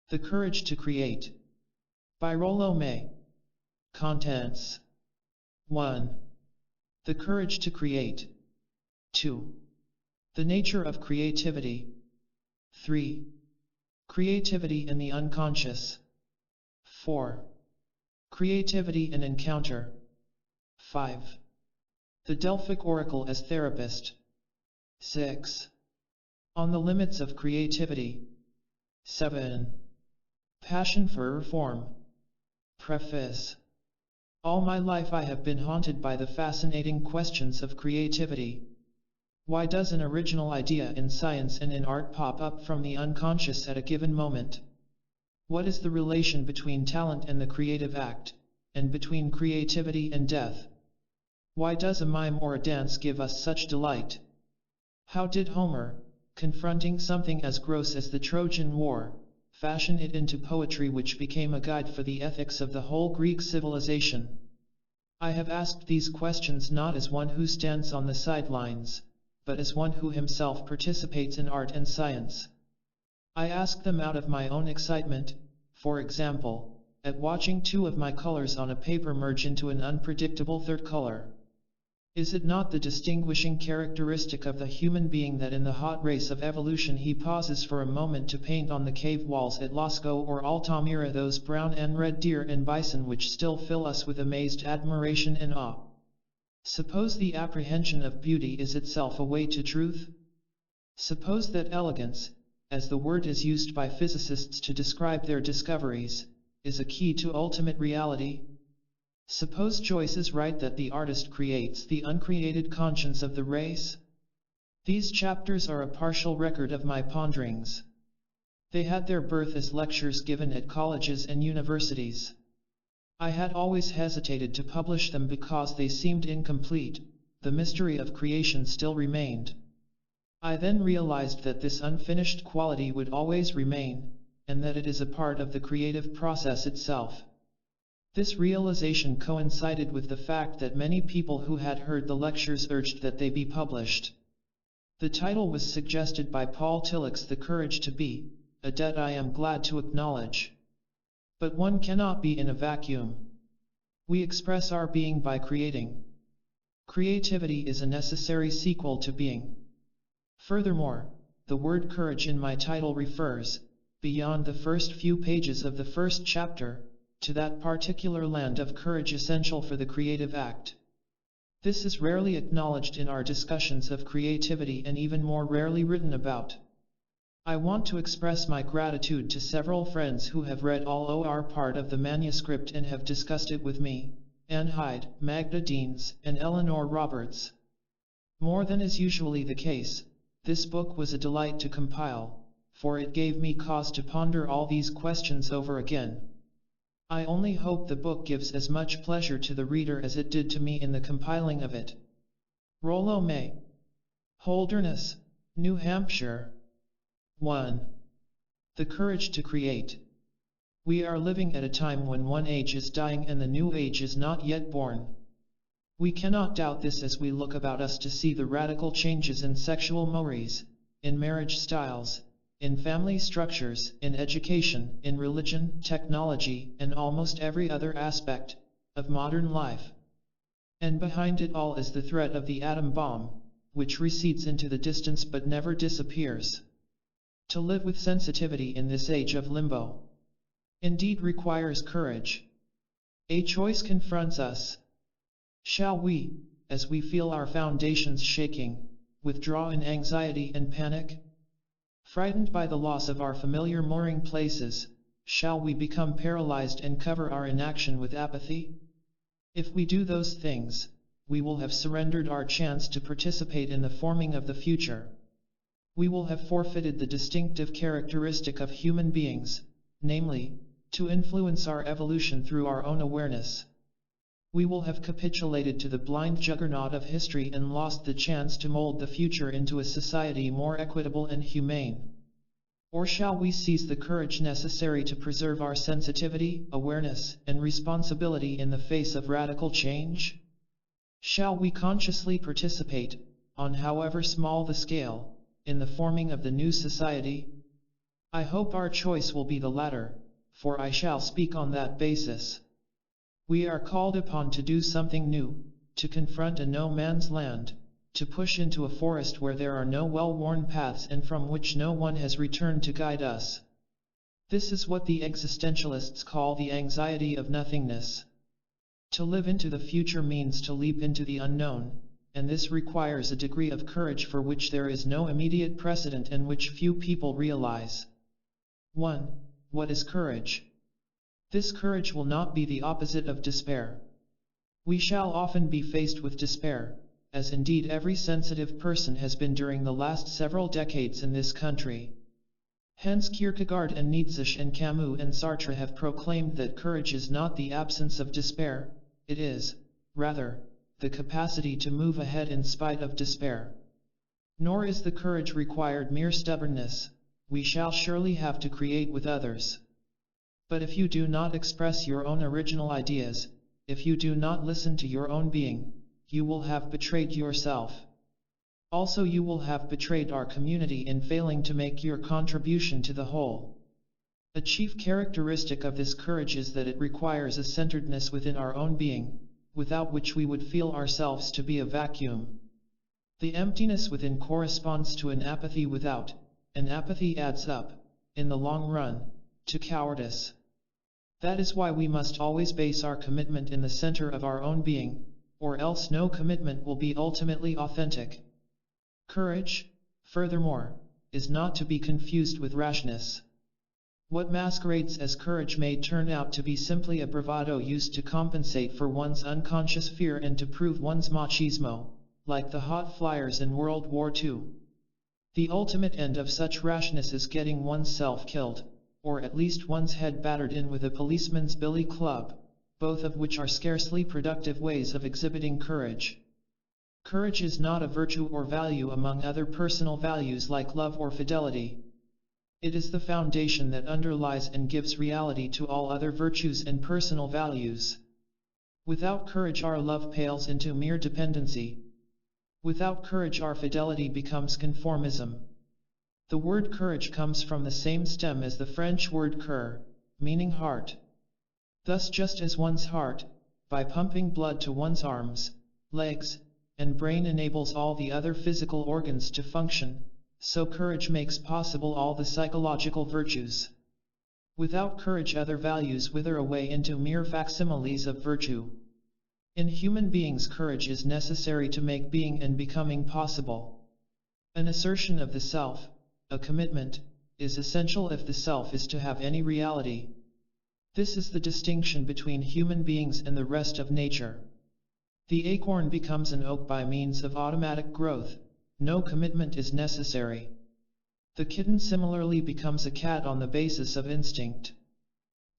The Courage to Create. By Rollo May. Contents. 1. The courage to create. 2. The nature of creativity. 3. Creativity in the unconscious. 4. Creativity and encounter. 5. The Delphic Oracle as therapist. 6. On the limits of creativity. 7. Passion for reform. Preface. All my life I have been haunted by the fascinating questions of creativity. Why does an original idea in science and in art pop up from the unconscious at a given moment? What is the relation between talent and the creative act, and between creativity and death? Why does a mime or a dance give us such delight? How did Homer, confronting something as gross as the Trojan War, fashion it into poetry which became a guide for the ethics of the whole Greek civilization? I have asked these questions not as one who stands on the sidelines, but as one who himself participates in art and science. I ask them out of my own excitement, for example, at watching two of my colors on a paper merge into an unpredictable third color. Is it not the distinguishing characteristic of the human being that in the hot race of evolution he pauses for a moment to paint on the cave walls at Lascaux or Altamira those brown and red deer and bison which still fill us with amazed admiration and awe? Suppose the apprehension of beauty is itself a way to truth? Suppose that elegance, as the word is used by physicists to describe their discoveries, is a key to ultimate reality? Suppose Joyce is right that the artist creates the uncreated conscience of the race? These chapters are a partial record of my ponderings. They had their birth as lectures given at colleges and universities. I had always hesitated to publish them because they seemed incomplete. The mystery of creation still remained. I then realized that this unfinished quality would always remain, and that it is a part of the creative process itself. This realization coincided with the fact that many people who had heard the lectures urged that they be published. The title was suggested by Paul Tillich's The Courage to Be, a debt I am glad to acknowledge. But one cannot be in a vacuum. We express our being by creating. Creativity is a necessary sequel to being. Furthermore, the word courage in my title refers, beyond the first few pages of the first chapter, to that particular land of courage essential for the creative act. This is rarely acknowledged in our discussions of creativity and even more rarely written about. I want to express my gratitude to several friends who have read all or part of the manuscript and have discussed it with me: Anne Hyde, Magda Deans, and Eleanor Roberts. More than is usually the case, this book was a delight to compile, for it gave me cause to ponder all these questions over again. I only hope the book gives as much pleasure to the reader as it did to me in the compiling of it. Rollo May. Holderness, New Hampshire. 1. The Courage to Create. We are living at a time when one age is dying and the new age is not yet born. We cannot doubt this as we look about us to see the radical changes in sexual mores, in marriage styles, in family structures, in education, in religion, technology, and almost every other aspect of modern life. And behind it all is the threat of the atom bomb, which recedes into the distance but never disappears. To live with sensitivity in this age of limbo indeed requires courage. A choice confronts us. Shall we, as we feel our foundations shaking, withdraw in anxiety and panic? Frightened by the loss of our familiar mooring places, shall we become paralyzed and cover our inaction with apathy? If we do those things, we will have surrendered our chance to participate in the forming of the future. We will have forfeited the distinctive characteristic of human beings, namely, to influence our evolution through our own awareness. We will have capitulated to the blind juggernaut of history and lost the chance to mold the future into a society more equitable and humane. Or shall we seize the courage necessary to preserve our sensitivity, awareness, and responsibility in the face of radical change? Shall we consciously participate, on however small the scale, in the forming of the new society? I hope our choice will be the latter, for I shall speak on that basis. We are called upon to do something new, to confront a no man's land, to push into a forest where there are no well-worn paths and from which no one has returned to guide us. This is what the existentialists call the anxiety of nothingness. To live into the future means to leap into the unknown, and this requires a degree of courage for which there is no immediate precedent and which few people realize. 1. What is courage? This courage will not be the opposite of despair. We shall often be faced with despair, as indeed every sensitive person has been during the last several decades in this country. Hence Kierkegaard and Nietzsche and Camus and Sartre have proclaimed that courage is not the absence of despair, it is, rather, the capacity to move ahead in spite of despair. Nor is the courage required mere stubbornness, we shall surely have to create with others. But if you do not express your own original ideas, if you do not listen to your own being, you will have betrayed yourself. Also you will have betrayed our community in failing to make your contribution to the whole. A chief characteristic of this courage is that it requires a centeredness within our own being, without which we would feel ourselves to be a vacuum. The emptiness within corresponds to an apathy without, and apathy adds up, in the long run, to cowardice. That is why we must always base our commitment in the center of our own being, or else no commitment will be ultimately authentic. Courage, furthermore, is not to be confused with rashness. What masquerades as courage may turn out to be simply a bravado used to compensate for one's unconscious fear and to prove one's machismo, like the hot flyers in World War II. The ultimate end of such rashness is getting oneself killed, or at least one's head battered in with a policeman's billy club, both of which are scarcely productive ways of exhibiting courage. Courage is not a virtue or value among other personal values like love or fidelity. It is the foundation that underlies and gives reality to all other virtues and personal values. Without courage our love pales into mere dependency. Without courage our fidelity becomes conformism. The word courage comes from the same stem as the French word cœur, meaning heart. Thus just as one's heart, by pumping blood to one's arms, legs, and brain enables all the other physical organs to function, so courage makes possible all the psychological virtues. Without courage other values wither away into mere facsimiles of virtue. In human beings courage is necessary to make being and becoming possible. An assertion of the self, a commitment, is essential if the self is to have any reality. This is the distinction between human beings and the rest of nature. The acorn becomes an oak by means of automatic growth, no commitment is necessary. The kitten similarly becomes a cat on the basis of instinct.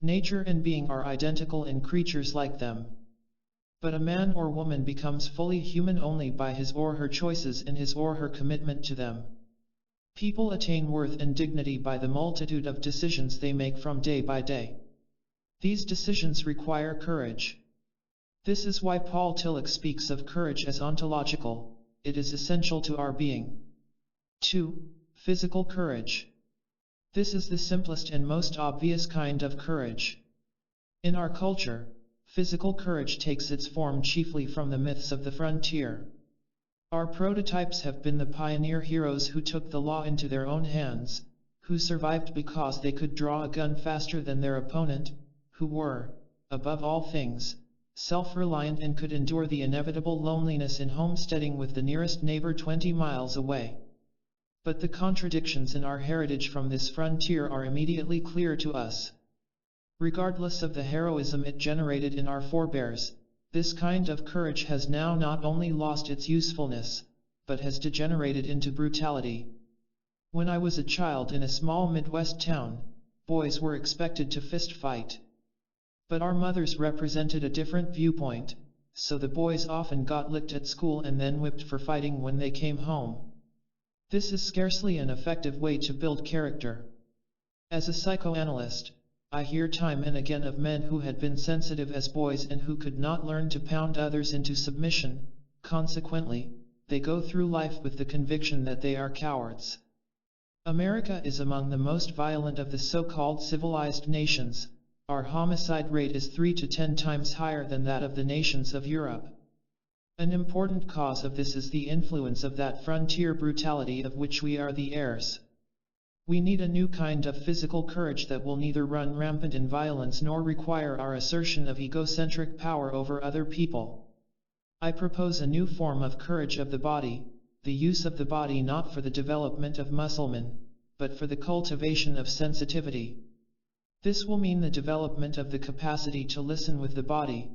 Nature and being are identical in creatures like them. But a man or woman becomes fully human only by his or her choices and his or her commitment to them. People attain worth and dignity by the multitude of decisions they make from day by day. These decisions require courage. This is why Paul Tillich speaks of courage as ontological, it is essential to our being. 2. Physical courage. This is the simplest and most obvious kind of courage. In our culture, physical courage takes its form chiefly from the myths of the frontier. Our prototypes have been the pioneer heroes who took the law into their own hands, who survived because they could draw a gun faster than their opponent, who were, above all things, self-reliant and could endure the inevitable loneliness in homesteading with the nearest neighbor 20 miles away. But the contradictions in our heritage from this frontier are immediately clear to us. Regardless of the heroism it generated in our forebears, this kind of courage has now not only lost its usefulness, but has degenerated into brutality. When I was a child in a small Midwest town, boys were expected to fist fight. But our mothers represented a different viewpoint, so the boys often got licked at school and then whipped for fighting when they came home. This is scarcely an effective way to build character. As a psychoanalyst, I hear time and again of men who had been sensitive as boys and who could not learn to pound others into submission, consequently, they go through life with the conviction that they are cowards. America is among the most violent of the so-called civilized nations. Our homicide rate is 3 to 10 times higher than that of the nations of Europe. An important cause of this is the influence of that frontier brutality of which we are the heirs. We need a new kind of physical courage that will neither run rampant in violence nor require our assertion of egocentric power over other people. I propose a new form of courage of the body, the use of the body not for the development of musclemen, but for the cultivation of sensitivity. This will mean the development of the capacity to listen with the body.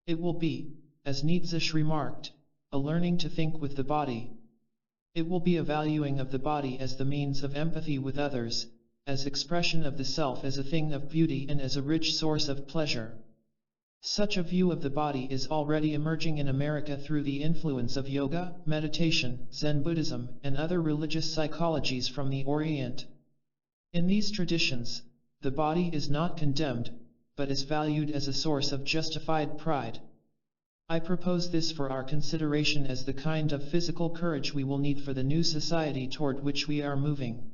It will be, as Nietzsche remarked, a learning to think with the body. It will be a valuing of the body as the means of empathy with others, as expression of the self as a thing of beauty and as a rich source of pleasure. Such a view of the body is already emerging in America through the influence of yoga, meditation, Zen Buddhism, and other religious psychologies from the Orient. In these traditions, the body is not condemned, but is valued as a source of justified pride. I propose this for our consideration as the kind of physical courage we will need for the new society toward which we are moving.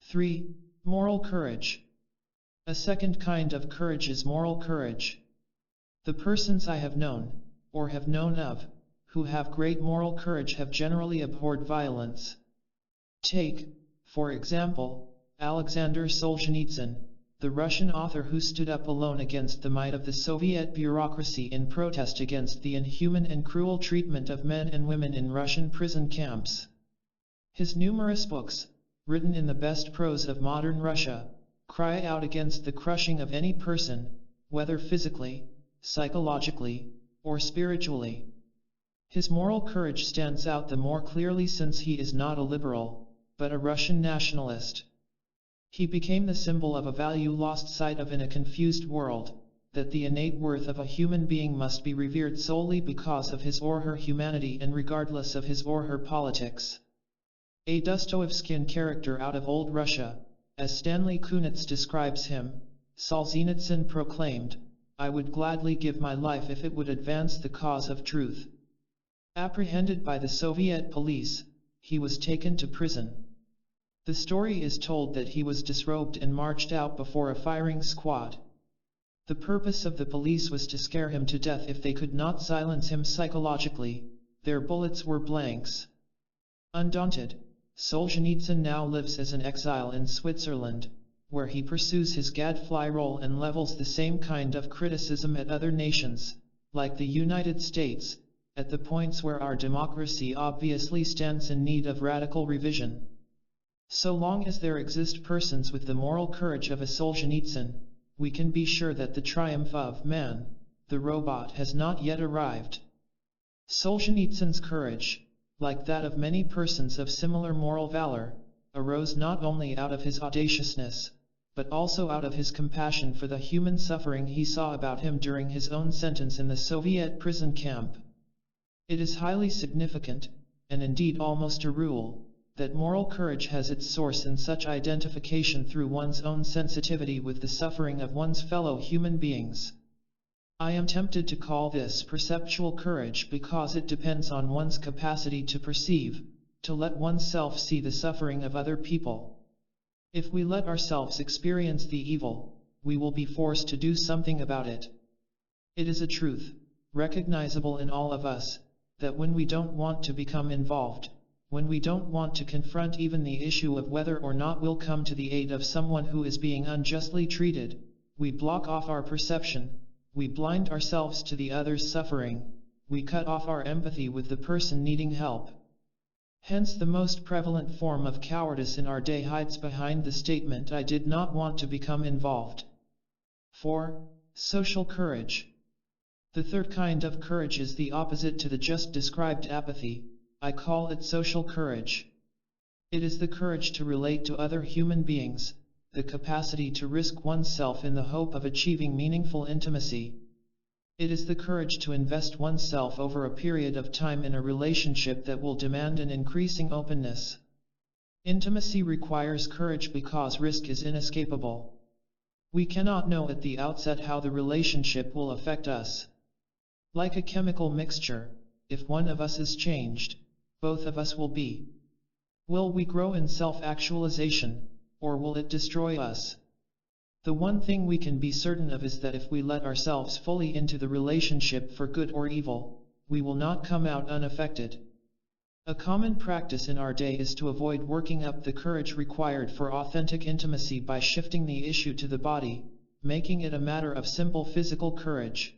3. Moral courage. A second kind of courage is moral courage. The persons I have known, or have known of, who have great moral courage have generally abhorred violence. Take, for example, Alexander Solzhenitsyn, the Russian author who stood up alone against the might of the Soviet bureaucracy in protest against the inhuman and cruel treatment of men and women in Russian prison camps. His numerous books, written in the best prose of modern Russia, cry out against the crushing of any person, whether physically, psychologically, or spiritually. His moral courage stands out the more clearly since he is not a liberal, but a Russian nationalist. He became the symbol of a value lost sight of in a confused world, that the innate worth of a human being must be revered solely because of his or her humanity and regardless of his or her politics. A Dostoevskian character out of old Russia, as Stanley Kunitz describes him, Solzhenitsyn proclaimed, "I would gladly give my life if it would advance the cause of truth." Apprehended by the Soviet police, he was taken to prison. The story is told that he was disrobed and marched out before a firing squad. The purpose of the police was to scare him to death if they could not silence him psychologically. Their bullets were blanks. Undaunted, Solzhenitsyn now lives as an exile in Switzerland, where he pursues his gadfly role and levels the same kind of criticism at other nations, like the United States, at the points where our democracy obviously stands in need of radical revision. So long as there exist persons with the moral courage of a Solzhenitsyn, we can be sure that the triumph of man, the robot, has not yet arrived. Solzhenitsyn's courage, like that of many persons of similar moral valor, arose not only out of his audaciousness, but also out of his compassion for the human suffering he saw about him during his own sentence in the Soviet prison camp. It is highly significant, and indeed almost a rule, that moral courage has its source in such identification through one's own sensitivity with the suffering of one's fellow human beings. I am tempted to call this perceptual courage because it depends on one's capacity to perceive, to let oneself see the suffering of other people. If we let ourselves experience the evil, we will be forced to do something about it. It is a truth, recognizable in all of us, that when we don't want to become involved, when we don't want to confront even the issue of whether or not we'll come to the aid of someone who is being unjustly treated, we block off our perception, we blind ourselves to the other's suffering, we cut off our empathy with the person needing help. Hence the most prevalent form of cowardice in our day hides behind the statement "I did not want to become involved." 4. Social courage. The third kind of courage is the opposite to the just described apathy. I call it social courage. It is the courage to relate to other human beings, the capacity to risk oneself in the hope of achieving meaningful intimacy. It is the courage to invest oneself over a period of time in a relationship that will demand an increasing openness. Intimacy requires courage because risk is inescapable. We cannot know at the outset how the relationship will affect us. Like a chemical mixture, if one of us is changed, both of us will be. Will we grow in self-actualization, or will it destroy us? The one thing we can be certain of is that if we let ourselves fully into the relationship for good or evil, we will not come out unaffected. A common practice in our day is to avoid working up the courage required for authentic intimacy by shifting the issue to the body, making it a matter of simple physical courage.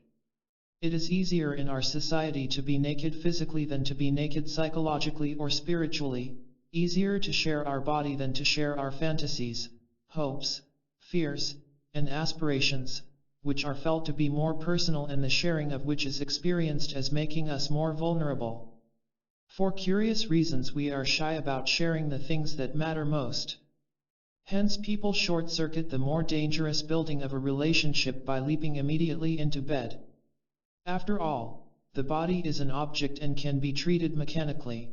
It is easier in our society to be naked physically than to be naked psychologically or spiritually, easier to share our body than to share our fantasies, hopes, fears, and aspirations, which are felt to be more personal and the sharing of which is experienced as making us more vulnerable. For curious reasons we are shy about sharing the things that matter most. Hence people short-circuit the more dangerous building of a relationship by leaping immediately into bed. After all, the body is an object and can be treated mechanically.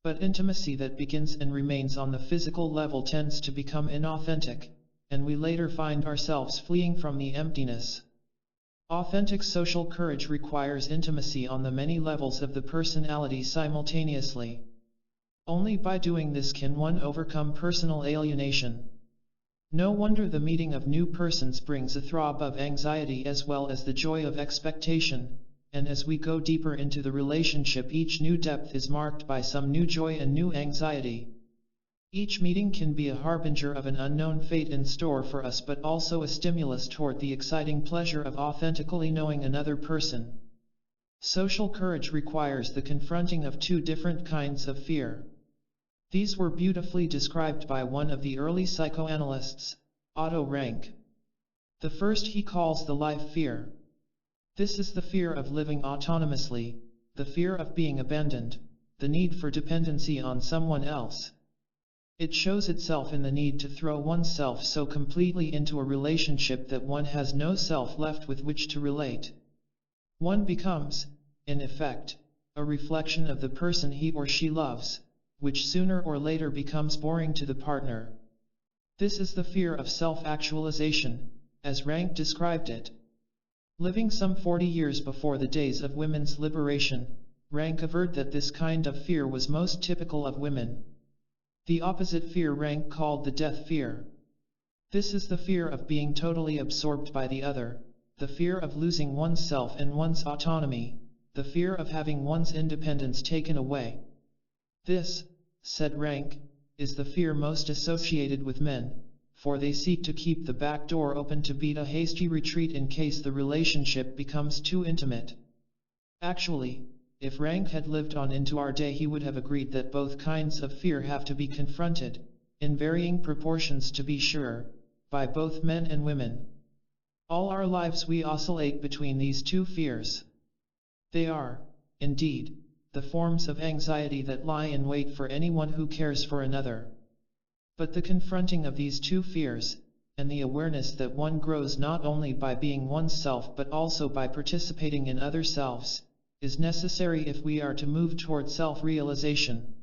But intimacy that begins and remains on the physical level tends to become inauthentic, and we later find ourselves fleeing from the emptiness. Authentic social courage requires intimacy on the many levels of the personality simultaneously. Only by doing this can one overcome personal alienation. No wonder the meeting of new persons brings a throb of anxiety as well as the joy of expectation, and as we go deeper into the relationship each new depth is marked by some new joy and new anxiety. Each meeting can be a harbinger of an unknown fate in store for us, but also a stimulus toward the exciting pleasure of authentically knowing another person. Social courage requires the confronting of two different kinds of fear. These were beautifully described by one of the early psychoanalysts, Otto Rank. The first he calls the life fear. This is the fear of living autonomously, the fear of being abandoned, the need for dependency on someone else. It shows itself in the need to throw oneself so completely into a relationship that one has no self left with which to relate. One becomes, in effect, a reflection of the person he or she loves, which sooner or later becomes boring to the partner. This is the fear of self-actualization, as Rank described it. Living some 40 years before the days of women's liberation, Rank averred that this kind of fear was most typical of women. The opposite fear Rank called the death fear. This is the fear of being totally absorbed by the other, the fear of losing oneself and one's autonomy, the fear of having one's independence taken away. This, said Rank, is the fear most associated with men, for they seek to keep the back door open to beat a hasty retreat in case the relationship becomes too intimate. Actually, if Rank had lived on into our day, he would have agreed that both kinds of fear have to be confronted, in varying proportions to be sure, by both men and women. All our lives we oscillate between these two fears. They are, indeed, the forms of anxiety that lie in wait for anyone who cares for another. But the confronting of these two fears, and the awareness that one grows not only by being oneself but also by participating in other selves, is necessary if we are to move toward self-realization.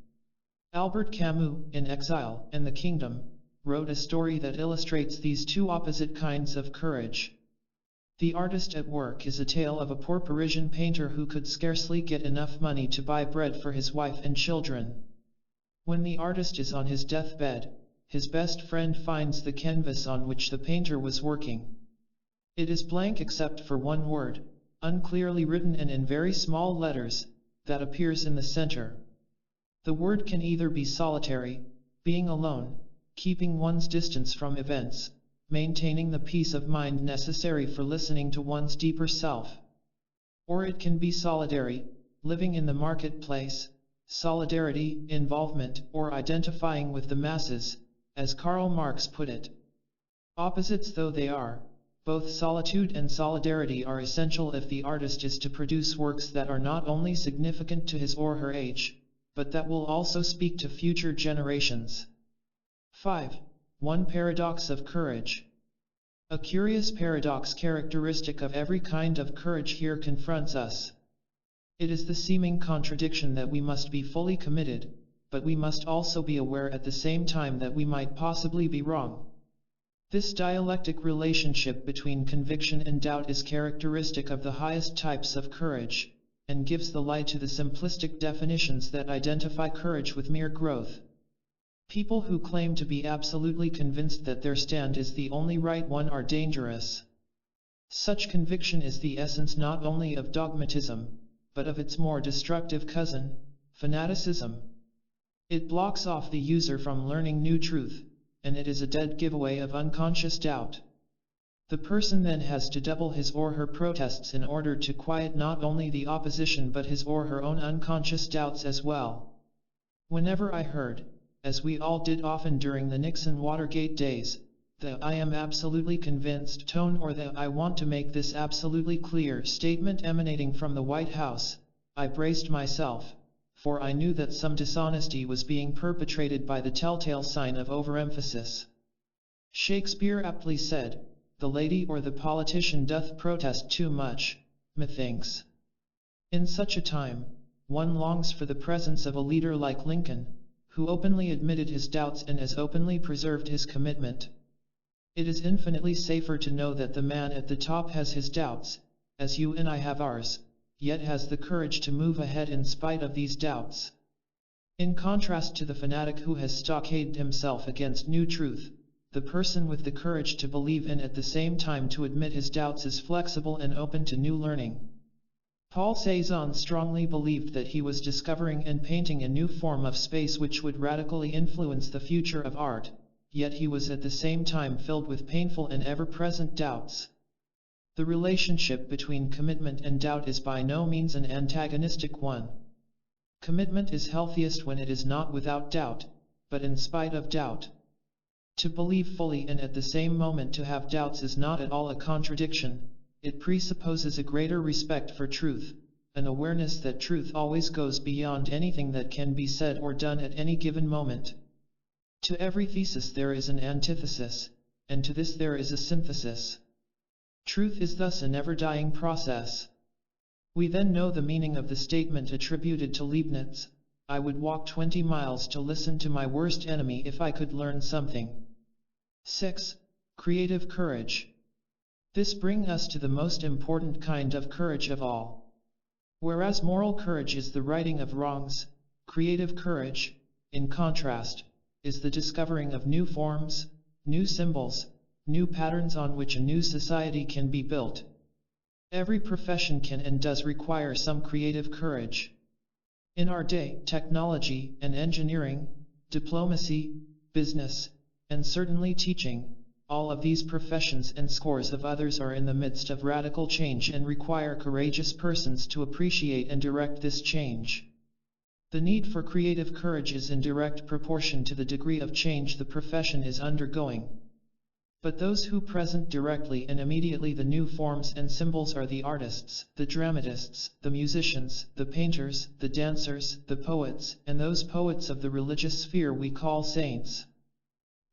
Albert Camus, in Exile and the Kingdom, wrote a story that illustrates these two opposite kinds of courage. The Artist at Work is a tale of a poor Parisian painter who could scarcely get enough money to buy bread for his wife and children. When the artist is on his deathbed, his best friend finds the canvas on which the painter was working. It is blank except for one word, unclearly written and in very small letters, that appears in the center. The word can either be solitary, being alone, keeping one's distance from events, maintaining the peace of mind necessary for listening to one's deeper self. Or it can be solidary, living in the marketplace, solidarity, involvement, or identifying with the masses, as Karl Marx put it. Opposites though they are, both solitude and solidarity are essential if the artist is to produce works that are not only significant to his or her age, but that will also speak to future generations. 5. One paradox of courage. A curious paradox characteristic of every kind of courage here confronts us. It is the seeming contradiction that we must be fully committed, but we must also be aware at the same time that we might possibly be wrong. This dialectic relationship between conviction and doubt is characteristic of the highest types of courage, and gives the lie to the simplistic definitions that identify courage with mere growth, People who claim to be absolutely convinced that their stand is the only right one are dangerous. Such conviction is the essence not only of dogmatism, but of its more destructive cousin, fanaticism. It blocks off the user from learning new truth, and it is a dead giveaway of unconscious doubt. The person then has to double his or her protests in order to quiet not only the opposition but his or her own unconscious doubts as well. Whenever I heard, as we all did often during the Nixon-Watergate days, the "I am absolutely convinced" tone or the "I want to make this absolutely clear" statement emanating from the White House, I braced myself, for I knew that some dishonesty was being perpetrated by the telltale sign of overemphasis. Shakespeare aptly said, "The lady or the politician doth protest too much, methinks." In such a time, one longs for the presence of a leader like Lincoln, who openly admitted his doubts and as openly preserved his commitment. It is infinitely safer to know that the man at the top has his doubts, as you and I have ours, yet has the courage to move ahead in spite of these doubts. In contrast to the fanatic who has stockaded himself against new truth, the person with the courage to believe and at the same time to admit his doubts is flexible and open to new learning. Paul Cézanne strongly believed that he was discovering and painting a new form of space which would radically influence the future of art, yet he was at the same time filled with painful and ever-present doubts. The relationship between commitment and doubt is by no means an antagonistic one. Commitment is healthiest when it is not without doubt, but in spite of doubt. To believe fully and at the same moment to have doubts is not at all a contradiction. It presupposes a greater respect for truth, an awareness that truth always goes beyond anything that can be said or done at any given moment. To every thesis there is an antithesis, and to this there is a synthesis. Truth is thus a never-dying process. We then know the meaning of the statement attributed to Leibniz, "I would walk 20 miles to listen to my worst enemy if I could learn something." 6. Creative courage. This brings us to the most important kind of courage of all. Whereas moral courage is the righting of wrongs, creative courage, in contrast, is the discovering of new forms, new symbols, new patterns on which a new society can be built. Every profession can and does require some creative courage. In our day, technology and engineering, diplomacy, business, and certainly teaching, all of these professions and scores of others are in the midst of radical change and require courageous persons to appreciate and direct this change. The need for creative courage is in direct proportion to the degree of change the profession is undergoing. But those who present directly and immediately the new forms and symbols are the artists, the dramatists, the musicians, the painters, the dancers, the poets, and those poets of the religious sphere we call saints.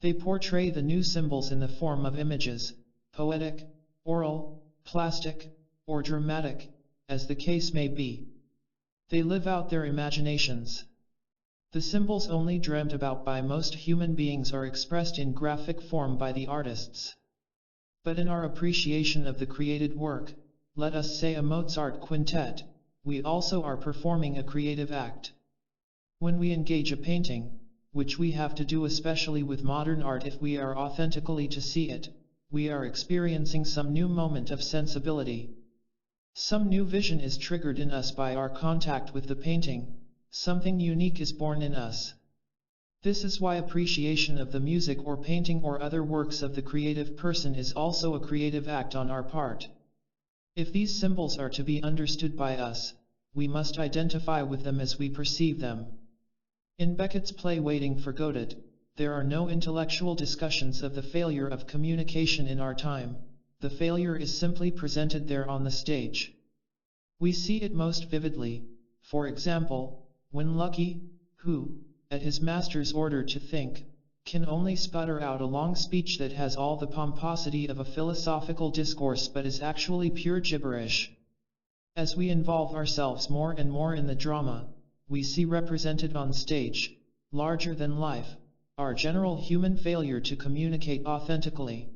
They portray the new symbols in the form of images, poetic, oral, plastic, or dramatic, as the case may be. They live out their imaginations. The symbols only dreamt about by most human beings are expressed in graphic form by the artists. But in our appreciation of the created work, let us say a Mozart quintet, we also are performing a creative act. When we engage a painting, which we have to do especially with modern art if we are authentically to see it, we are experiencing some new moment of sensibility. Some new vision is triggered in us by our contact with the painting, something unique is born in us. This is why appreciation of the music or painting or other works of the creative person is also a creative act on our part. If these symbols are to be understood by us, we must identify with them as we perceive them. In Beckett's play Waiting for Godot, there are no intellectual discussions of the failure of communication in our time. The failure is simply presented there on the stage. We see it most vividly, for example, when Lucky, who, at his master's order to think, can only sputter out a long speech that has all the pomposity of a philosophical discourse but is actually pure gibberish. As we involve ourselves more and more in the drama, we see represented on stage, larger than life, our general human failure to communicate authentically.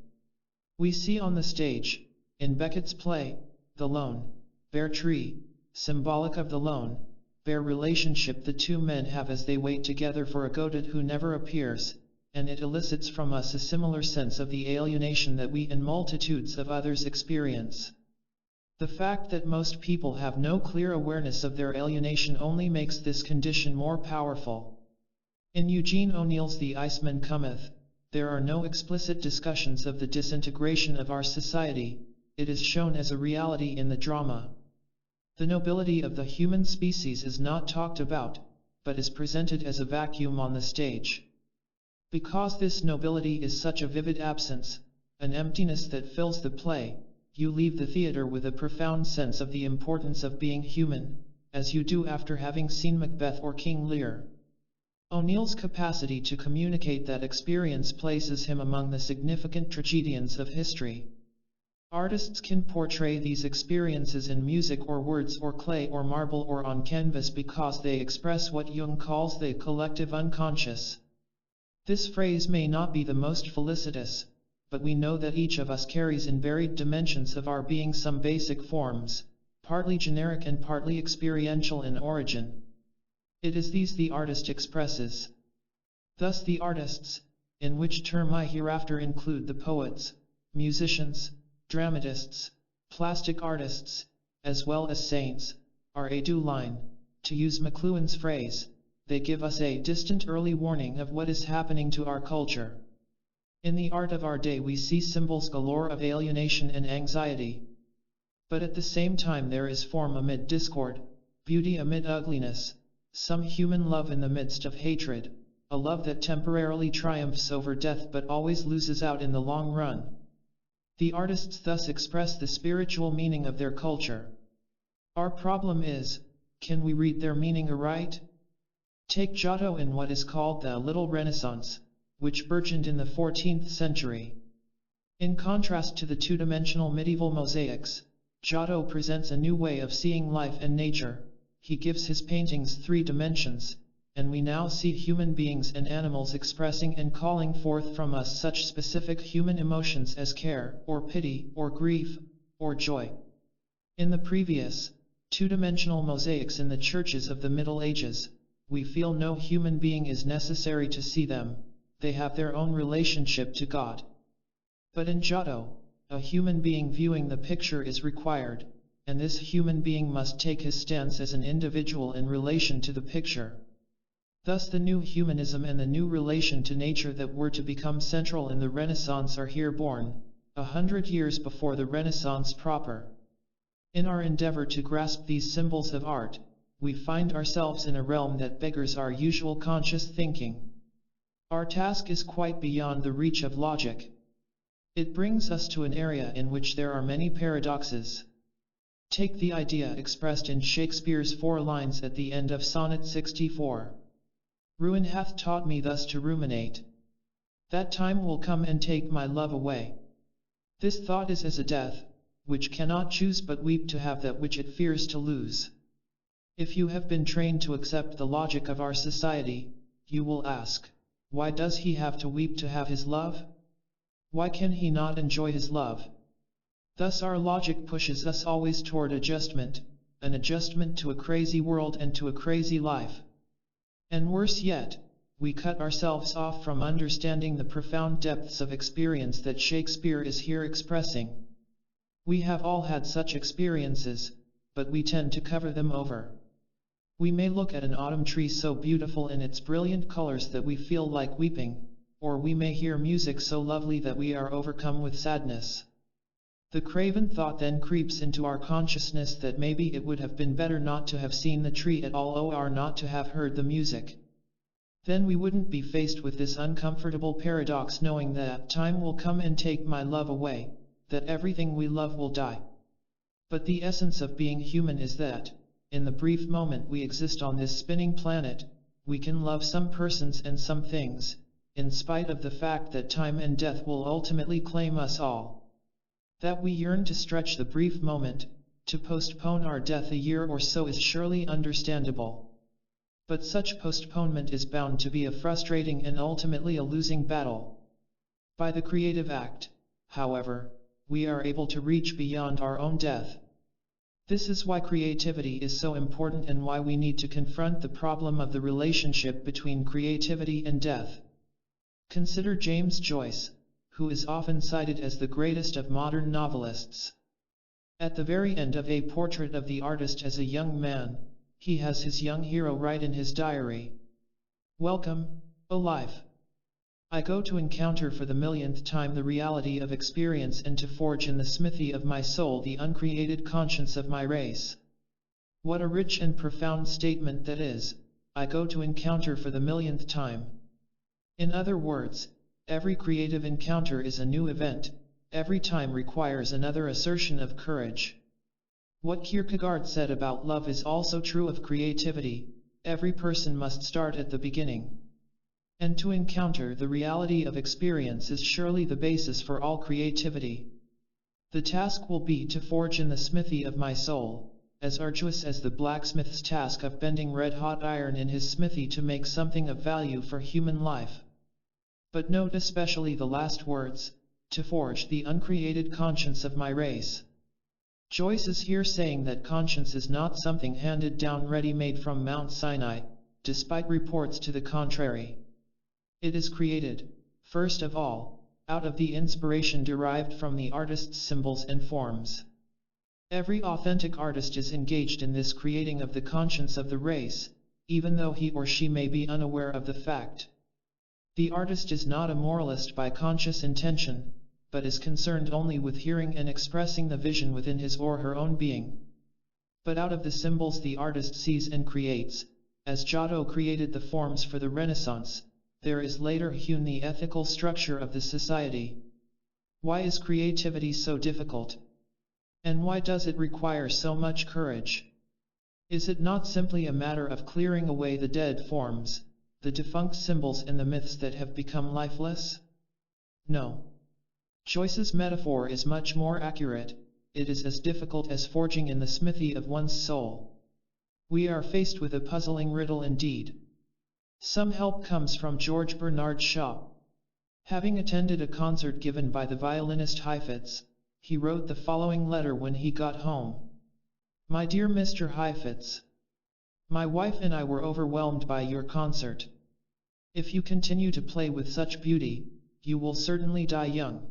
We see on the stage, in Beckett's play, the lone, bare tree, symbolic of the lone, bare relationship the two men have as they wait together for a godot who never appears, and it elicits from us a similar sense of the alienation that we and multitudes of others experience. The fact that most people have no clear awareness of their alienation only makes this condition more powerful. In Eugene O'Neill's The Iceman Cometh, there are no explicit discussions of the disintegration of our society. It is shown as a reality in the drama. The nobility of the human species is not talked about, but is presented as a vacuum on the stage. Because this nobility is such a vivid absence, an emptiness that fills the play, you leave the theater with a profound sense of the importance of being human, as you do after having seen Macbeth or King Lear. O'Neill's capacity to communicate that experience places him among the significant tragedians of history. Artists can portray these experiences in music or words or clay or marble or on canvas because they express what Jung calls the collective unconscious. This phrase may not be the most felicitous, but we know that each of us carries in buried dimensions of our being some basic forms, partly generic and partly experiential in origin. It is these the artist expresses. Thus the artists, in which term I hereafter include the poets, musicians, dramatists, plastic artists, as well as saints, are a due line, to use McLuhan's phrase. They give us a distant early warning of what is happening to our culture. In the art of our day we see symbols galore of alienation and anxiety. But at the same time there is form amid discord, beauty amid ugliness, some human love in the midst of hatred, a love that temporarily triumphs over death but always loses out in the long run. The artists thus express the spiritual meaning of their culture. Our problem is, can we read their meaning aright? Take Giotto in what is called the Little Renaissance, which burgeoned in the 14th century. In contrast to the two-dimensional medieval mosaics, Giotto presents a new way of seeing life and nature. He gives his paintings 3 dimensions, and we now see human beings and animals expressing and calling forth from us such specific human emotions as care, or pity, or grief, or joy. In the previous, two-dimensional mosaics in the churches of the Middle Ages, we feel no human being is necessary to see them, they have their own relationship to God. But in Giotto, a human being viewing the picture is required, and this human being must take his stance as an individual in relation to the picture. Thus the new humanism and the new relation to nature that were to become central in the Renaissance are here born, 100 years before the Renaissance proper. In our endeavor to grasp these symbols of art, we find ourselves in a realm that beggars our usual conscious thinking. Our task is quite beyond the reach of logic. It brings us to an area in which there are many paradoxes. Take the idea expressed in Shakespeare's 4 lines at the end of Sonnet 64. Ruin hath taught me thus to ruminate. That time will come and take my love away. This thought is as a death, which cannot choose but weep to have that which it fears to lose. If you have been trained to accept the logic of our society, you will ask, why does he have to weep to have his love? Why can he not enjoy his love? Thus our logic pushes us always toward adjustment, an adjustment to a crazy world and to a crazy life. And worse yet, we cut ourselves off from understanding the profound depths of experience that Shakespeare is here expressing. We have all had such experiences, but we tend to cover them over. We may look at an autumn tree so beautiful in its brilliant colors that we feel like weeping, or we may hear music so lovely that we are overcome with sadness. The craven thought then creeps into our consciousness that maybe it would have been better not to have seen the tree at all or not to have heard the music. Then we wouldn't be faced with this uncomfortable paradox knowing that time will come and take my love away, that everything we love will die. But the essence of being human is that, in the brief moment we exist on this spinning planet, we can love some persons and some things, in spite of the fact that time and death will ultimately claim us all. That we yearn to stretch the brief moment, to postpone our death a year or so is surely understandable. But such postponement is bound to be a frustrating and ultimately a losing battle. By the creative act, however, we are able to reach beyond our own death. This is why creativity is so important and why we need to confront the problem of the relationship between creativity and death. Consider James Joyce, who is often cited as the greatest of modern novelists. At the very end of A Portrait of the Artist as a Young Man, he has his young hero write in his diary, "Welcome, O life! I go to encounter for the millionth time the reality of experience and to forge in the smithy of my soul the uncreated conscience of my race." What a rich and profound statement that is, I go to encounter for the millionth time. In other words, every creative encounter is a new event, every time requires another assertion of courage. What Kierkegaard said about love is also true of creativity, every person must start at the beginning. And to encounter the reality of experience is surely the basis for all creativity. The task will be to forge in the smithy of my soul, as arduous as the blacksmith's task of bending red-hot iron in his smithy to make something of value for human life. But note especially the last words, to forge the uncreated conscience of my race. Joyce is here saying that conscience is not something handed down ready-made from Mount Sinai, despite reports to the contrary. It is created, first of all, out of the inspiration derived from the artist's symbols and forms. Every authentic artist is engaged in this creating of the conscience of the race, even though he or she may be unaware of the fact. The artist is not a moralist by conscious intention, but is concerned only with hearing and expressing the vision within his or her own being. But out of the symbols the artist sees and creates, as Giotto created the forms for the Renaissance, there is later hewn the ethical structure of the society. Why is creativity so difficult? And why does it require so much courage? Is it not simply a matter of clearing away the dead forms, the defunct symbols and the myths that have become lifeless? No. Joyce's metaphor is much more accurate, it is as difficult as forging in the smithy of one's soul. We are faced with a puzzling riddle indeed. Some help comes from George Bernard Shaw. Having attended a concert given by the violinist Heifetz, he wrote the following letter when he got home. My dear Mr. Heifetz, my wife and I were overwhelmed by your concert. If you continue to play with such beauty, you will certainly die young.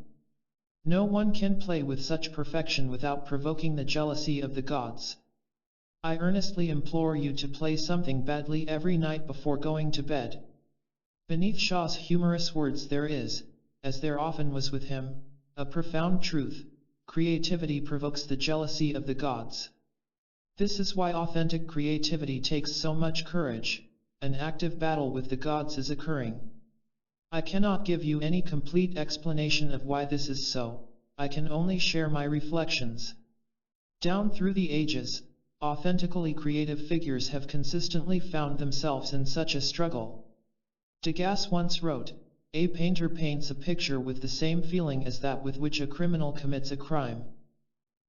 No one can play with such perfection without provoking the jealousy of the gods. I earnestly implore you to play something badly every night before going to bed. Beneath Shaw's humorous words there is, as there often was with him, a profound truth: creativity provokes the jealousy of the gods. This is why authentic creativity takes so much courage, an active battle with the gods is occurring. I cannot give you any complete explanation of why this is so, I can only share my reflections. Down through the ages, authentically creative figures have consistently found themselves in such a struggle. Degas once wrote, "A painter paints a picture with the same feeling as that with which a criminal commits a crime."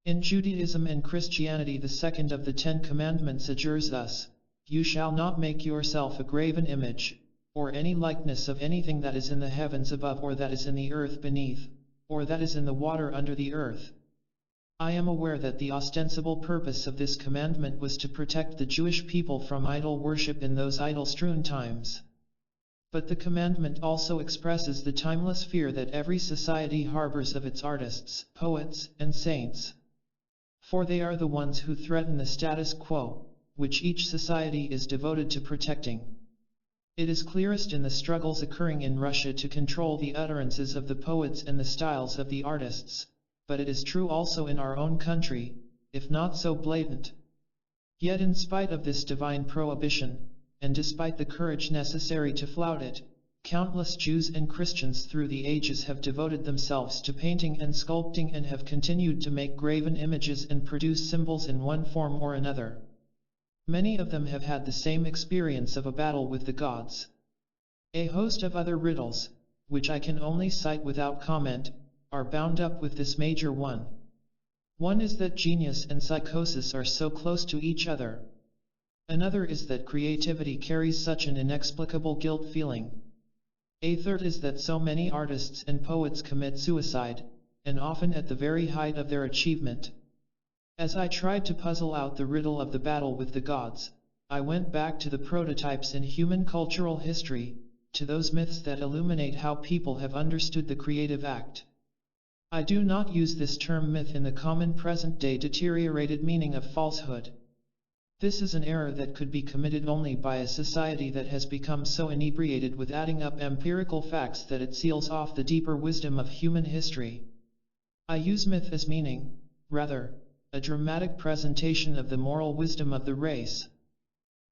In Judaism and Christianity, the second of the 10 Commandments adjures us, "You shall not make yourself a graven image, or any likeness of anything that is in the heavens above, or that is in the earth beneath, or that is in the water under the earth." I am aware that the ostensible purpose of this commandment was to protect the Jewish people from idol worship in those idol-strewn times. But the commandment also expresses the timeless fear that every society harbors of its artists, poets, and saints. For they are the ones who threaten the status quo, which each society is devoted to protecting. It is clearest in the struggles occurring in Russia to control the utterances of the poets and the styles of the artists, but it is true also in our own country, if not so blatant. Yet in spite of this divine prohibition, and despite the courage necessary to flout it, countless Jews and Christians through the ages have devoted themselves to painting and sculpting and have continued to make graven images and produce symbols in one form or another. Many of them have had the same experience of a battle with the gods. A host of other riddles, which I can only cite without comment, are bound up with this major one. One is that genius and psychosis are so close to each other. Another is that creativity carries such an inexplicable guilt feeling. A third is that so many artists and poets commit suicide, and often at the very height of their achievement. As I tried to puzzle out the riddle of the battle with the gods, I went back to the prototypes in human cultural history, to those myths that illuminate how people have understood the creative act. I do not use this term myth in the common present-day deteriorated meaning of falsehood. This is an error that could be committed only by a society that has become so inebriated with adding up empirical facts that it seals off the deeper wisdom of human history. I use myth as meaning, rather, a dramatic presentation of the moral wisdom of the race.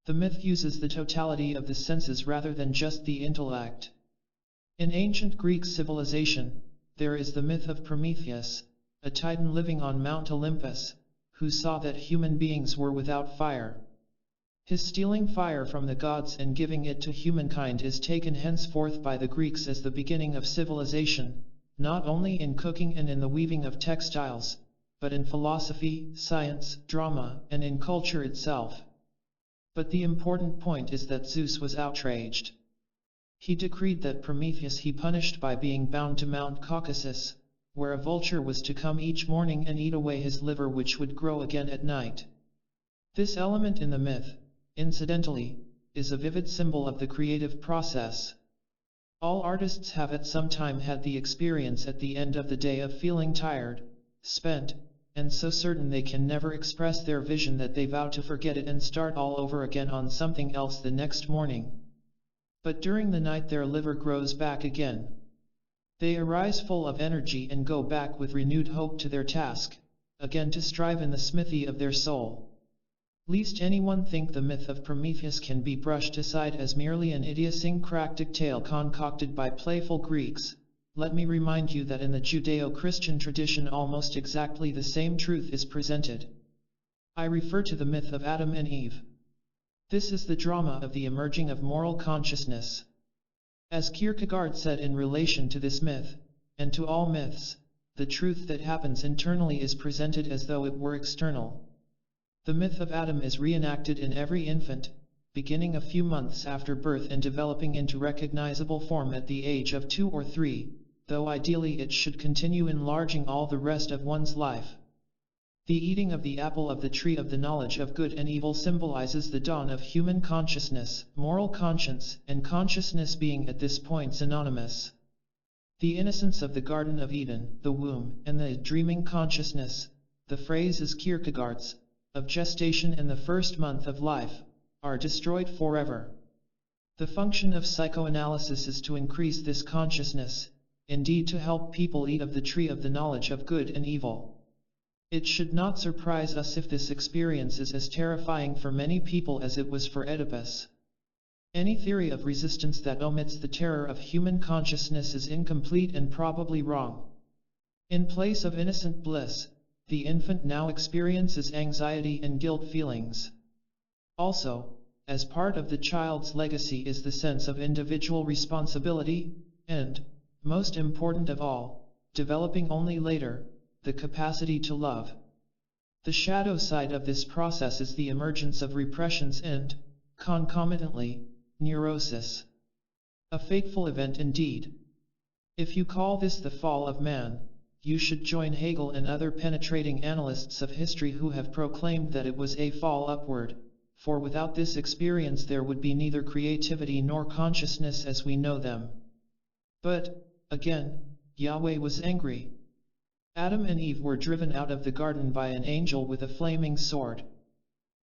The myth uses the totality of the senses rather than just the intellect. In ancient Greek civilization, there is the myth of Prometheus, a titan living on Mount Olympus, who saw that human beings were without fire. His stealing fire from the gods and giving it to humankind is taken henceforth by the Greeks as the beginning of civilization, not only in cooking and in the weaving of textiles, but in philosophy, science, drama, and in culture itself. But the important point is that Zeus was outraged. He decreed that Prometheus he punished by being bound to Mount Caucasus, where a vulture was to come each morning and eat away his liver, which would grow again at night. This element in the myth, incidentally, is a vivid symbol of the creative process. All artists have at some time had the experience at the end of the day of feeling tired, spent, and so certain they can never express their vision that they vow to forget it and start all over again on something else the next morning. But during the night their liver grows back again. They arise full of energy and go back with renewed hope to their task, again to strive in the smithy of their soul. Lest anyone think the myth of Prometheus can be brushed aside as merely an idiosyncratic tale concocted by playful Greeks, let me remind you that in the Judeo-Christian tradition almost exactly the same truth is presented. I refer to the myth of Adam and Eve. This is the drama of the emerging of moral consciousness. As Kierkegaard said in relation to this myth, and to all myths, the truth that happens internally is presented as though it were external. The myth of Adam is reenacted in every infant, beginning a few months after birth and developing into recognizable form at the age of 2 or 3, though ideally it should continue enlarging all the rest of one's life. The eating of the apple of the tree of the knowledge of good and evil symbolizes the dawn of human consciousness, moral conscience, and consciousness being at this point synonymous. The innocence of the Garden of Eden, the womb, and the dreaming consciousness, the phrase is Kierkegaard's, of gestation and the first month of life, are destroyed forever. The function of psychoanalysis is to increase this consciousness, indeed to help people eat of the tree of the knowledge of good and evil. It should not surprise us if this experience is as terrifying for many people as it was for Oedipus. Any theory of resistance that omits the terror of human consciousness is incomplete and probably wrong. In place of innocent bliss, the infant now experiences anxiety and guilt feelings. Also, as part of the child's legacy is the sense of individual responsibility, and, most important of all, developing only later, the capacity to love. The shadow side of this process is the emergence of repressions and, concomitantly, neurosis. A fateful event indeed. If you call this the fall of man, you should join Hegel and other penetrating analysts of history who have proclaimed that it was a fall upward, for without this experience there would be neither creativity nor consciousness as we know them. But, again, Yahweh was angry. Adam and Eve were driven out of the garden by an angel with a flaming sword.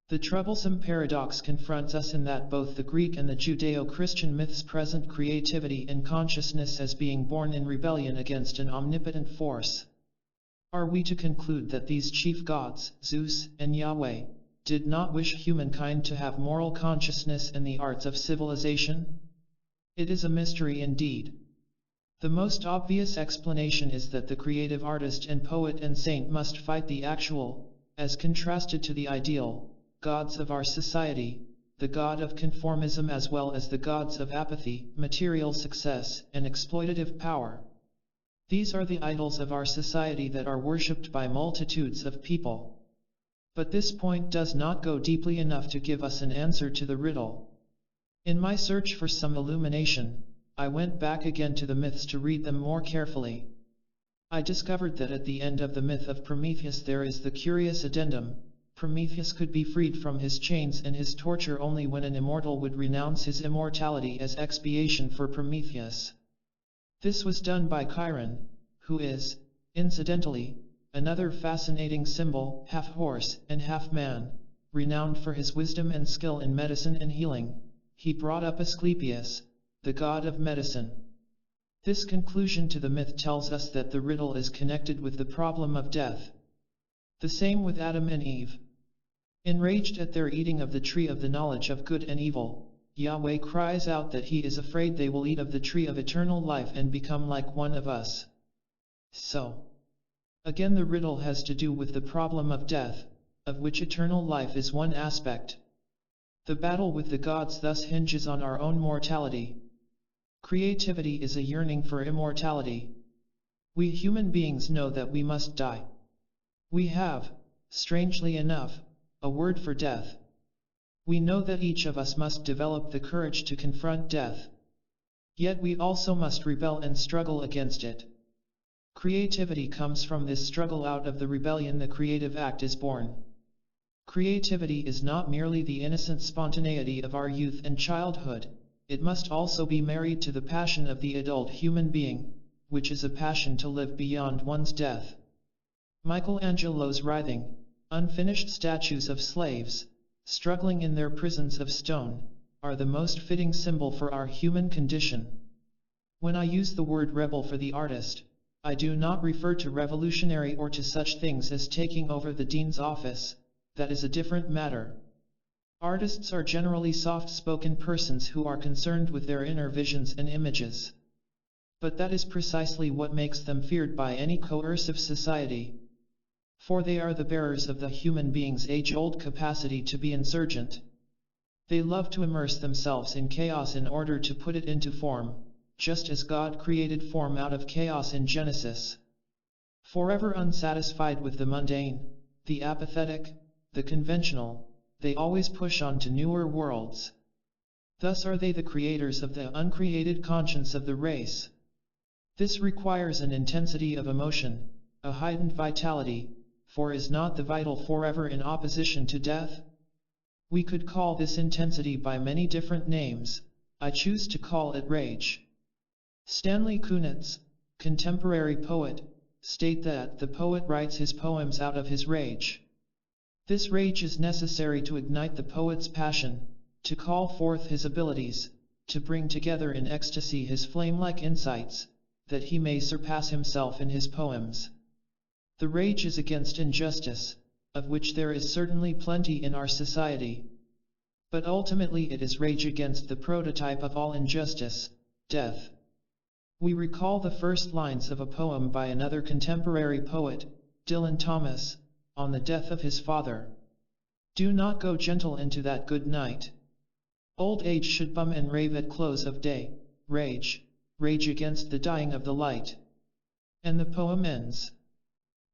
The troublesome paradox confronts us in that both the Greek and the Judeo-Christian myths present creativity and consciousness as being born in rebellion against an omnipotent force. Are we to conclude that these chief gods, Zeus and Yahweh, did not wish humankind to have moral consciousness and the arts of civilization? It is a mystery indeed. The most obvious explanation is that the creative artist and poet and saint must fight the actual, as contrasted to the ideal, gods of our society, the god of conformism as well as the gods of apathy, material success, and exploitative power. These are the idols of our society that are worshipped by multitudes of people. But this point does not go deeply enough to give us an answer to the riddle. In my search for some illumination, I went back again to the myths to read them more carefully. I discovered that at the end of the myth of Prometheus there is the curious addendum: Prometheus could be freed from his chains and his torture only when an immortal would renounce his immortality as expiation for Prometheus. This was done by Chiron, who is, incidentally, another fascinating symbol, half horse and half man, renowned for his wisdom and skill in medicine and healing. He brought up Asclepius, the god of medicine. This conclusion to the myth tells us that the riddle is connected with the problem of death. The same with Adam and Eve. Enraged at their eating of the tree of the knowledge of good and evil, Yahweh cries out that he is afraid they will eat of the tree of eternal life and become like one of us. So, again the riddle has to do with the problem of death, of which eternal life is one aspect. The battle with the gods thus hinges on our own mortality. Creativity is a yearning for immortality. We human beings know that we must die. We have, strangely enough, a word for death. We know that each of us must develop the courage to confront death. Yet we also must rebel and struggle against it. Creativity comes from this struggle. Out of the rebellion the creative act is born. Creativity is not merely the innocent spontaneity of our youth and childhood, it must also be married to the passion of the adult human being, which is a passion to live beyond one's death. Michelangelo's writhing, unfinished statues of slaves, struggling in their prisons of stone, are the most fitting symbol for our human condition. When I use the word rebel for the artist, I do not refer to revolutionary or to such things as taking over the dean's office. That is a different matter. Artists are generally soft-spoken persons who are concerned with their inner visions and images. But that is precisely what makes them feared by any coercive society. For they are the bearers of the human being's age-old capacity to be insurgent. They love to immerse themselves in chaos in order to put it into form, just as God created form out of chaos in Genesis. Forever unsatisfied with the mundane, the apathetic, the conventional, they always push on to newer worlds. Thus are they the creators of the uncreated conscience of the race. This requires an intensity of emotion, a heightened vitality, for is not the vital forever in opposition to death? We could call this intensity by many different names. I choose to call it rage. Stanley Kunitz, contemporary poet, states that the poet writes his poems out of his rage. This rage is necessary to ignite the poet's passion, to call forth his abilities, to bring together in ecstasy his flame-like insights, that he may surpass himself in his poems. The rage is against injustice, of which there is certainly plenty in our society. But ultimately it is rage against the prototype of all injustice, death. We recall the first lines of a poem by another contemporary poet, Dylan Thomas, on the death of his father. Do not go gentle into that good night. Old age should bum and rave at close of day, rage, rage against the dying of the light. And the poem ends.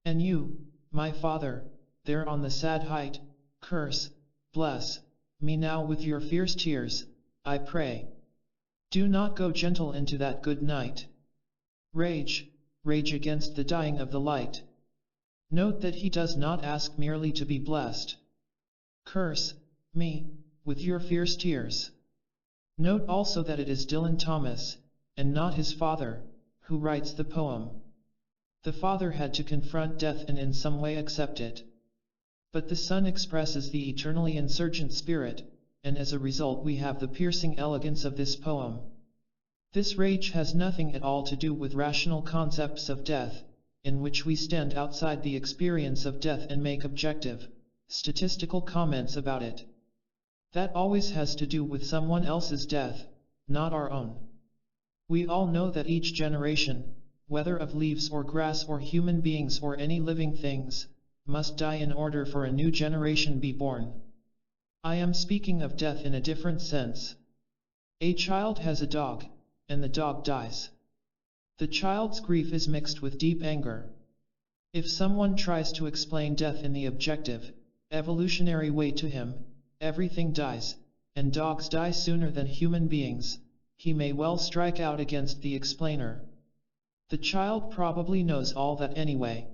And you, my father, there on the sad height, curse, bless, me now with your fierce tears, I pray. Do not go gentle into that good night. Rage, rage against the dying of the light. Note that he does not ask merely to be blessed. Curse, me, with your fierce tears. Note also that it is Dylan Thomas, and not his father, who writes the poem. The father had to confront death and in some way accept it. But the son expresses the eternally insurgent spirit, and as a result we have the piercing elegance of this poem. This rage has nothing at all to do with rational concepts of death, in which we stand outside the experience of death and make objective, statistical comments about it. That always has to do with someone else's death, not our own. We all know that each generation, whether of leaves or grass or human beings or any living things, must die in order for a new generation be born. I am speaking of death in a different sense. A child has a dog, and the dog dies. The child's grief is mixed with deep anger. If someone tries to explain death in the objective, evolutionary way to him, everything dies, and dogs die sooner than human beings, he may well strike out against the explainer. The child probably knows all that anyway.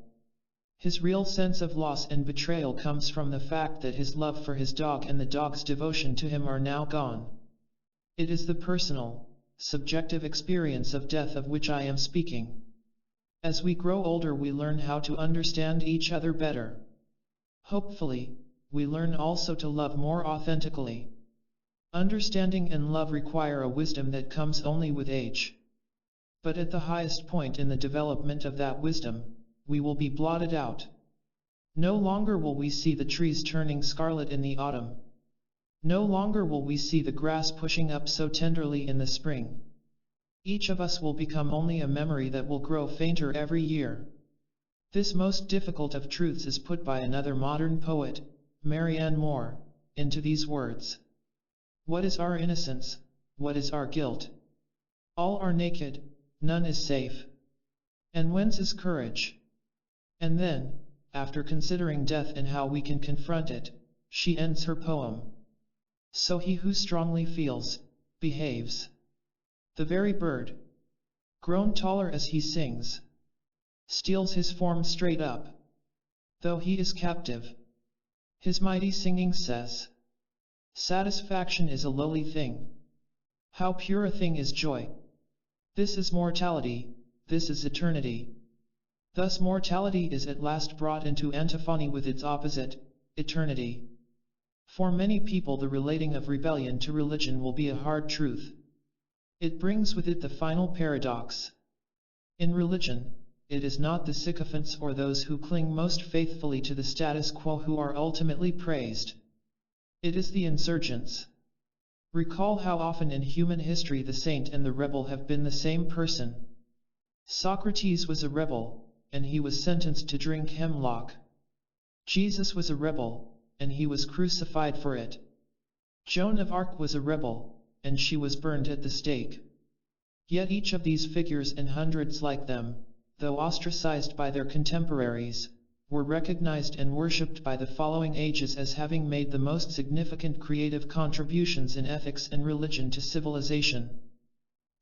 His real sense of loss and betrayal comes from the fact that his love for his dog and the dog's devotion to him are now gone. It is the personal, subjective experience of death of which I am speaking. As we grow older, we learn how to understand each other better. Hopefully, we learn also to love more authentically. Understanding and love require a wisdom that comes only with age. But at the highest point in the development of that wisdom, we will be blotted out. No longer will we see the trees turning scarlet in the autumn. No longer will we see the grass pushing up so tenderly in the spring. Each of us will become only a memory that will grow fainter every year. This most difficult of truths is put by another modern poet, Marianne Moore, into these words. What is our innocence? What is our guilt? All are naked, none is safe. And whence is courage? And then, after considering death and how we can confront it, she ends her poem. So he who strongly feels, behaves. The very bird, grown taller as he sings, steals his form straight up. Though he is captive, his mighty singing says, satisfaction is a lowly thing. How pure a thing is joy! This is mortality, this is eternity. Thus mortality is at last brought into antiphony with its opposite, eternity. For many people the relating of rebellion to religion will be a hard truth. It brings with it the final paradox. In religion, it is not the sycophants or those who cling most faithfully to the status quo who are ultimately praised. It is the insurgents. Recall how often in human history the saint and the rebel have been the same person. Socrates was a rebel, and he was sentenced to drink hemlock. Jesus was a rebel, and he was crucified for it. Joan of Arc was a rebel, and she was burned at the stake. Yet each of these figures and hundreds like them, though ostracized by their contemporaries, were recognized and worshipped by the following ages as having made the most significant creative contributions in ethics and religion to civilization.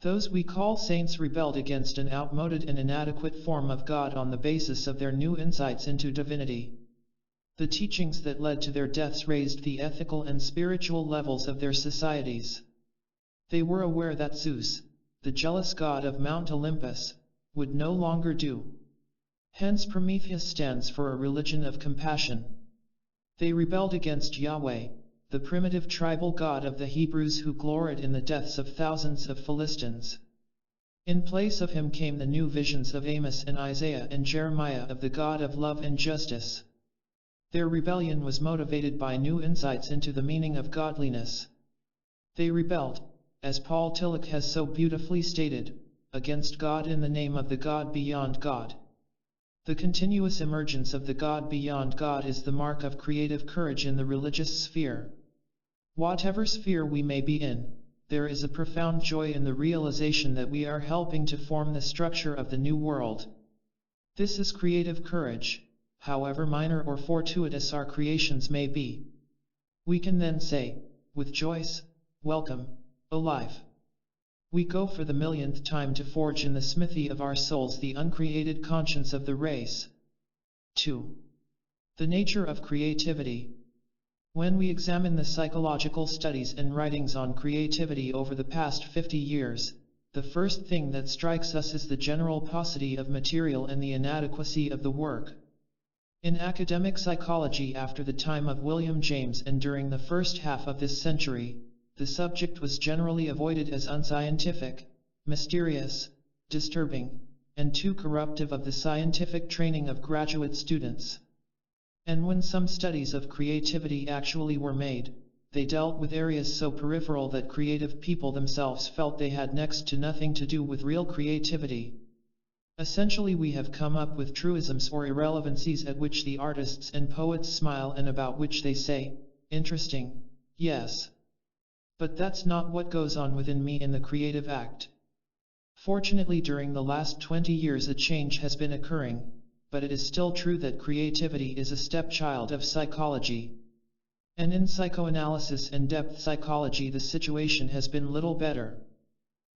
Those we call saints rebelled against an outmoded and inadequate form of God on the basis of their new insights into divinity. The teachings that led to their deaths raised the ethical and spiritual levels of their societies. They were aware that Zeus, the jealous god of Mount Olympus, would no longer do. Hence Prometheus stands for a religion of compassion. They rebelled against Yahweh, the primitive tribal god of the Hebrews who gloried in the deaths of thousands of Philistines. In place of him came the new visions of Amos and Isaiah and Jeremiah of the God of love and justice. Their rebellion was motivated by new insights into the meaning of godliness. They rebelled, as Paul Tillich has so beautifully stated, against God in the name of the God beyond God. The continuous emergence of the God beyond God is the mark of creative courage in the religious sphere. Whatever sphere we may be in, there is a profound joy in the realization that we are helping to form the structure of the new world. This is creative courage, however minor or fortuitous our creations may be. We can then say, with Joyce, welcome, O life. We go for the millionth time to forge in the smithy of our souls the uncreated conscience of the race. 2. The nature of creativity. When we examine the psychological studies and writings on creativity over the past 50 years, the first thing that strikes us is the general paucity of material and the inadequacy of the work. In academic psychology after the time of William James and during the first half of this century, the subject was generally avoided as unscientific, mysterious, disturbing, and too corruptive of the scientific training of graduate students. And when some studies of creativity actually were made, they dealt with areas so peripheral that creative people themselves felt they had next to nothing to do with real creativity. Essentially, we have come up with truisms or irrelevancies at which the artists and poets smile and about which they say, interesting, yes. But that's not what goes on within me in the creative act. Fortunately, during the last 20 years a change has been occurring, but it is still true that creativity is a stepchild of psychology. And in psychoanalysis and depth psychology the situation has been little better.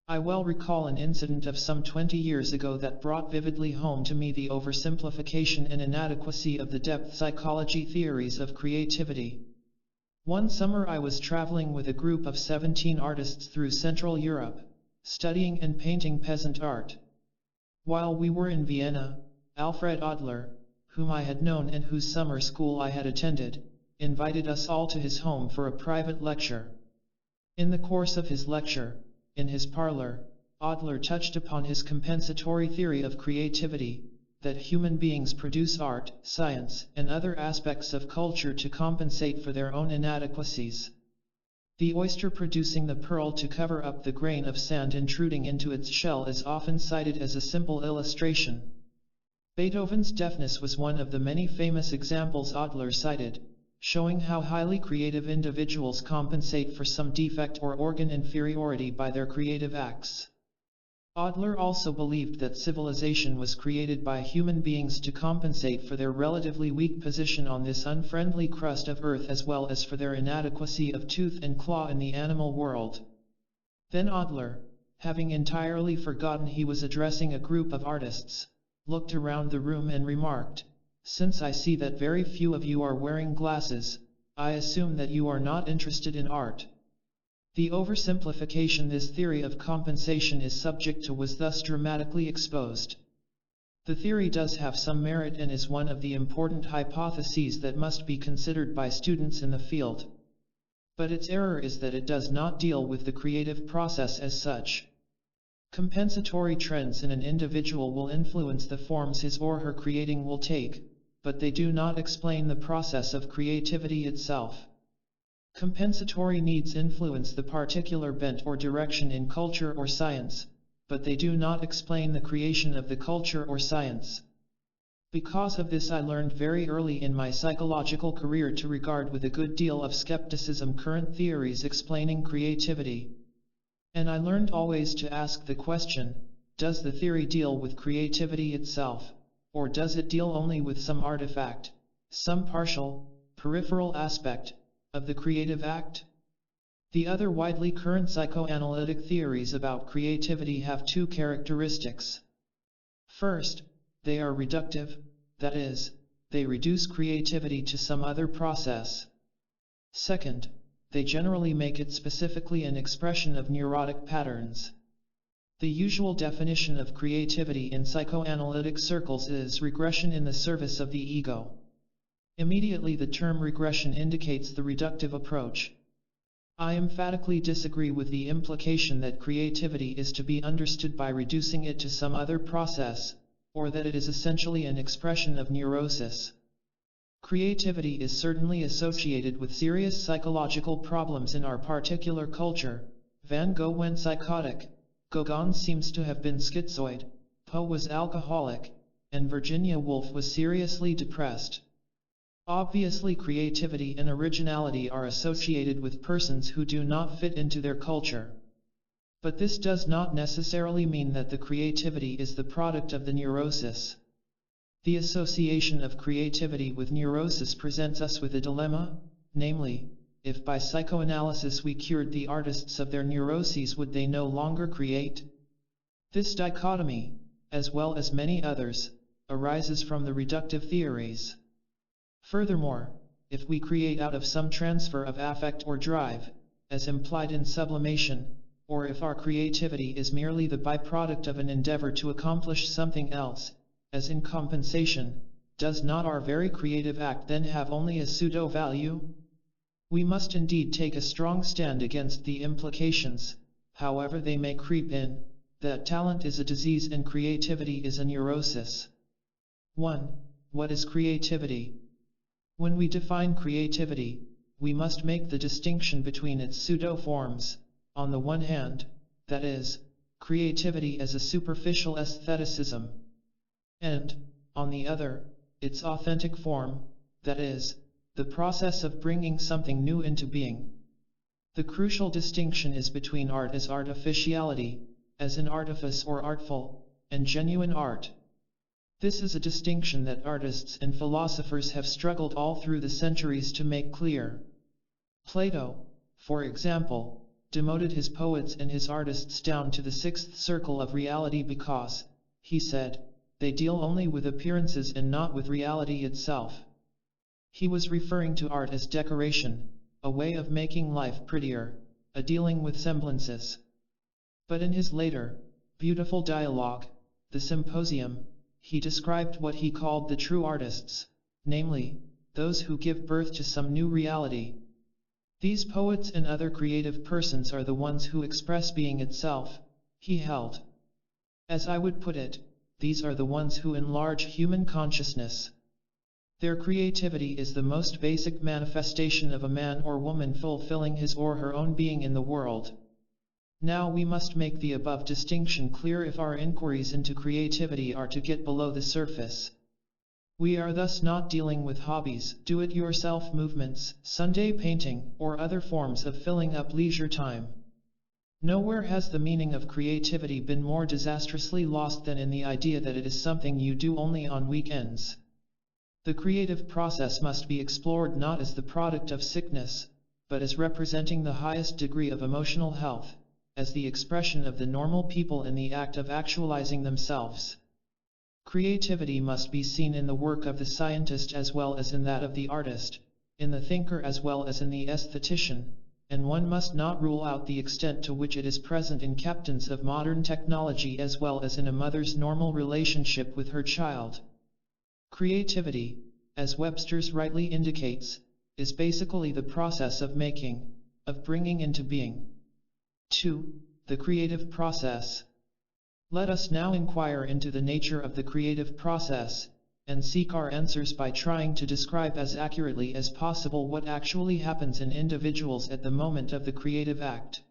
I well recall an incident of some 20 years ago that brought vividly home to me the oversimplification and inadequacy of the depth psychology theories of creativity. One summer I was traveling with a group of 17 artists through Central Europe, studying and painting peasant art. While we were in Vienna, Alfred Adler, whom I had known and whose summer school I had attended, invited us all to his home for a private lecture. In the course of his lecture, in his parlor, Adler touched upon his compensatory theory of creativity, that human beings produce art, science, and other aspects of culture to compensate for their own inadequacies. The oyster producing the pearl to cover up the grain of sand intruding into its shell is often cited as a simple illustration. Beethoven's deafness was one of the many famous examples Adler cited, showing how highly creative individuals compensate for some defect or organ inferiority by their creative acts. Adler also believed that civilization was created by human beings to compensate for their relatively weak position on this unfriendly crust of earth as well as for their inadequacy of tooth and claw in the animal world. Then Adler, having entirely forgotten he was addressing a group of artists, looked around the room and remarked, "Since I see that very few of you are wearing glasses, I assume that you are not interested in art." The oversimplification this theory of compensation is subject to was thus dramatically exposed. The theory does have some merit and is one of the important hypotheses that must be considered by students in the field. But its error is that it does not deal with the creative process as such. Compensatory trends in an individual will influence the forms his or her creating will take, but they do not explain the process of creativity itself. Compensatory needs influence the particular bent or direction in culture or science, but they do not explain the creation of the culture or science. Because of this I learned very early in my psychological career to regard with a good deal of skepticism current theories explaining creativity. And I learned always to ask the question, does the theory deal with creativity itself, or does it deal only with some artifact, some partial, peripheral aspect, of the creative act? The other widely current psychoanalytic theories about creativity have two characteristics. First, they are reductive, that is, they reduce creativity to some other process. Second, they generally make it specifically an expression of neurotic patterns. The usual definition of creativity in psychoanalytic circles is regression in the service of the ego. Immediately the term regression indicates the reductive approach. I emphatically disagree with the implication that creativity is to be understood by reducing it to some other process, or that it is essentially an expression of neurosis. Creativity is certainly associated with serious psychological problems in our particular culture. Van Gogh went psychotic, Gauguin seems to have been schizoid, Poe was alcoholic, and Virginia Woolf was seriously depressed. Obviously creativity and originality are associated with persons who do not fit into their culture. But this does not necessarily mean that the creativity is the product of the neurosis. The association of creativity with neurosis presents us with a dilemma, namely, if by psychoanalysis we cured the artists of their neuroses, would they no longer create? This dichotomy, as well as many others, arises from the reductive theories. Furthermore, if we create out of some transfer of affect or drive, as implied in sublimation, or if our creativity is merely the byproduct of an endeavor to accomplish something else, as in compensation, does not our very creative act then have only a pseudo-value? We must indeed take a strong stand against the implications, however they may creep in, that talent is a disease and creativity is a neurosis. 1. What is creativity? When we define creativity, we must make the distinction between its pseudo-forms, on the one hand, that is, creativity as a superficial aestheticism, and, on the other, its authentic form, that is, the process of bringing something new into being. The crucial distinction is between art as artificiality, as an artifice or artful, and genuine art. This is a distinction that artists and philosophers have struggled all through the centuries to make clear. Plato, for example, demoted his poets and his artists down to the sixth circle of reality because, he said, they deal only with appearances and not with reality itself. He was referring to art as decoration, a way of making life prettier, a dealing with semblances. But in his later, beautiful dialogue, The Symposium, he described what he called the true artists, namely, those who give birth to some new reality. These poets and other creative persons are the ones who express being itself, he held. As I would put it, these are the ones who enlarge human consciousness. Their creativity is the most basic manifestation of a man or woman fulfilling his or her own being in the world. Now we must make the above distinction clear if our inquiries into creativity are to get below the surface. We are thus not dealing with hobbies, do-it-yourself movements, Sunday painting, or other forms of filling up leisure time. Nowhere has the meaning of creativity been more disastrously lost than in the idea that it is something you do only on weekends. The creative process must be explored not as the product of sickness, but as representing the highest degree of emotional health, as the expression of the normal people in the act of actualizing themselves. Creativity must be seen in the work of the scientist as well as in that of the artist, in the thinker as well as in the aesthetician, and one must not rule out the extent to which it is present in captains of modern technology as well as in a mother's normal relationship with her child. Creativity, as Webster's rightly indicates, is basically the process of making, of bringing into being. 2. The creative process. Let us now inquire into the nature of the creative process, and seek our answers by trying to describe as accurately as possible what actually happens in individuals at the moment of the creative act.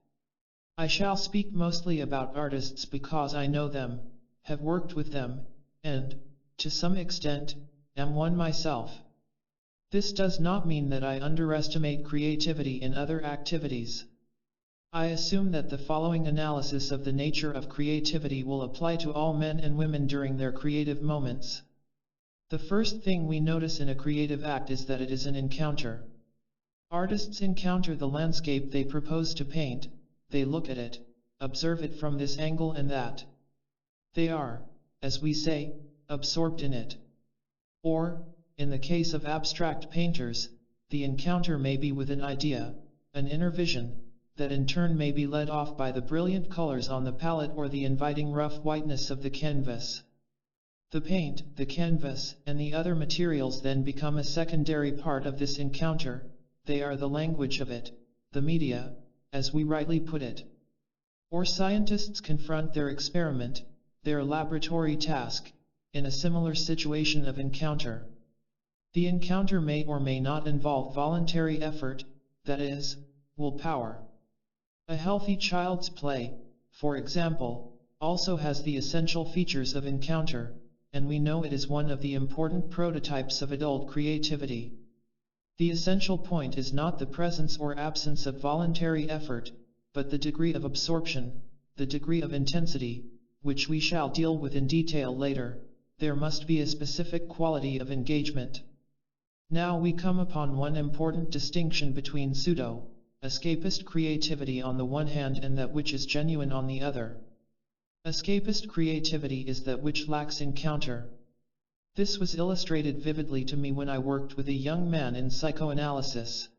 I shall speak mostly about artists because I know them, have worked with them, and, to some extent, am one myself. This does not mean that I underestimate creativity in other activities. I assume that the following analysis of the nature of creativity will apply to all men and women during their creative moments. The first thing we notice in a creative act is that it is an encounter. Artists encounter the landscape they propose to paint, they look at it, observe it from this angle and that. They are, as we say, absorbed in it. Or, in the case of abstract painters, the encounter may be with an idea, an inner vision, that in turn may be led off by the brilliant colors on the palette or the inviting rough whiteness of the canvas. The paint, the canvas, and the other materials then become a secondary part of this encounter, they are the language of it, the media, as we rightly put it. Or scientists confront their experiment, their laboratory task, in a similar situation of encounter. The encounter may or may not involve voluntary effort, that is, willpower. A healthy child's play, for example, also has the essential features of encounter, and we know it is one of the important prototypes of adult creativity. The essential point is not the presence or absence of voluntary effort, but the degree of absorption, the degree of intensity, which we shall deal with in detail later. There must be a specific quality of engagement. Now we come upon one important distinction between pseudo-escapist creativity on the one hand and that which is genuine on the other. Escapist creativity is that which lacks encounter. This was illustrated vividly to me when I worked with a young man in psychoanalysis.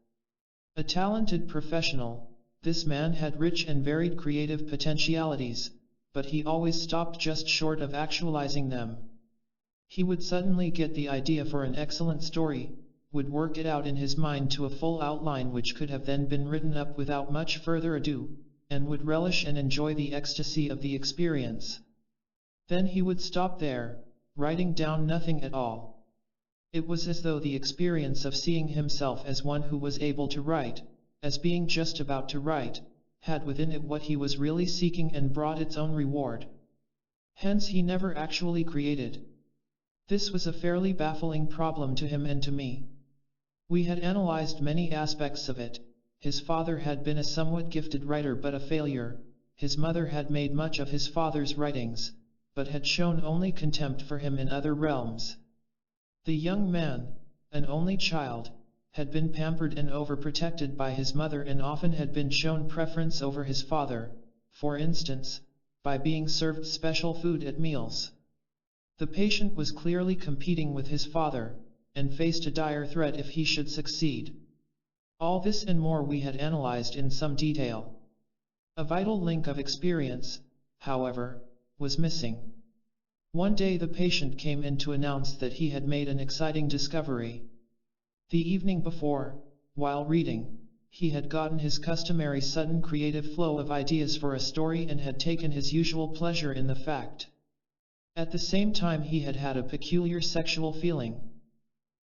A talented professional, this man had rich and varied creative potentialities, but he always stopped just short of actualizing them. He would suddenly get the idea for an excellent story, would work it out in his mind to a full outline which could have then been written up without much further ado, and would relish and enjoy the ecstasy of the experience. Then he would stop there, writing down nothing at all. It was as though the experience of seeing himself as one who was able to write, as being just about to write, had within it what he was really seeking and brought its own reward. Hence he never actually created. This was a fairly baffling problem to him and to me. We had analyzed many aspects of it. His father had been a somewhat gifted writer but a failure. His mother had made much of his father's writings, but had shown only contempt for him in other realms. The young man, an only child, had been pampered and overprotected by his mother and often had been shown preference over his father, for instance, by being served special food at meals. The patient was clearly competing with his father, and faced a dire threat if he should succeed. All this and more we had analyzed in some detail. A vital link of experience, however, was missing. One day the patient came in to announce that he had made an exciting discovery. The evening before, while reading, he had gotten his customary sudden creative flow of ideas for a story and had taken his usual pleasure in the fact. At the same time he had had a peculiar sexual feeling.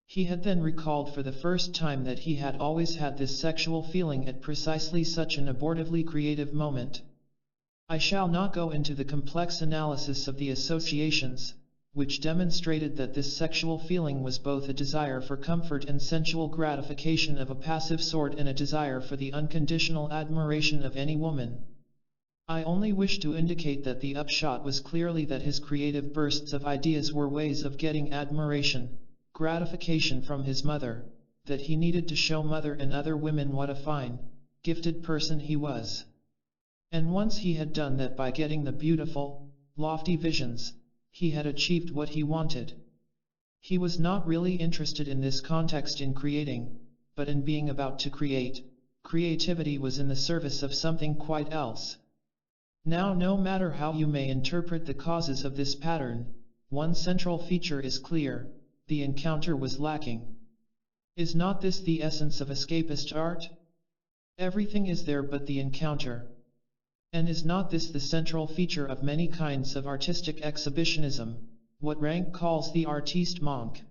He had then recalled for the first time that he had always had this sexual feeling at precisely such an abortively creative moment. I shall not go into the complex analysis of the associations, which demonstrated that this sexual feeling was both a desire for comfort and sensual gratification of a passive sort and a desire for the unconditional admiration of any woman. I only wish to indicate that the upshot was clearly that his creative bursts of ideas were ways of getting admiration, gratification from his mother, that he needed to show mother and other women what a fine, gifted person he was. And once he had done that by getting the beautiful, lofty visions, he had achieved what he wanted. He was not really interested in this context in creating, but in being about to create. Creativity was in the service of something quite else. Now, no matter how you may interpret the causes of this pattern, one central feature is clear: the encounter was lacking. Is not this the essence of escapist art? Everything is there but the encounter. And is not this the central feature of many kinds of artistic exhibitionism, what Rank calls the artiste manque?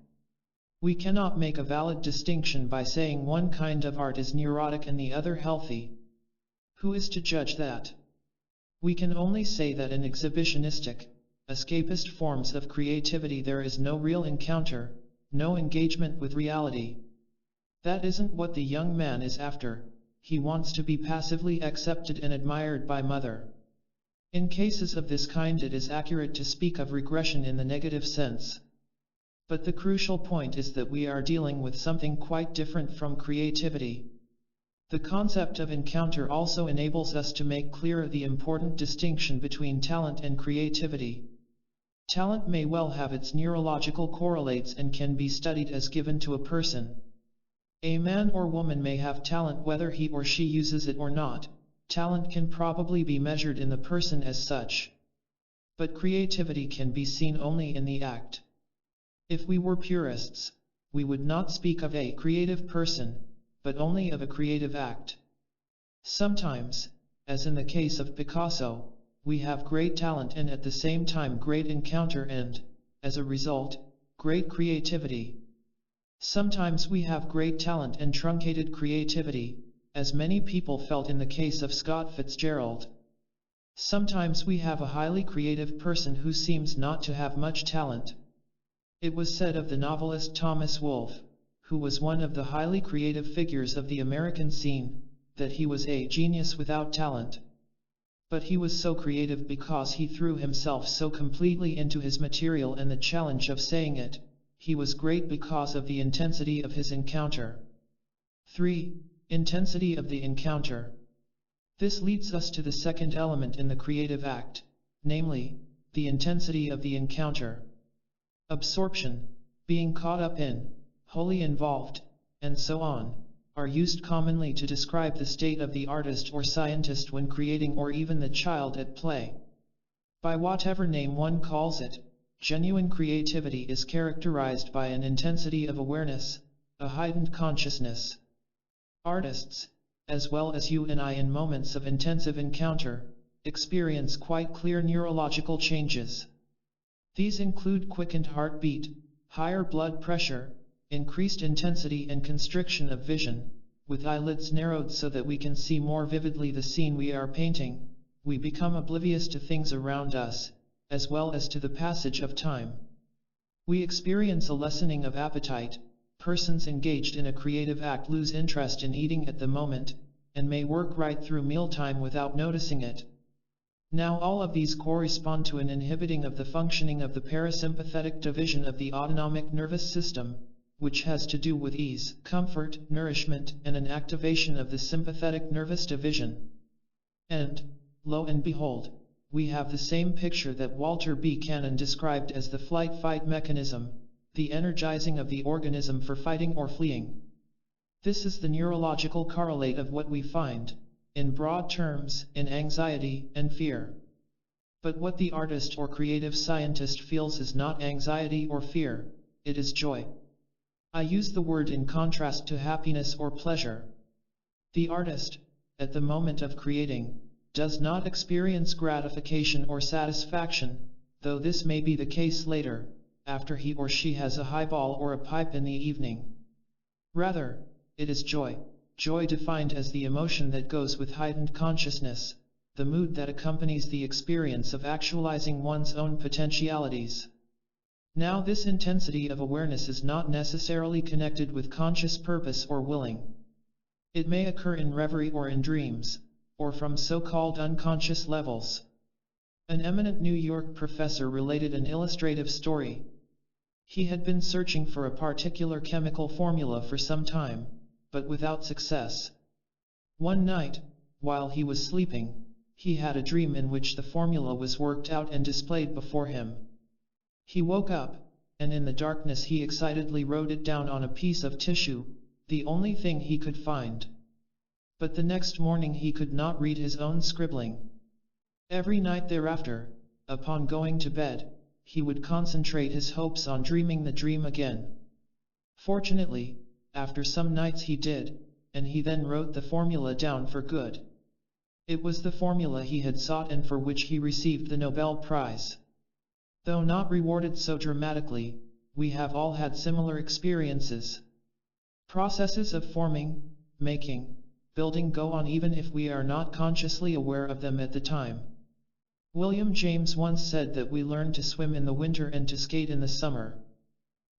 We cannot make a valid distinction by saying one kind of art is neurotic and the other healthy. Who is to judge that? We can only say that in exhibitionistic, escapist forms of creativity there is no real encounter, no engagement with reality. That isn't what the young man is after. He wants to be passively accepted and admired by mother. In cases of this kind it is accurate to speak of regression in the negative sense. But the crucial point is that we are dealing with something quite different from creativity. The concept of encounter also enables us to make clear the important distinction between talent and creativity. Talent may well have its neurological correlates and can be studied as given to a person. A man or woman may have talent whether he or she uses it or not. Talent can probably be measured in the person as such. But creativity can be seen only in the act. If we were purists, we would not speak of a creative person, but only of a creative act. Sometimes, as in the case of Picasso, we have great talent and at the same time great encounter and, as a result, great creativity. Sometimes we have great talent and truncated creativity, as many people felt in the case of Scott Fitzgerald. Sometimes we have a highly creative person who seems not to have much talent. It was said of the novelist Thomas Wolfe, who was one of the highly creative figures of the American scene, that he was a genius without talent. But he was so creative because he threw himself so completely into his material and the challenge of saying it. He was great because of the intensity of his encounter. 3. Intensity of the encounter. This leads us to the second element in the creative act, namely, the intensity of the encounter. Absorption, being caught up in, wholly involved, and so on, are used commonly to describe the state of the artist or scientist when creating or even the child at play. By whatever name one calls it, genuine creativity is characterized by an intensity of awareness, a heightened consciousness. Artists, as well as you and I in moments of intensive encounter, experience quite clear neurological changes. These include quickened heartbeat, higher blood pressure, increased intensity and constriction of vision, with eyelids narrowed so that we can see more vividly the scene we are painting. We become oblivious to things around us, as well as to the passage of time. We experience a lessening of appetite. Persons engaged in a creative act lose interest in eating at the moment, and may work right through mealtime without noticing it. Now all of these correspond to an inhibiting of the functioning of the parasympathetic division of the autonomic nervous system, which has to do with ease, comfort, nourishment, and an activation of the sympathetic nervous division. And, lo and behold, we have the same picture that Walter B. Cannon described as the flight-fight mechanism, the energizing of the organism for fighting or fleeing. This is the neurological correlate of what we find, in broad terms, in anxiety and fear. But what the artist or creative scientist feels is not anxiety or fear, it is joy. I use the word in contrast to happiness or pleasure. The artist, at the moment of creating, does not experience gratification or satisfaction, though this may be the case later, after he or she has a highball or a pipe in the evening. Rather, it is joy, joy defined as the emotion that goes with heightened consciousness, the mood that accompanies the experience of actualizing one's own potentialities. Now, this intensity of awareness is not necessarily connected with conscious purpose or willing. It may occur in reverie or in dreams, or from so-called unconscious levels. An eminent New York professor related an illustrative story. He had been searching for a particular chemical formula for some time, but without success. One night, while he was sleeping, he had a dream in which the formula was worked out and displayed before him. He woke up, and in the darkness he excitedly wrote it down on a piece of tissue, the only thing he could find. But the next morning he could not read his own scribbling. Every night thereafter, upon going to bed, he would concentrate his hopes on dreaming the dream again. Fortunately, after some nights he did, and he then wrote the formula down for good. It was the formula he had sought and for which he received the Nobel Prize. Though not rewarded so dramatically, we have all had similar experiences. Processes of forming, making, building go on even if we are not consciously aware of them at the time. William James once said that we learn to swim in the winter and to skate in the summer.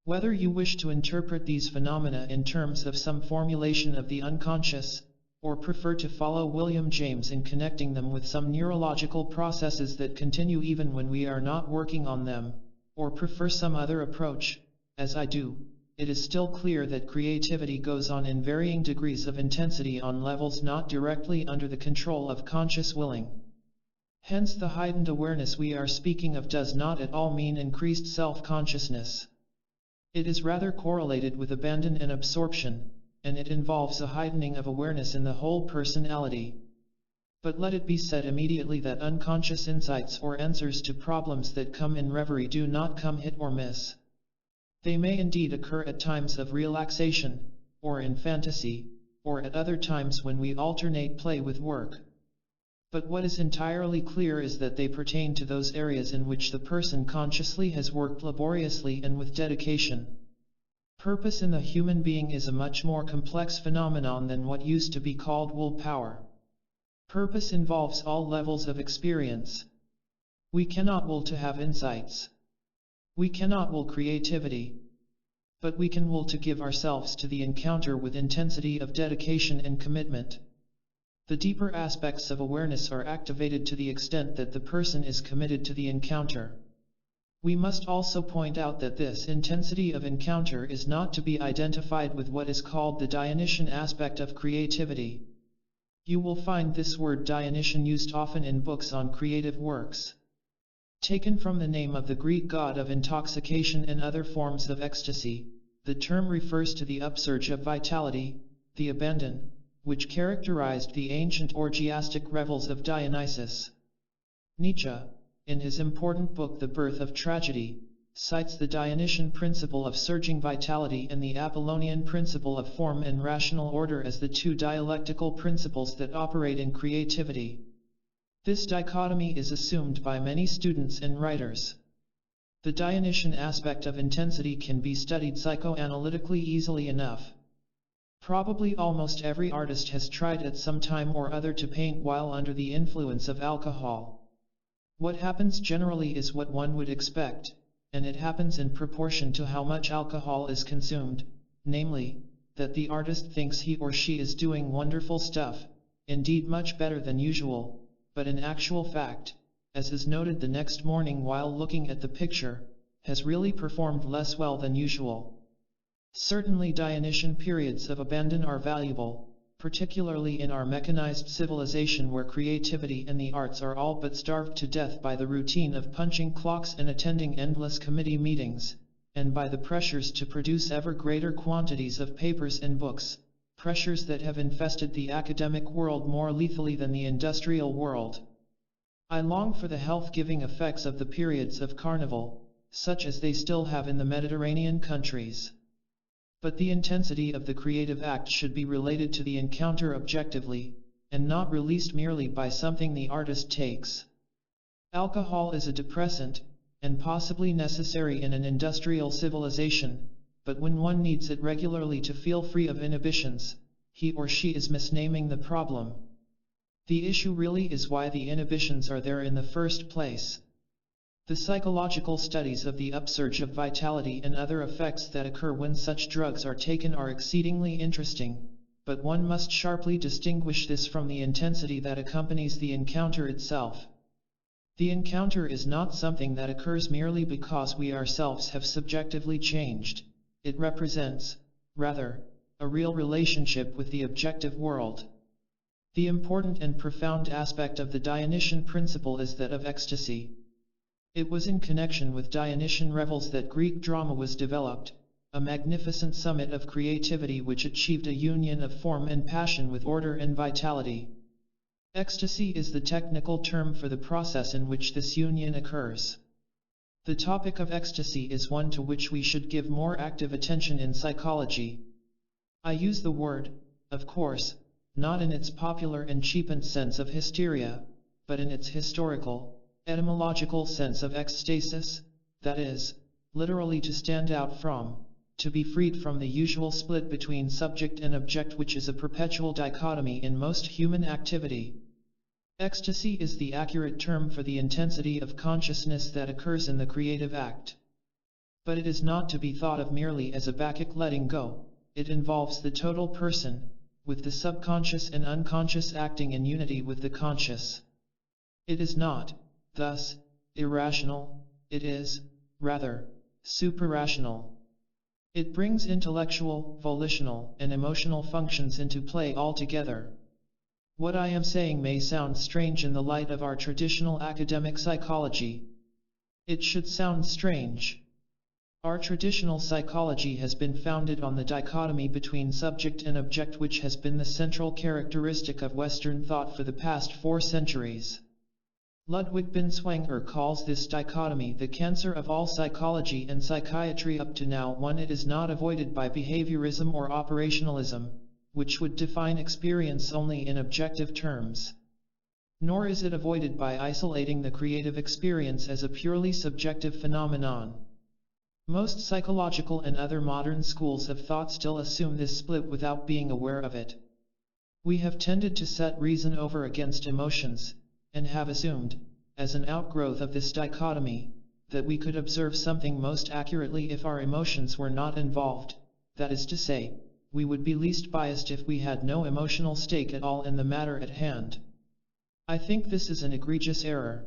Whether you wish to interpret these phenomena in terms of some formulation of the unconscious, or prefer to follow William James in connecting them with some neurological processes that continue even when we are not working on them, or prefer some other approach, as I do, it is still clear that creativity goes on in varying degrees of intensity on levels not directly under the control of conscious willing. Hence the heightened awareness we are speaking of does not at all mean increased self-consciousness. It is rather correlated with abandon and absorption, and it involves a heightening of awareness in the whole personality. But let it be said immediately that unconscious insights or answers to problems that come in reverie do not come hit or miss. They may indeed occur at times of relaxation, or in fantasy, or at other times when we alternate play with work. But what is entirely clear is that they pertain to those areas in which the person consciously has worked laboriously and with dedication. Purpose in the human being is a much more complex phenomenon than what used to be called willpower. Purpose involves all levels of experience. We cannot will to have insights. We cannot will creativity. But we can will to give ourselves to the encounter with intensity of dedication and commitment. The deeper aspects of awareness are activated to the extent that the person is committed to the encounter. We must also point out that this intensity of encounter is not to be identified with what is called the Dionysian aspect of creativity. You will find this word Dionysian used often in books on creative works. Taken from the name of the Greek god of intoxication and other forms of ecstasy, the term refers to the upsurge of vitality, the abandon, which characterized the ancient orgiastic revels of Dionysus. Nietzsche, in his important book The Birth of Tragedy, cites the Dionysian principle of surging vitality and the Apollonian principle of form and rational order as the two dialectical principles that operate in creativity. This dichotomy is assumed by many students and writers. The Dionysian aspect of intensity can be studied psychoanalytically easily enough. Probably almost every artist has tried at some time or other to paint while under the influence of alcohol. What happens generally is what one would expect, and it happens in proportion to how much alcohol is consumed, namely, that the artist thinks he or she is doing wonderful stuff, indeed much better than usual, but in actual fact, as is noted the next morning while looking at the picture, has really performed less well than usual. Certainly Dionysian periods of abandon are valuable, particularly in our mechanized civilization where creativity and the arts are all but starved to death by the routine of punching clocks and attending endless committee meetings, and by the pressures to produce ever greater quantities of papers and books, pressures that have infested the academic world more lethally than the industrial world. I long for the health-giving effects of the periods of carnival, such as they still have in the Mediterranean countries. But the intensity of the creative act should be related to the encounter objectively, and not released merely by something the artist takes. Alcohol is a depressant, and possibly necessary in an industrial civilization, but when one needs it regularly to feel free of inhibitions, he or she is misnaming the problem. The issue really is why the inhibitions are there in the first place. The psychological studies of the upsurge of vitality and other effects that occur when such drugs are taken are exceedingly interesting, but one must sharply distinguish this from the intensity that accompanies the encounter itself. The encounter is not something that occurs merely because we ourselves have subjectively changed. It represents, rather, a real relationship with the objective world. The important and profound aspect of the Dionysian principle is that of ecstasy. It was in connection with Dionysian revels that Greek drama was developed, a magnificent summit of creativity which achieved a union of form and passion with order and vitality. Ecstasy is the technical term for the process in which this union occurs. The topic of ecstasy is one to which we should give more active attention in psychology. I use the word, of course, not in its popular and cheapened sense of hysteria, but in its historical, etymological sense of ekstasis, that is, literally to stand out from, to be freed from the usual split between subject and object which is a perpetual dichotomy in most human activity. Ecstasy is the accurate term for the intensity of consciousness that occurs in the creative act. But it is not to be thought of merely as a Bacchic letting go, it involves the total person, with the subconscious and unconscious acting in unity with the conscious. It is not, thus, irrational, it is, rather, suprarational. It brings intellectual, volitional, and emotional functions into play altogether. What I am saying may sound strange in the light of our traditional academic psychology. It should sound strange. Our traditional psychology has been founded on the dichotomy between subject and object, which has been the central characteristic of Western thought for the past 4 centuries. Ludwig Binswanger calls this dichotomy the cancer of all psychology and psychiatry up to now. One, it is not avoided by behaviorism or operationalism, which would define experience only in objective terms. Nor is it avoided by isolating the creative experience as a purely subjective phenomenon. Most psychological and other modern schools of thought still assume this split without being aware of it. We have tended to set reason over against emotions, and have assumed, as an outgrowth of this dichotomy, that we could observe something most accurately if our emotions were not involved, that is to say, we would be least biased if we had no emotional stake at all in the matter at hand. I think this is an egregious error.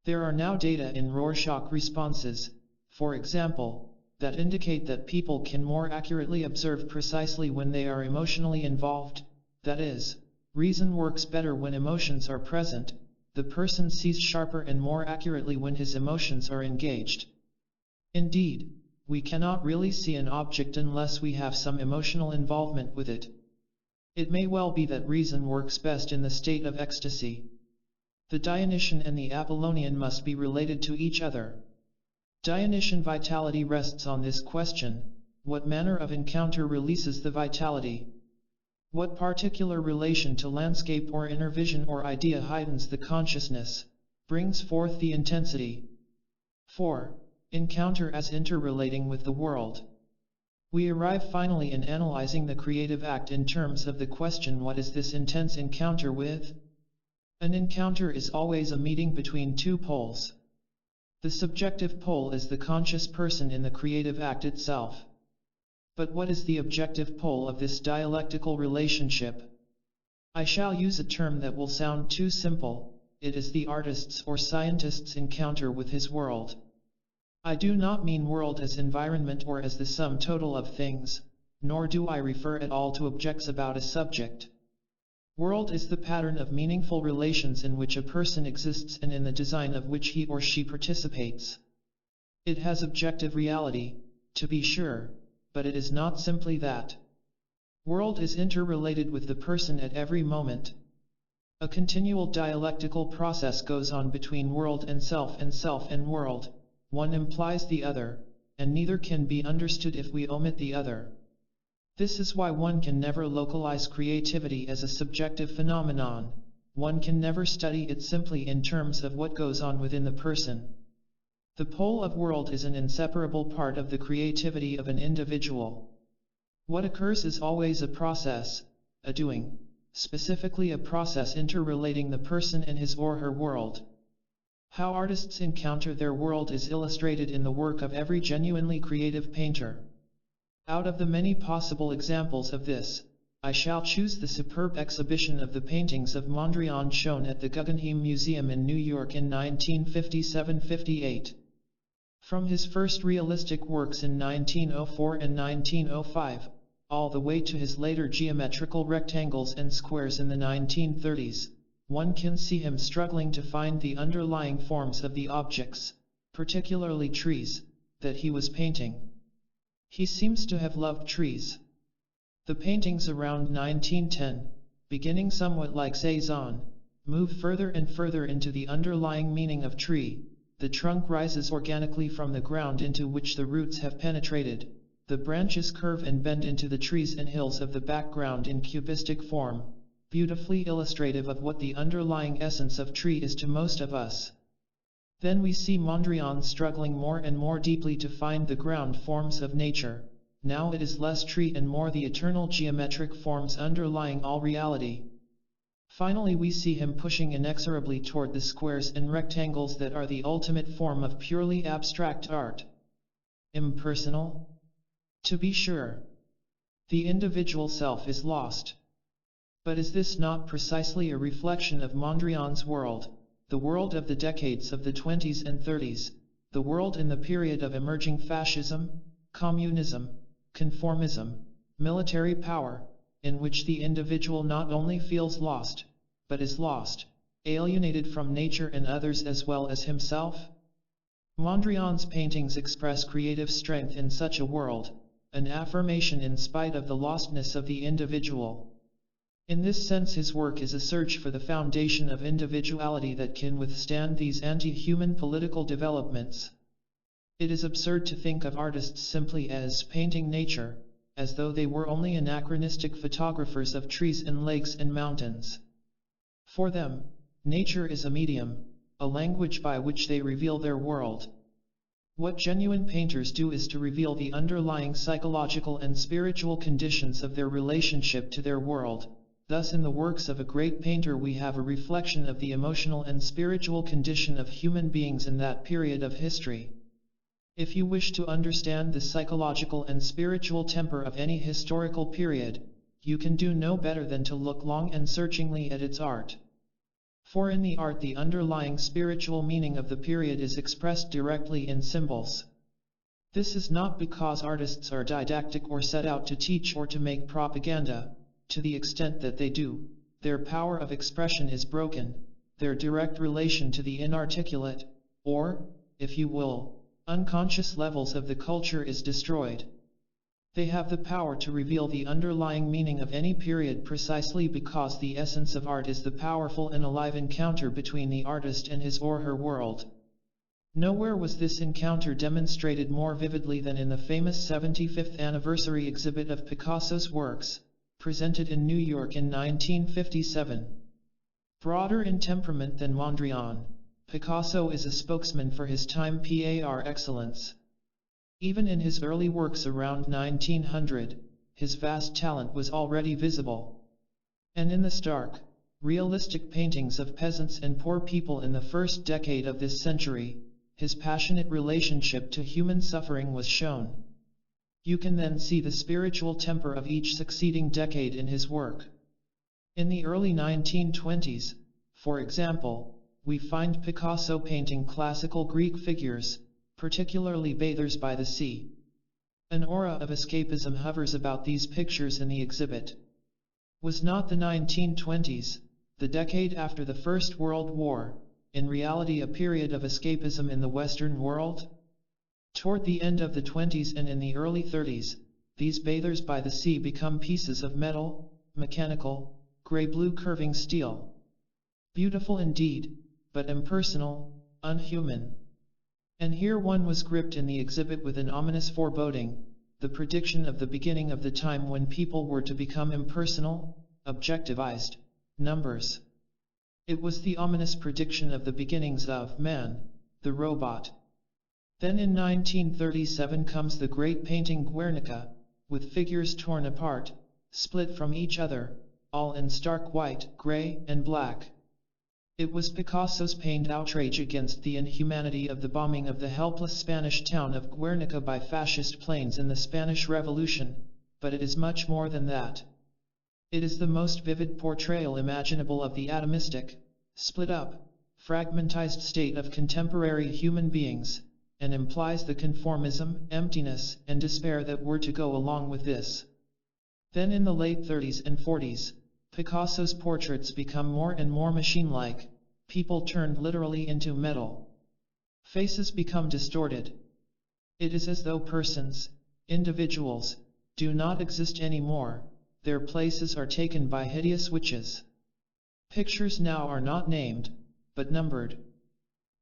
There are now data in Rorschach responses, for example, that indicate that people can more accurately observe precisely when they are emotionally involved, that is, reason works better when emotions are present, the person sees sharper and more accurately when his emotions are engaged. Indeed, we cannot really see an object unless we have some emotional involvement with it. It may well be that reason works best in the state of ecstasy. The Dionysian and the Apollonian must be related to each other. Dionysian vitality rests on this question: what manner of encounter releases the vitality? What particular relation to landscape or inner vision or idea heightens the consciousness, brings forth the intensity? 4. Encounter as interrelating with the world. We arrive finally in analyzing the creative act in terms of the question: what is this intense encounter with? An encounter is always a meeting between 2 poles. The subjective pole is the conscious person in the creative act itself. But what is the objective pole of this dialectical relationship? I shall use a term that will sound too simple: it is the artist's or scientist's encounter with his world. I do not mean world as environment or as the sum total of things, nor do I refer at all to objects about a subject. World is the pattern of meaningful relations in which a person exists and in the design of which he or she participates. It has objective reality, to be sure, but it is not simply that. World is interrelated with the person at every moment. A continual dialectical process goes on between world and self and world. One implies the other, and neither can be understood if we omit the other. This is why one can never localize creativity as a subjective phenomenon. One can never study it simply in terms of what goes on within the person. The pole of world is an inseparable part of the creativity of an individual. What occurs is always a process, a doing, specifically a process interrelating the person and his or her world. How artists encounter their world is illustrated in the work of every genuinely creative painter. Out of the many possible examples of this, I shall choose the superb exhibition of the paintings of Mondrian shown at the Guggenheim Museum in New York in 1957-58. From his first realistic works in 1904 and 1905, all the way to his later geometrical rectangles and squares in the 1930s, one can see him struggling to find the underlying forms of the objects, particularly trees, that he was painting. He seems to have loved trees. The paintings around 1910, beginning somewhat like Cézanne, move further and further into the underlying meaning of tree. The trunk rises organically from the ground into which the roots have penetrated. The branches curve and bend into the trees and hills of the background in cubistic form, beautifully illustrative of what the underlying essence of tree is to most of us. Then we see Mondrian struggling more and more deeply to find the ground forms of nature. Now it is less tree and more the eternal geometric forms underlying all reality. Finally we see him pushing inexorably toward the squares and rectangles that are the ultimate form of purely abstract art. Impersonal? To be sure. The individual self is lost. But is this not precisely a reflection of Mondrian's world, the world of the decades of the 20s and 30s, the world in the period of emerging fascism, communism, conformism, military power, in which the individual not only feels lost, but is lost, alienated from nature and others as well as himself? Mondrian's paintings express creative strength in such a world, an affirmation in spite of the lostness of the individual. In this sense his work is a search for the foundation of individuality that can withstand these anti-human political developments. It is absurd to think of artists simply as painting nature, as though they were only anachronistic photographers of trees and lakes and mountains. For them, nature is a medium, a language by which they reveal their world. What genuine painters do is to reveal the underlying psychological and spiritual conditions of their relationship to their world. Thus in the works of a great painter we have a reflection of the emotional and spiritual condition of human beings in that period of history. If you wish to understand the psychological and spiritual temper of any historical period, you can do no better than to look long and searchingly at its art. For in the art the underlying spiritual meaning of the period is expressed directly in symbols. This is not because artists are didactic or set out to teach or to make propaganda. To the extent that they do, their power of expression is broken, their direct relation to the inarticulate, or, if you will, unconscious levels of the culture is destroyed. They have the power to reveal the underlying meaning of any period precisely because the essence of art is the powerful and alive encounter between the artist and his or her world. Nowhere was this encounter demonstrated more vividly than in the famous 75th anniversary exhibit of Picasso's works, presented in New York in 1957. Broader in temperament than Mondrian, Picasso is a spokesman for his time par excellence. Even in his early works around 1900, his vast talent was already visible. And in the stark, realistic paintings of peasants and poor people in the first decade of this century, his passionate relationship to human suffering was shown. You can then see the spiritual temper of each succeeding decade in his work. In the early 1920s, for example, we find Picasso painting classical Greek figures, particularly bathers by the sea. An aura of escapism hovers about these pictures in the exhibit. Was not the 1920s, the decade after the First World War, in reality a period of escapism in the Western world? Toward the end of the 20s and in the early 30s, these bathers by the sea become pieces of metal, mechanical, gray-blue curving steel. Beautiful indeed, but impersonal, unhuman. And here one was gripped in the exhibit with an ominous foreboding, the prediction of the beginning of the time when people were to become impersonal, objectivized, numbers. It was the ominous prediction of the beginnings of man, the robot. Then in 1937 comes the great painting Guernica, with figures torn apart, split from each other, all in stark white, gray, and black. It was Picasso's pained outrage against the inhumanity of the bombing of the helpless Spanish town of Guernica by fascist planes in the Spanish Revolution, but it is much more than that. It is the most vivid portrayal imaginable of the atomistic, split up, fragmentized state of contemporary human beings, and implies the conformism, emptiness, and despair that were to go along with this. Then in the late 30s and 40s, Picasso's portraits become more and more machine-like, people turned literally into metal. Faces become distorted. It is as though persons, individuals, do not exist anymore, their places are taken by hideous witches. Pictures now are not named, but numbered.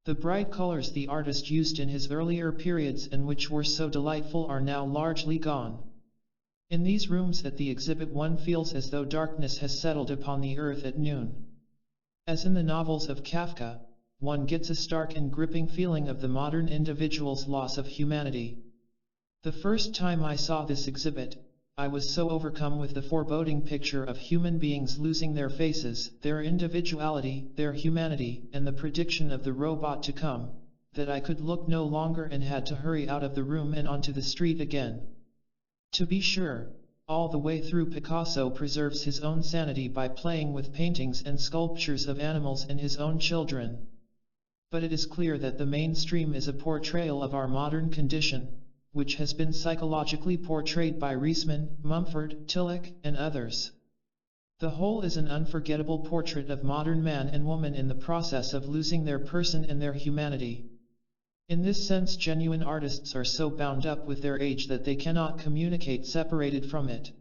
The bright colors the artist used in his earlier periods and which were so delightful are now largely gone. In these rooms at the exhibit one feels as though darkness has settled upon the earth at noon. As in the novels of Kafka, one gets a stark and gripping feeling of the modern individual's loss of humanity. The first time I saw this exhibit, I was so overcome with the foreboding picture of human beings losing their faces, their individuality, their humanity, and the prediction of the robot to come, that I could look no longer and had to hurry out of the room and onto the street again. To be sure, all the way through Picasso preserves his own sanity by playing with paintings and sculptures of animals and his own children. But it is clear that the mainstream is a portrayal of our modern condition, which has been psychologically portrayed by Reisman, Mumford, Tillich, and others. The whole is an unforgettable portrait of modern man and woman in the process of losing their person and their humanity. In this sense, genuine artists are so bound up with their age that they cannot communicate separated from it.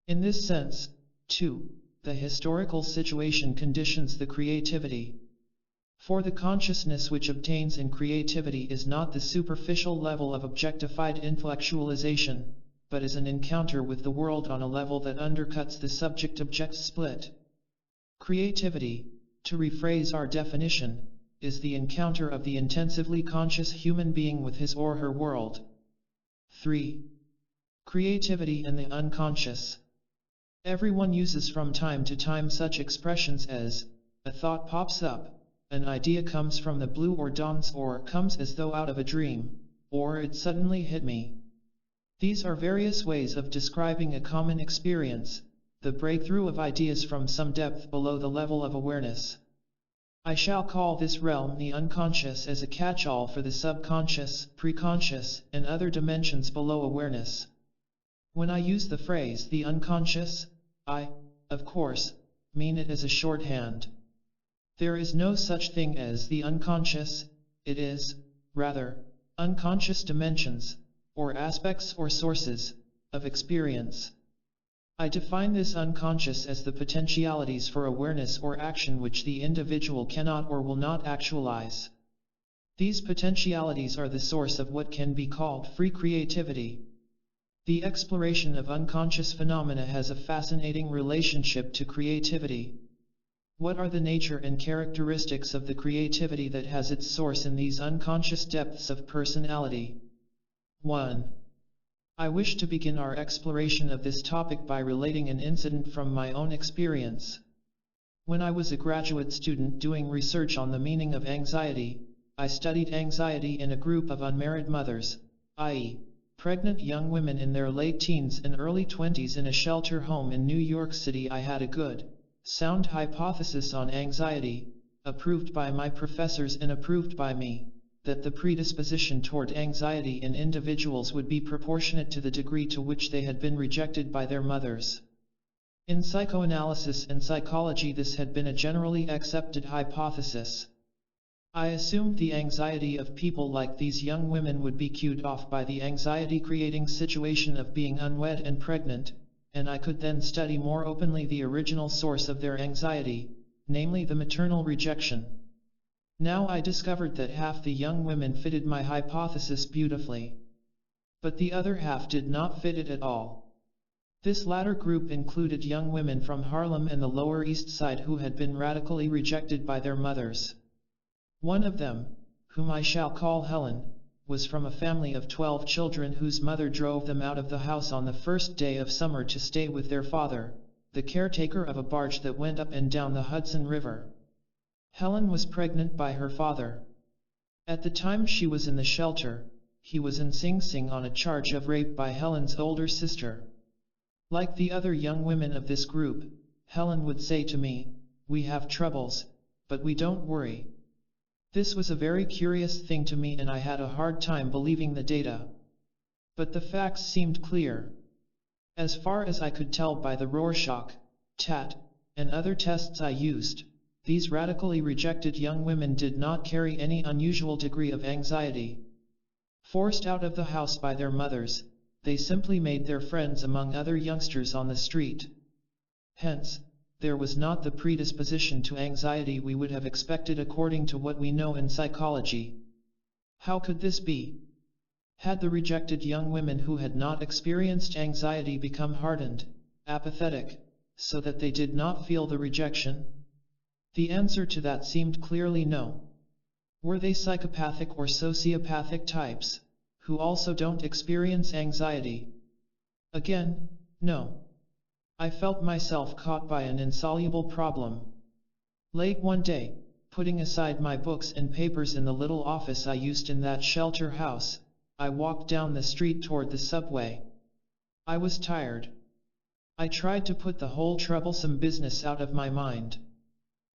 In this sense, too, the historical situation conditions the creativity. For the consciousness which obtains in creativity is not the superficial level of objectified intellectualization, but is an encounter with the world on a level that undercuts the subject-object split. Creativity, to rephrase our definition, is the encounter of the intensively conscious human being with his or her world. 3. Creativity and the unconscious. Everyone uses from time to time such expressions as, a thought pops up, an idea comes from the blue or dawns or comes as though out of a dream, or it suddenly hit me. These are various ways of describing a common experience, the breakthrough of ideas from some depth below the level of awareness. I shall call this realm the unconscious as a catch-all for the subconscious, preconscious, and other dimensions below awareness. When I use the phrase the unconscious, I, of course, mean it as a shorthand. There is no such thing as the unconscious, it is, rather, unconscious dimensions, or aspects or sources, of experience. I define this unconscious as the potentialities for awareness or action which the individual cannot or will not actualize. These potentialities are the source of what can be called free creativity. The exploration of unconscious phenomena has a fascinating relationship to creativity. What are the nature and characteristics of the creativity that has its source in these unconscious depths of personality? 1. I wish to begin our exploration of this topic by relating an incident from my own experience. When I was a graduate student doing research on the meaning of anxiety, I studied anxiety in a group of unmarried mothers, i.e., pregnant young women in their late teens and early 20s in a shelter home in New York City. I had a good, sound hypothesis on anxiety, approved by my professors and approved by me. that the predisposition toward anxiety in individuals would be proportionate to the degree to which they had been rejected by their mothers. In psychoanalysis and psychology, this had been a generally accepted hypothesis. I assumed the anxiety of people like these young women would be cued off by the anxiety-creating situation of being unwed and pregnant, and I could then study more openly the original source of their anxiety, namely the maternal rejection. Now I discovered that half the young women fitted my hypothesis beautifully. But the other half did not fit it at all. This latter group included young women from Harlem and the Lower East Side who had been radically rejected by their mothers. One of them, whom I shall call Helen, was from a family of 12 children whose mother drove them out of the house on the first day of summer to stay with their father, the caretaker of a barge that went up and down the Hudson River. Helen was pregnant by her father. At the time she was in the shelter, he was in Sing Sing on a charge of rape by Helen's older sister. Like the other young women of this group, Helen would say to me, "We have troubles, but we don't worry." This was a very curious thing to me, and I had a hard time believing the data. But the facts seemed clear. As far as I could tell by the Rorschach, TAT, and other tests I used, these radically rejected young women did not carry any unusual degree of anxiety. Forced out of the house by their mothers, they simply made their friends among other youngsters on the street. Hence, there was not the predisposition to anxiety we would have expected according to what we know in psychology. How could this be? Had the rejected young women who had not experienced anxiety become hardened, apathetic, so that they did not feel the rejection? The answer to that seemed clearly no. Were they psychopathic or sociopathic types, who also don't experience anxiety? Again, no. I felt myself caught by an insoluble problem. Late one day, putting aside my books and papers in the little office I used in that shelter house, I walked down the street toward the subway. I was tired. I tried to put the whole troublesome business out of my mind.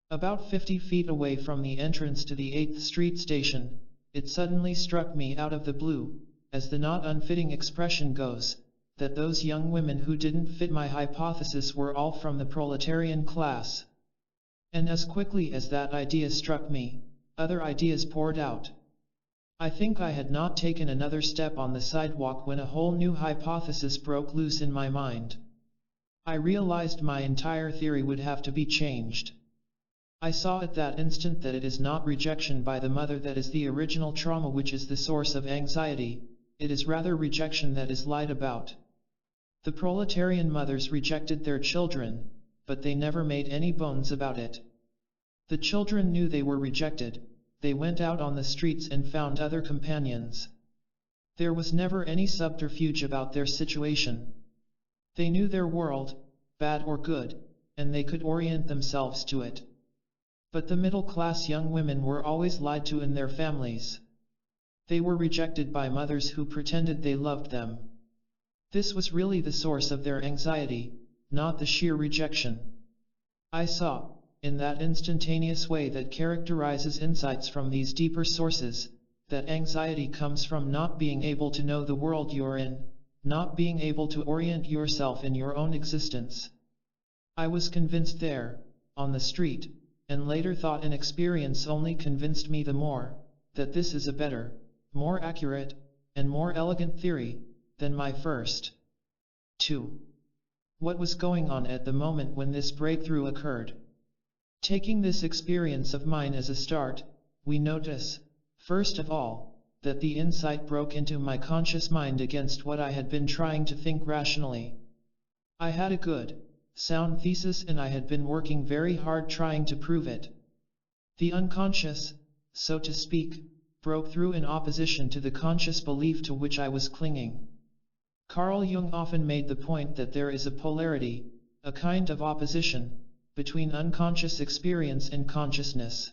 About 50 feet away from the entrance to the 8th Street station, it suddenly struck me out of the blue, as the not unfitting expression goes, that those young women who didn't fit my hypothesis were all from the proletarian class. And as quickly as that idea struck me, other ideas poured out. I think I had not taken another step on the sidewalk when a whole new hypothesis broke loose in my mind. I realized my entire theory would have to be changed. I saw at that instant that it is not rejection by the mother that is the original trauma which is the source of anxiety, it is rather rejection that is lied about. The proletarian mothers rejected their children, but they never made any bones about it. The children knew they were rejected, they went out on the streets and found other companions. There was never any subterfuge about their situation. They knew their world, bad or good, and they could orient themselves to it. But the middle-class young women were always lied to in their families. They were rejected by mothers who pretended they loved them. This was really the source of their anxiety, not the sheer rejection. I saw, in that instantaneous way that characterizes insights from these deeper sources, that anxiety comes from not being able to know the world you're in, not being able to orient yourself in your own existence. I was convinced there, on the street, and later thought and experience only convinced me the more, that this is a better, more accurate, and more elegant theory than my first. 2. What was going on at the moment when this breakthrough occurred? Taking this experience of mine as a start, we notice, first of all, that the insight broke into my conscious mind against what I had been trying to think rationally. I had a good, sound thesis and I had been working very hard trying to prove it. The unconscious, so to speak, broke through in opposition to the conscious belief to which I was clinging. Carl Jung often made the point that there is a polarity, a kind of opposition, between unconscious experience and consciousness.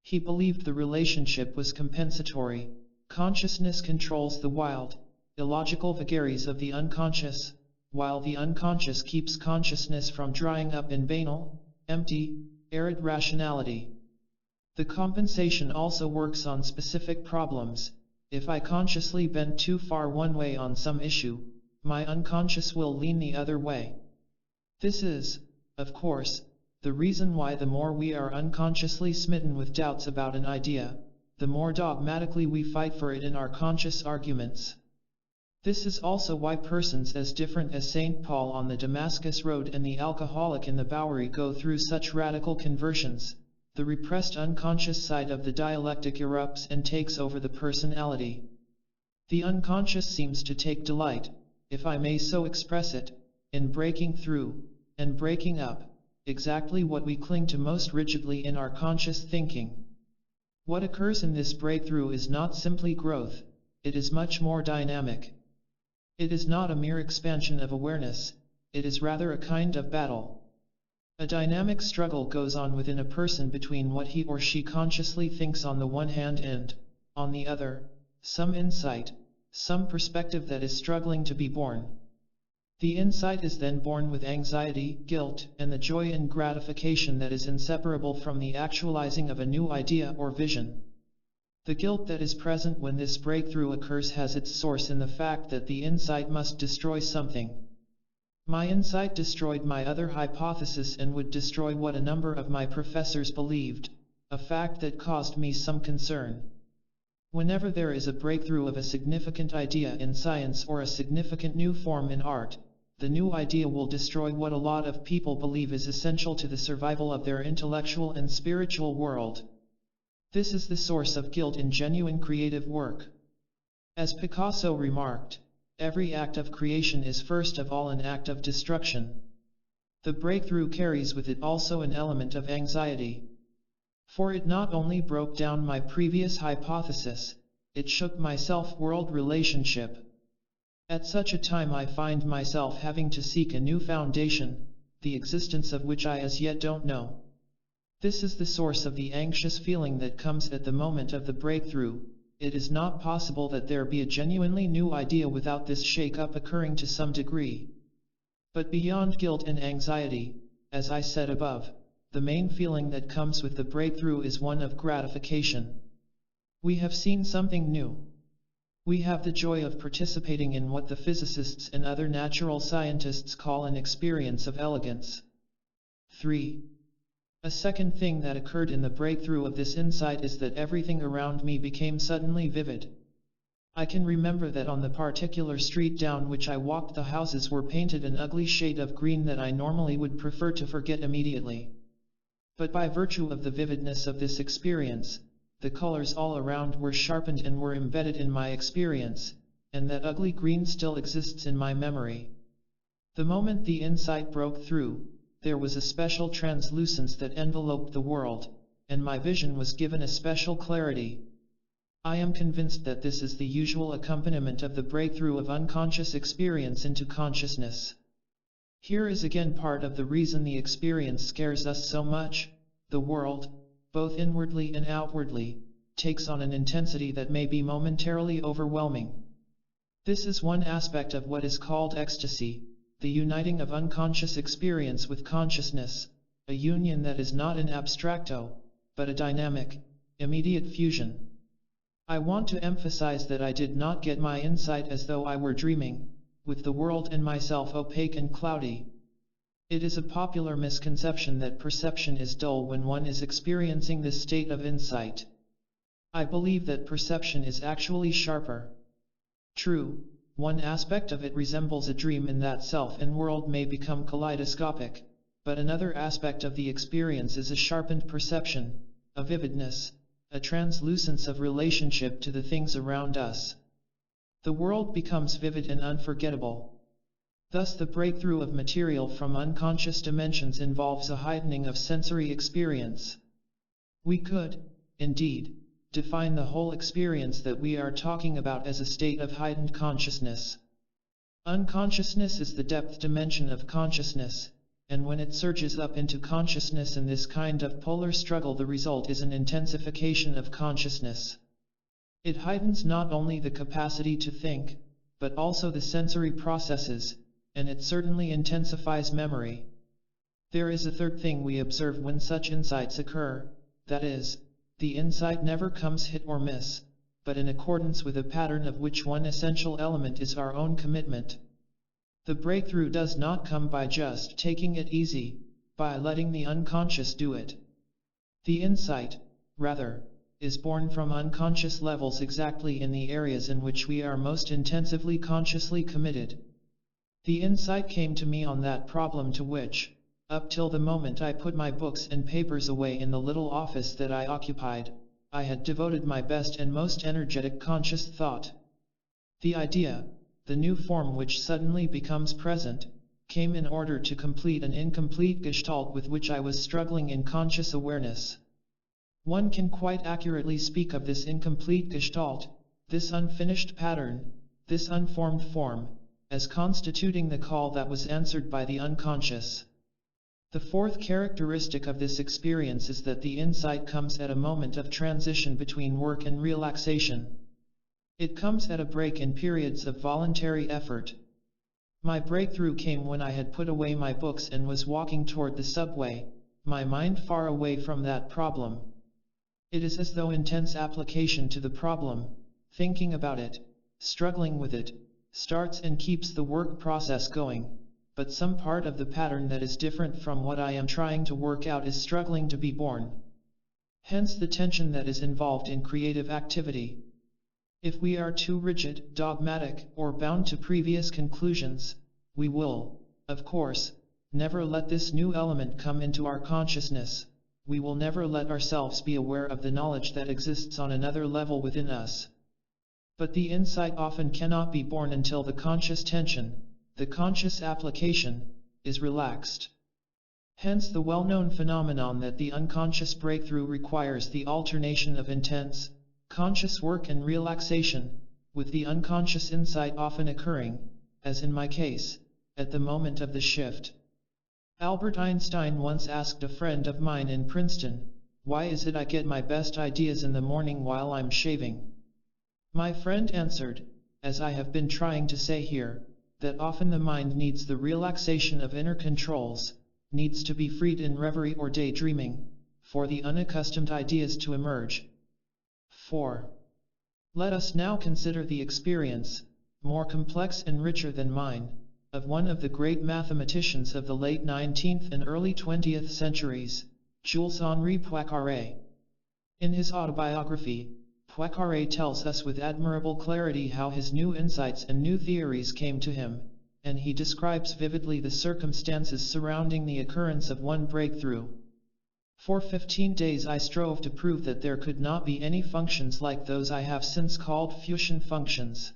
He believed the relationship was compensatory. Consciousness controls the wild, illogical vagaries of the unconscious, while the unconscious keeps consciousness from drying up in banal, empty, arid rationality. The compensation also works on specific problems. If I consciously bend too far one way on some issue, my unconscious will lean the other way. This is, of course, the reason why the more we are unconsciously smitten with doubts about an idea, the more dogmatically we fight for it in our conscious arguments. This is also why persons as different as St. Paul on the Damascus Road and the alcoholic in the Bowery go through such radical conversions. The repressed unconscious side of the dialectic erupts and takes over the personality. The unconscious seems to take delight, if I may so express it, in breaking through, and breaking up, exactly what we cling to most rigidly in our conscious thinking. What occurs in this breakthrough is not simply growth, it is much more dynamic. It is not a mere expansion of awareness, it is rather a kind of battle. A dynamic struggle goes on within a person between what he or she consciously thinks on the one hand and, on the other, some insight, some perspective that is struggling to be born. The insight is then born with anxiety, guilt, and the joy and gratification that is inseparable from the actualizing of a new idea or vision. The guilt that is present when this breakthrough occurs has its source in the fact that the insight must destroy something. My insight destroyed my other hypothesis and would destroy what a number of my professors believed, a fact that caused me some concern. Whenever there is a breakthrough of a significant idea in science or a significant new form in art, the new idea will destroy what a lot of people believe is essential to the survival of their intellectual and spiritual world. This is the source of guilt in genuine creative work. As Picasso remarked, every act of creation is first of all an act of destruction. The breakthrough carries with it also an element of anxiety. For it not only broke down my previous hypothesis, it shook my self-world relationship. At such a time I find myself having to seek a new foundation, the existence of which I as yet don't know. This is the source of the anxious feeling that comes at the moment of the breakthrough. It is not possible that there be a genuinely new idea without this shake-up occurring to some degree. But beyond guilt and anxiety, as I said above, the main feeling that comes with the breakthrough is one of gratification. We have seen something new. We have the joy of participating in what the physicists and other natural scientists call an experience of elegance. 3. A second thing that occurred in the breakthrough of this insight is that everything around me became suddenly vivid. I can remember that on the particular street down which I walked the houses were painted an ugly shade of green that I normally would prefer to forget immediately. But by virtue of the vividness of this experience, the colors all around were sharpened and were embedded in my experience, and that ugly green still exists in my memory. The moment the insight broke through, there was a special translucence that enveloped the world, and my vision was given a special clarity. I am convinced that this is the usual accompaniment of the breakthrough of unconscious experience into consciousness. Here is again part of the reason the experience scares us so much. The world, both inwardly and outwardly, takes on an intensity that may be momentarily overwhelming. This is one aspect of what is called ecstasy, the uniting of unconscious experience with consciousness, a union that is not an abstracto, but a dynamic, immediate fusion. I want to emphasize that I did not get my insight as though I were dreaming, with the world and myself opaque and cloudy. It is a popular misconception that perception is dull when one is experiencing this state of insight. I believe that perception is actually sharper. True, one aspect of it resembles a dream in that self and world may become kaleidoscopic, but another aspect of the experience is a sharpened perception, a vividness, a translucence of relationship to the things around us. The world becomes vivid and unforgettable. Thus the breakthrough of material from unconscious dimensions involves a heightening of sensory experience. We could, indeed, define the whole experience that we are talking about as a state of heightened consciousness. Unconsciousness is the depth dimension of consciousness, and when it surges up into consciousness in this kind of polar struggle, the result is an intensification of consciousness. It heightens not only the capacity to think, but also the sensory processes, and it certainly intensifies memory. There is a third thing we observe when such insights occur, that is, the insight never comes hit or miss, but in accordance with a pattern of which one essential element is our own commitment. The breakthrough does not come by just taking it easy, by letting the unconscious do it. The insight, rather, is born from unconscious levels exactly in the areas in which we are most intensively consciously committed. The insight came to me on that problem to which, up till the moment I put my books and papers away in the little office that I occupied, I had devoted my best and most energetic conscious thought. The idea, the new form which suddenly becomes present, came in order to complete an incomplete gestalt with which I was struggling in conscious awareness. One can quite accurately speak of this incomplete gestalt, this unfinished pattern, this unformed form, as constituting the call that was answered by the unconscious. The fourth characteristic of this experience is that the insight comes at a moment of transition between work and relaxation. It comes at a break in periods of voluntary effort. My breakthrough came when I had put away my books and was walking toward the subway, my mind far away from that problem. It is as though intense application to the problem, thinking about it, struggling with it, starts and keeps the work process going, but some part of the pattern that is different from what I am trying to work out is struggling to be born. Hence the tension that is involved in creative activity. If we are too rigid, dogmatic, or bound to previous conclusions, we will, of course, never let this new element come into our consciousness. We will never let ourselves be aware of the knowledge that exists on another level within us. But the insight often cannot be born until the conscious tension, the conscious application, is relaxed. Hence the well-known phenomenon that the unconscious breakthrough requires the alternation of intense, conscious work and relaxation, with the unconscious insight often occurring, as in my case, at the moment of the shift. Albert Einstein once asked a friend of mine in Princeton, "Why is it I get my best ideas in the morning while I'm shaving?" My friend answered, as I have been trying to say here, that often the mind needs the relaxation of inner controls, needs to be freed in reverie or daydreaming, for the unaccustomed ideas to emerge. 4. Let us now consider the experience, more complex and richer than mine, of one of the great mathematicians of the late 19th and early 20th centuries, Jules-Henri Poincaré. In his autobiography, Poincaré tells us with admirable clarity how his new insights and new theories came to him, and he describes vividly the circumstances surrounding the occurrence of one breakthrough. For 15 days I strove to prove that there could not be any functions like those I have since called fusion functions.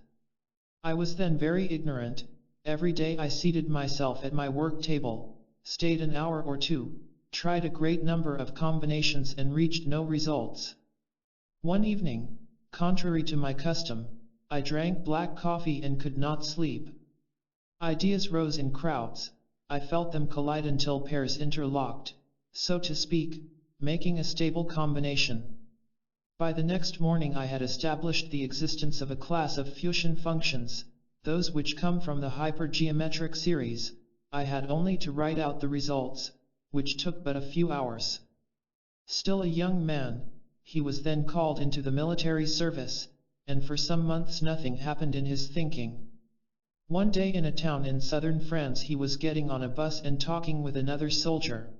I was then very ignorant. Every day I seated myself at my work table, stayed an hour or two, tried a great number of combinations and reached no results. One evening, contrary to my custom, I drank black coffee and could not sleep. Ideas rose in crowds. I felt them collide until pairs interlocked, so to speak, making a stable combination. By the next morning I had established the existence of a class of fusion functions, those which come from the hypergeometric series. I had only to write out the results, which took but a few hours. Still a young man, he was then called into the military service, and for some months nothing happened in his thinking. One day in a town in southern France he was getting on a bus and talking with another soldier.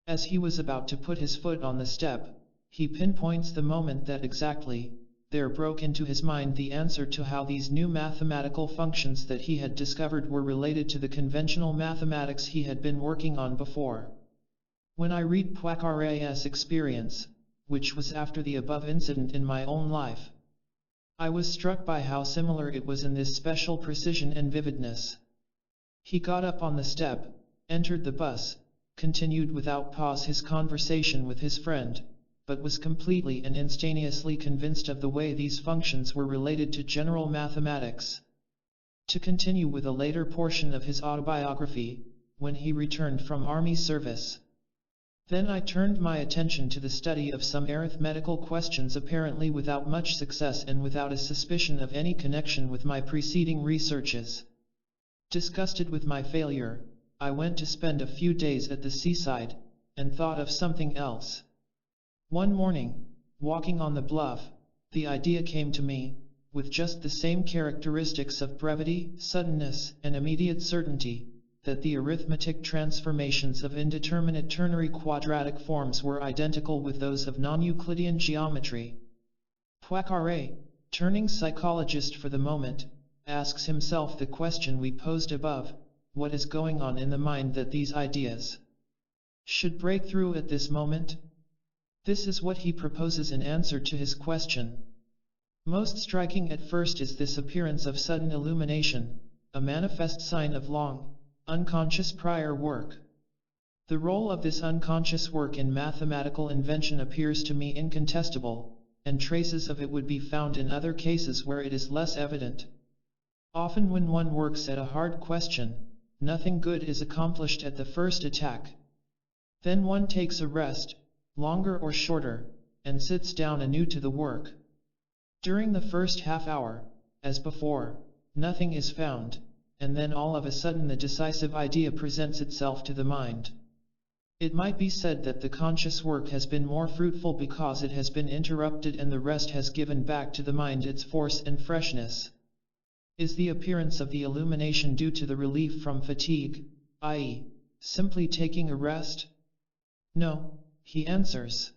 As he was about to put his foot on the step, he pinpoints the moment that exactly, there broke into his mind the answer to how these new mathematical functions that he had discovered were related to the conventional mathematics he had been working on before. When I read Poincaré's experience, which was after the above incident in my own life, I was struck by how similar it was in this special precision and vividness. He got up on the step, entered the bus, continued without pause his conversation with his friend, but was completely and instantaneously convinced of the way these functions were related to general mathematics. To continue with a later portion of his autobiography, when he returned from army service. Then I turned my attention to the study of some arithmetical questions apparently without much success and without a suspicion of any connection with my preceding researches. Disgusted with my failure, I went to spend a few days at the seaside, and thought of something else. One morning, walking on the bluff, the idea came to me, with just the same characteristics of brevity, suddenness, and immediate certainty, that the arithmetic transformations of indeterminate ternary quadratic forms were identical with those of non-Euclidean geometry. Poincaré, turning psychologist for the moment, asks himself the question we posed above: what is going on in the mind that these ideas should break through at this moment? This is what he proposes in answer to his question. Most striking at first is this appearance of sudden illumination, a manifest sign of long, unconscious prior work. The role of this unconscious work in mathematical invention appears to me incontestable, and traces of it would be found in other cases where it is less evident. Often when one works at a hard question, nothing good is accomplished at the first attack. Then one takes a rest, longer or shorter, and sits down anew to the work. During the first half hour, as before, nothing is found, and then all of a sudden the decisive idea presents itself to the mind. It might be said that the conscious work has been more fruitful because it has been interrupted and the rest has given back to the mind its force and freshness. Is the appearance of the illumination due to the relief from fatigue, i.e., simply taking a rest? No, he answers.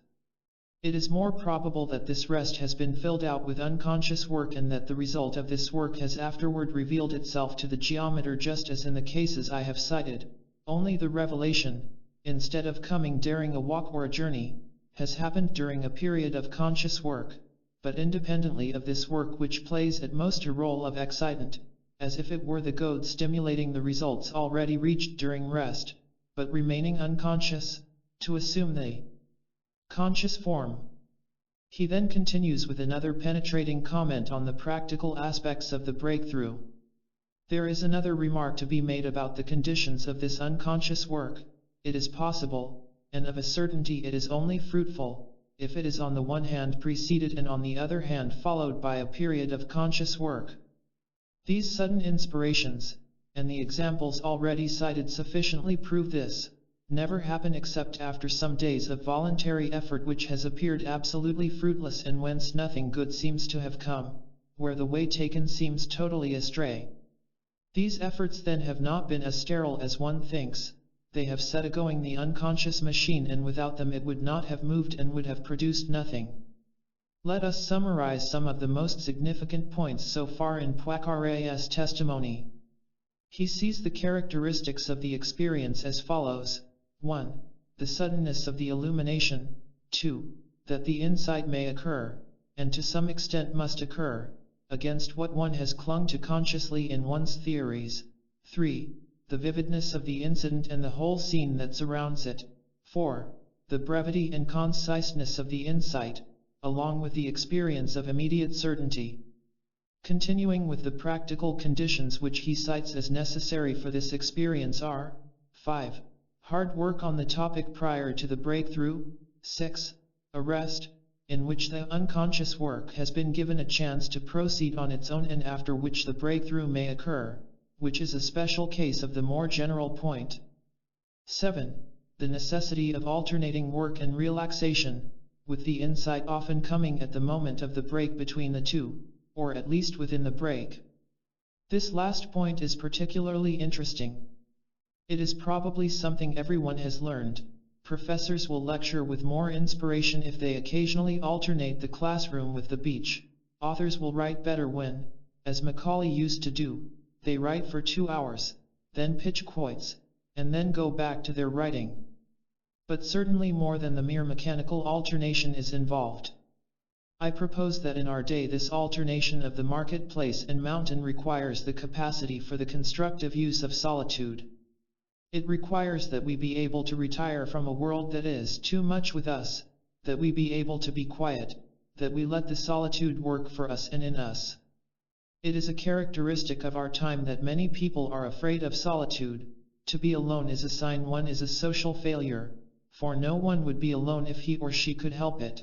It is more probable that this rest has been filled out with unconscious work and that the result of this work has afterward revealed itself to the geometer just as in the cases I have cited, only the revelation, instead of coming during a walk or a journey, has happened during a period of conscious work, but independently of this work which plays at most a role of excitant, as if it were the goad stimulating the results already reached during rest, but remaining unconscious, to assume the conscious form. He then continues with another penetrating comment on the practical aspects of the breakthrough. There is another remark to be made about the conditions of this unconscious work. It is possible, and of a certainty it is only fruitful, if it is on the one hand preceded and on the other hand followed by a period of conscious work. These sudden inspirations, and the examples already cited sufficiently prove this, never happen except after some days of voluntary effort which has appeared absolutely fruitless and whence nothing good seems to have come, where the way taken seems totally astray. These efforts then have not been as sterile as one thinks. They have set a-going the unconscious machine, and without them it would not have moved and would have produced nothing. Let us summarize some of the most significant points so far in Poincaré's testimony. He sees the characteristics of the experience as follows: 1. The suddenness of the illumination. 2. That the insight may occur, and to some extent must occur, against what one has clung to consciously in one's theories. 3. The vividness of the incident and the whole scene that surrounds it. 4. The brevity and conciseness of the insight, along with the experience of immediate certainty. Continuing with the practical conditions which he cites as necessary for this experience are: 5. Hard work on the topic prior to the breakthrough. 6. A rest, in which the unconscious work has been given a chance to proceed on its own and after which the breakthrough may occur, which is a special case of the more general point. 7. The necessity of alternating work and relaxation, with the insight often coming at the moment of the break between the two, or at least within the break. This last point is particularly interesting. It is probably something everyone has learned. Professors will lecture with more inspiration if they occasionally alternate the classroom with the beach. Authors will write better when, as Macaulay used to do, they write for 2 hours, then pitch quotes, and then go back to their writing. But certainly more than the mere mechanical alternation is involved. I propose that in our day this alternation of the marketplace and mountain requires the capacity for the constructive use of solitude. It requires that we be able to retire from a world that is too much with us, that we be able to be quiet, that we let the solitude work for us and in us. It is a characteristic of our time that many people are afraid of solitude. To be alone is a sign one is a social failure, for no one would be alone if he or she could help it.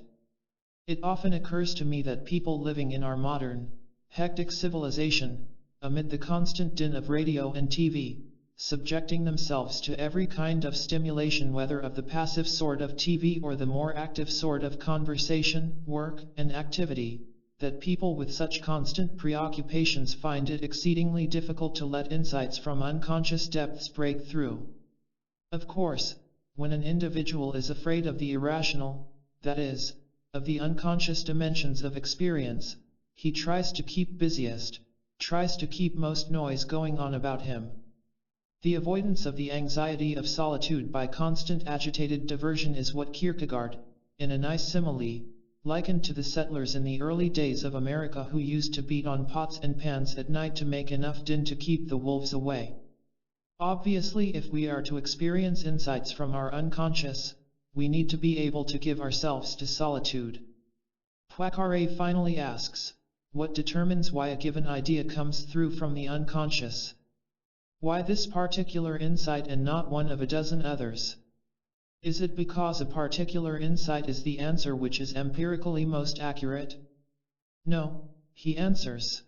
It often occurs to me that people living in our modern, hectic civilization, amid the constant din of radio and TV, subjecting themselves to every kind of stimulation, whether of the passive sort of TV or the more active sort of conversation, work, and activity, that people with such constant preoccupations find it exceedingly difficult to let insights from unconscious depths break through. Of course, when an individual is afraid of the irrational, that is, of the unconscious dimensions of experience, he tries to keep busiest, tries to keep most noise going on about him. The avoidance of the anxiety of solitude by constant agitated diversion is what Kierkegaard, in a nice simile, likened to the settlers in the early days of America who used to beat on pots and pans at night to make enough din to keep the wolves away. Obviously, if we are to experience insights from our unconscious, we need to be able to give ourselves to solitude. Poincaré finally asks, what determines why a given idea comes through from the unconscious? Why this particular insight and not one of a dozen others? Is it because a particular insight is the answer which is empirically most accurate? No, he answers.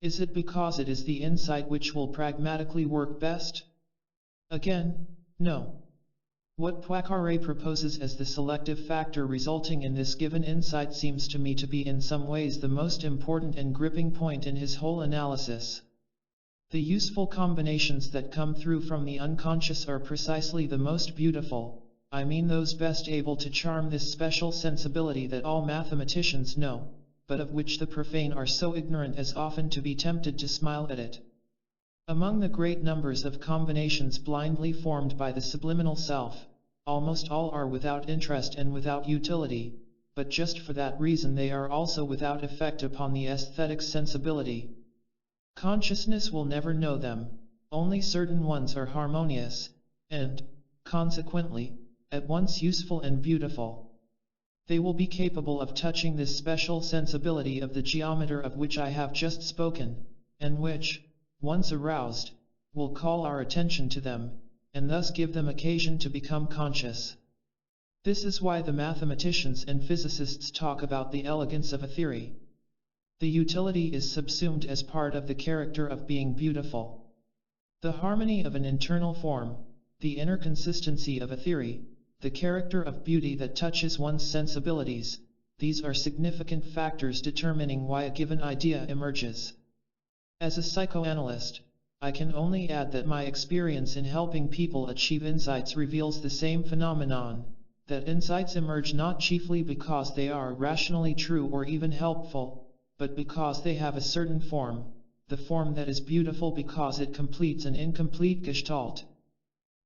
Is it because it is the insight which will pragmatically work best? Again, no. What Poincaré proposes as the selective factor resulting in this given insight seems to me to be in some ways the most important and gripping point in his whole analysis. The useful combinations that come through from the unconscious are precisely the most beautiful, I mean those best able to charm this special sensibility that all mathematicians know, but of which the profane are so ignorant as often to be tempted to smile at it. Among the great numbers of combinations blindly formed by the subliminal self, almost all are without interest and without utility, but just for that reason they are also without effect upon the aesthetic sensibility. Consciousness will never know them, only certain ones are harmonious, and, consequently, at once useful and beautiful. They will be capable of touching this special sensibility of the geometer of which I have just spoken, and which, once aroused, will call our attention to them, and thus give them occasion to become conscious. This is why the mathematicians and physicists talk about the elegance of a theory. The utility is subsumed as part of the character of being beautiful. The harmony of an internal form, the inner consistency of a theory, the character of beauty that touches one's sensibilities, these are significant factors determining why a given idea emerges. As a psychoanalyst, I can only add that my experience in helping people achieve insights reveals the same phenomenon, that insights emerge not chiefly because they are rationally true or even helpful, but because they have a certain form, the form that is beautiful because it completes an incomplete gestalt.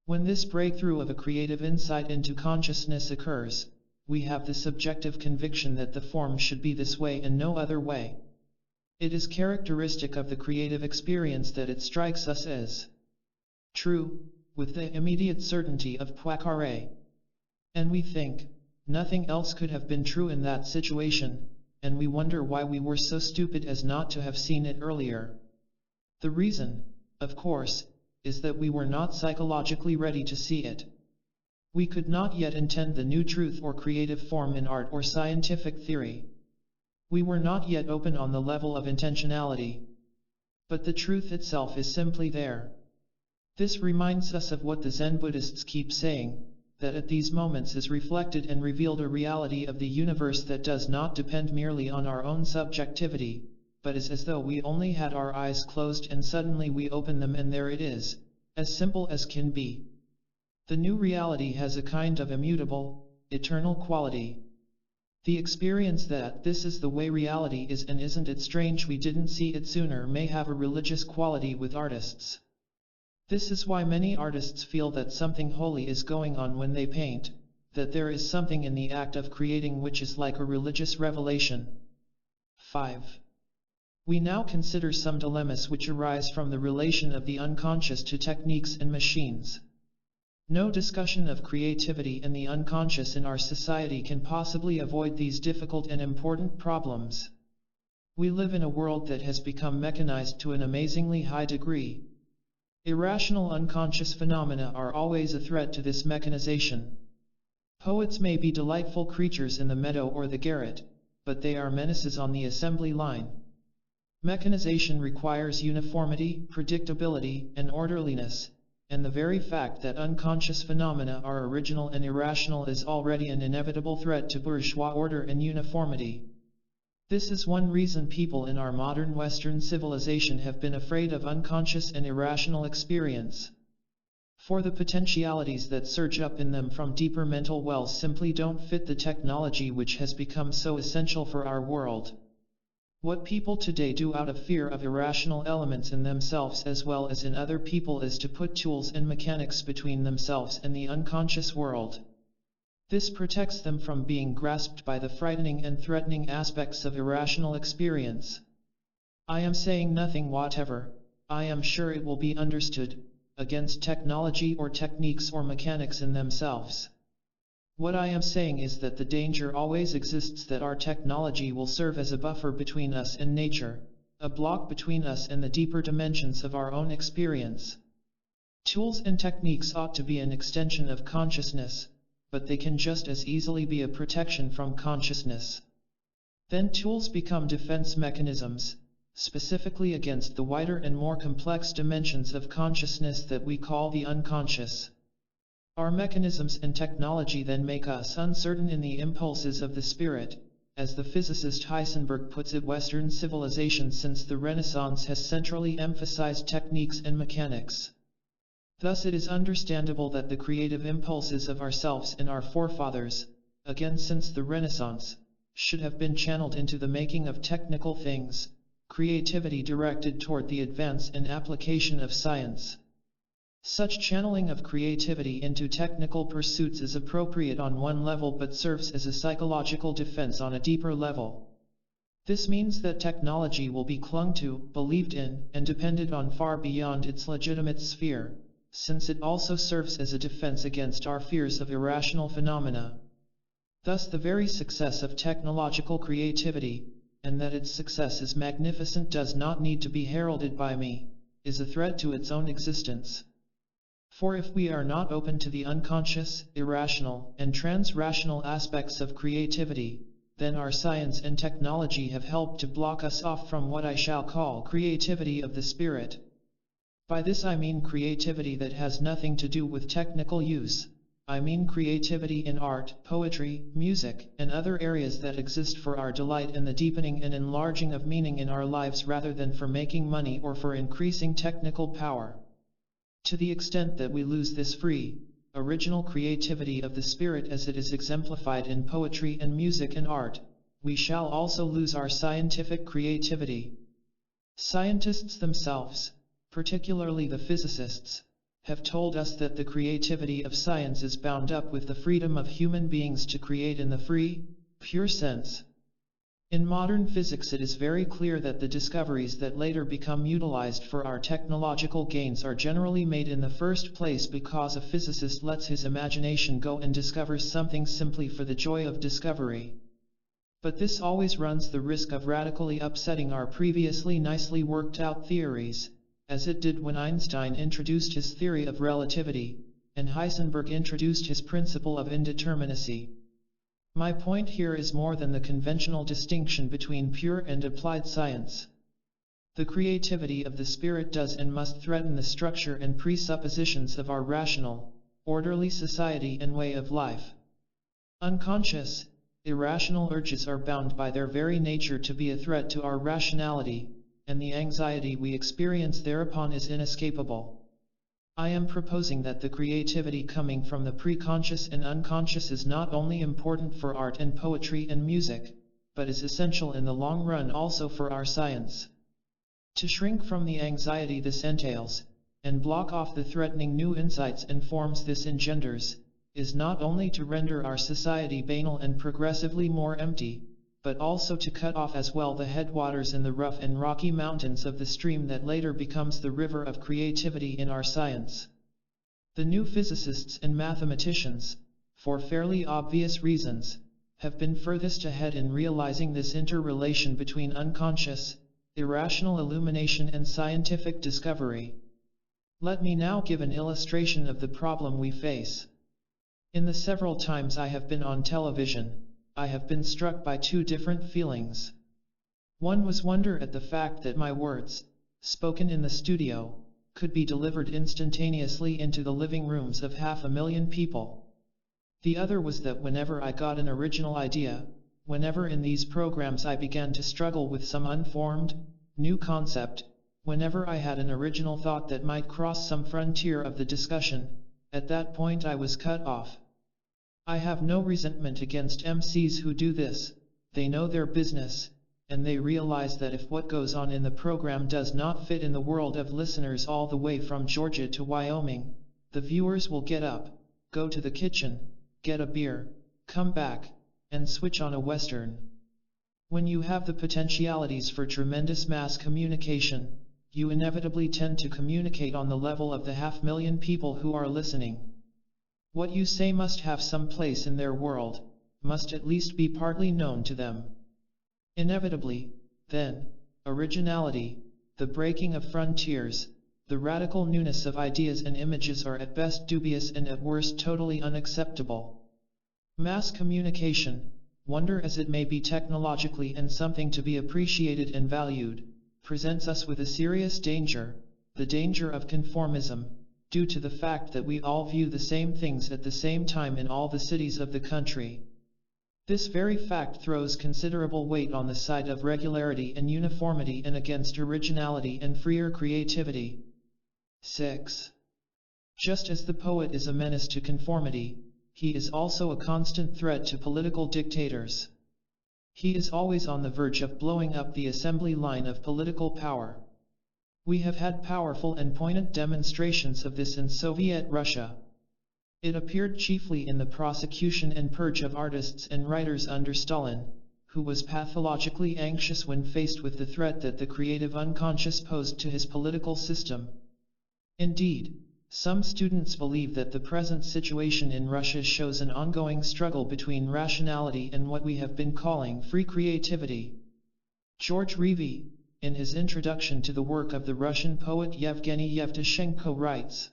When this breakthrough of a creative insight into consciousness occurs, we have the subjective conviction that the form should be this way and no other way. It is characteristic of the creative experience that it strikes us as true, with the immediate certainty of Poincaré. And we think, nothing else could have been true in that situation, and we wonder why we were so stupid as not to have seen it earlier. The reason, of course, is that we were not psychologically ready to see it. We could not yet intend the new truth or creative form in art or scientific theory. We were not yet open on the level of intentionality. But the truth itself is simply there. This reminds us of what the Zen Buddhists keep saying, that at these moments is reflected and revealed a reality of the universe that does not depend merely on our own subjectivity, but is as though we only had our eyes closed and suddenly we open them and there it is, as simple as can be. The new reality has a kind of immutable, eternal quality. The experience that this is the way reality is and isn't it strange we didn't see it sooner may have a religious quality with artists. This is why many artists feel that something holy is going on when they paint, that there is something in the act of creating which is like a religious revelation. 5. We now consider some dilemmas which arise from the relation of the unconscious to techniques and machines. No discussion of creativity and the unconscious in our society can possibly avoid these difficult and important problems. We live in a world that has become mechanized to an amazingly high degree. Irrational unconscious phenomena are always a threat to this mechanization. Poets may be delightful creatures in the meadow or the garret, but they are menaces on the assembly line. Mechanization requires uniformity, predictability, and orderliness, and the very fact that unconscious phenomena are original and irrational is already an inevitable threat to bourgeois order and uniformity. This is one reason people in our modern Western civilization have been afraid of unconscious and irrational experience. For the potentialities that surge up in them from deeper mental wells simply don't fit the technology which has become so essential for our world. What people today do out of fear of irrational elements in themselves as well as in other people is to put tools and mechanics between themselves and the unconscious world. This protects them from being grasped by the frightening and threatening aspects of irrational experience. I am saying nothing whatever, I am sure it will be understood, against technology or techniques or mechanics in themselves. What I am saying is that the danger always exists that our technology will serve as a buffer between us and nature, a block between us and the deeper dimensions of our own experience. Tools and techniques ought to be an extension of consciousness, but they can just as easily be a protection from consciousness. Then tools become defense mechanisms, specifically against the wider and more complex dimensions of consciousness that we call the unconscious. Our mechanisms and technology then make us uncertain in the impulses of the spirit. As the physicist Heisenberg puts it, Western civilization since the Renaissance has centrally emphasized techniques and mechanics. Thus it is understandable that the creative impulses of ourselves and our forefathers, again since the Renaissance, should have been channeled into the making of technical things, creativity directed toward the advance and application of science. Such channeling of creativity into technical pursuits is appropriate on one level but serves as a psychological defense on a deeper level. This means that technology will be clung to, believed in, and depended on far beyond its legitimate sphere, since it also serves as a defense against our fears of irrational phenomena. Thus the very success of technological creativity, and that its success is magnificent does not need to be heralded by me, is a threat to its own existence. For if we are not open to the unconscious, irrational, and trans-rational aspects of creativity, then our science and technology have helped to block us off from what I shall call creativity of the spirit. By this I mean creativity that has nothing to do with technical use. I mean creativity in art, poetry, music, and other areas that exist for our delight and the deepening and enlarging of meaning in our lives rather than for making money or for increasing technical power. To the extent that we lose this free, original creativity of the spirit as it is exemplified in poetry and music and art, we shall also lose our scientific creativity. Scientists themselves, particularly the physicists, have told us that the creativity of science is bound up with the freedom of human beings to create in the free, pure sense. In modern physics it is very clear that the discoveries that later become utilized for our technological gains are generally made in the first place because a physicist lets his imagination go and discovers something simply for the joy of discovery. But this always runs the risk of radically upsetting our previously nicely worked out theories, as it did when Einstein introduced his theory of relativity, and Heisenberg introduced his principle of indeterminacy. My point here is more than the conventional distinction between pure and applied science. The creativity of the spirit does and must threaten the structure and presuppositions of our rational, orderly society and way of life. Unconscious, irrational urges are bound by their very nature to be a threat to our rationality, and the anxiety we experience thereupon is inescapable. I am proposing that the creativity coming from the preconscious and unconscious is not only important for art and poetry and music, but is essential in the long run also for our science. To shrink from the anxiety this entails, and block off the threatening new insights and forms this engenders, is not only to render our society banal and progressively more empty, but also to cut off as well the headwaters in the rough and rocky mountains of the stream that later becomes the river of creativity in our science. The new physicists and mathematicians, for fairly obvious reasons, have been furthest ahead in realizing this interrelation between unconscious, irrational illumination and scientific discovery. Let me now give an illustration of the problem we face. In the several times I have been on television, I have been struck by two different feelings. One was wonder at the fact that my words, spoken in the studio, could be delivered instantaneously into the living rooms of 500,000 people. The other was that whenever I got an original idea, whenever in these programs I began to struggle with some unformed, new concept, whenever I had an original thought that might cross some frontier of the discussion, at that point I was cut off. I have no resentment against MCs who do this. They know their business, and they realize that if what goes on in the program does not fit in the world of listeners all the way from Georgia to Wyoming, the viewers will get up, go to the kitchen, get a beer, come back, and switch on a Western. When you have the potentialities for tremendous mass communication, you inevitably tend to communicate on the level of the 500,000 people who are listening. What you say must have some place in their world, must at least be partly known to them. Inevitably, then, originality, the breaking of frontiers, the radical newness of ideas and images are at best dubious and at worst totally unacceptable. Mass communication, wonder as it may be technologically and something to be appreciated and valued, presents us with a serious danger, the danger of conformism, due to the fact that we all view the same things at the same time in all the cities of the country. This very fact throws considerable weight on the side of regularity and uniformity and against originality and freer creativity. 6. Just as the poet is a menace to conformity, he is also a constant threat to political dictators. He is always on the verge of blowing up the assembly line of political power. We have had powerful and poignant demonstrations of this in Soviet Russia. It appeared chiefly in the prosecution and purge of artists and writers under Stalin, who was pathologically anxious when faced with the threat that the creative unconscious posed to his political system. Indeed, some students believe that the present situation in Russia shows an ongoing struggle between rationality and what we have been calling free creativity. George Revy, in his introduction to the work of the Russian poet Yevgeny Yevtushenko, writes,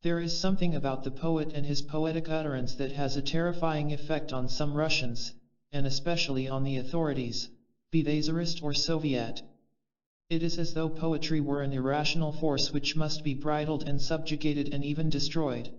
"There is something about the poet and his poetic utterance that has a terrifying effect on some Russians, and especially on the authorities, be they Tsarist or Soviet. It is as though poetry were an irrational force which must be bridled and subjugated and even destroyed."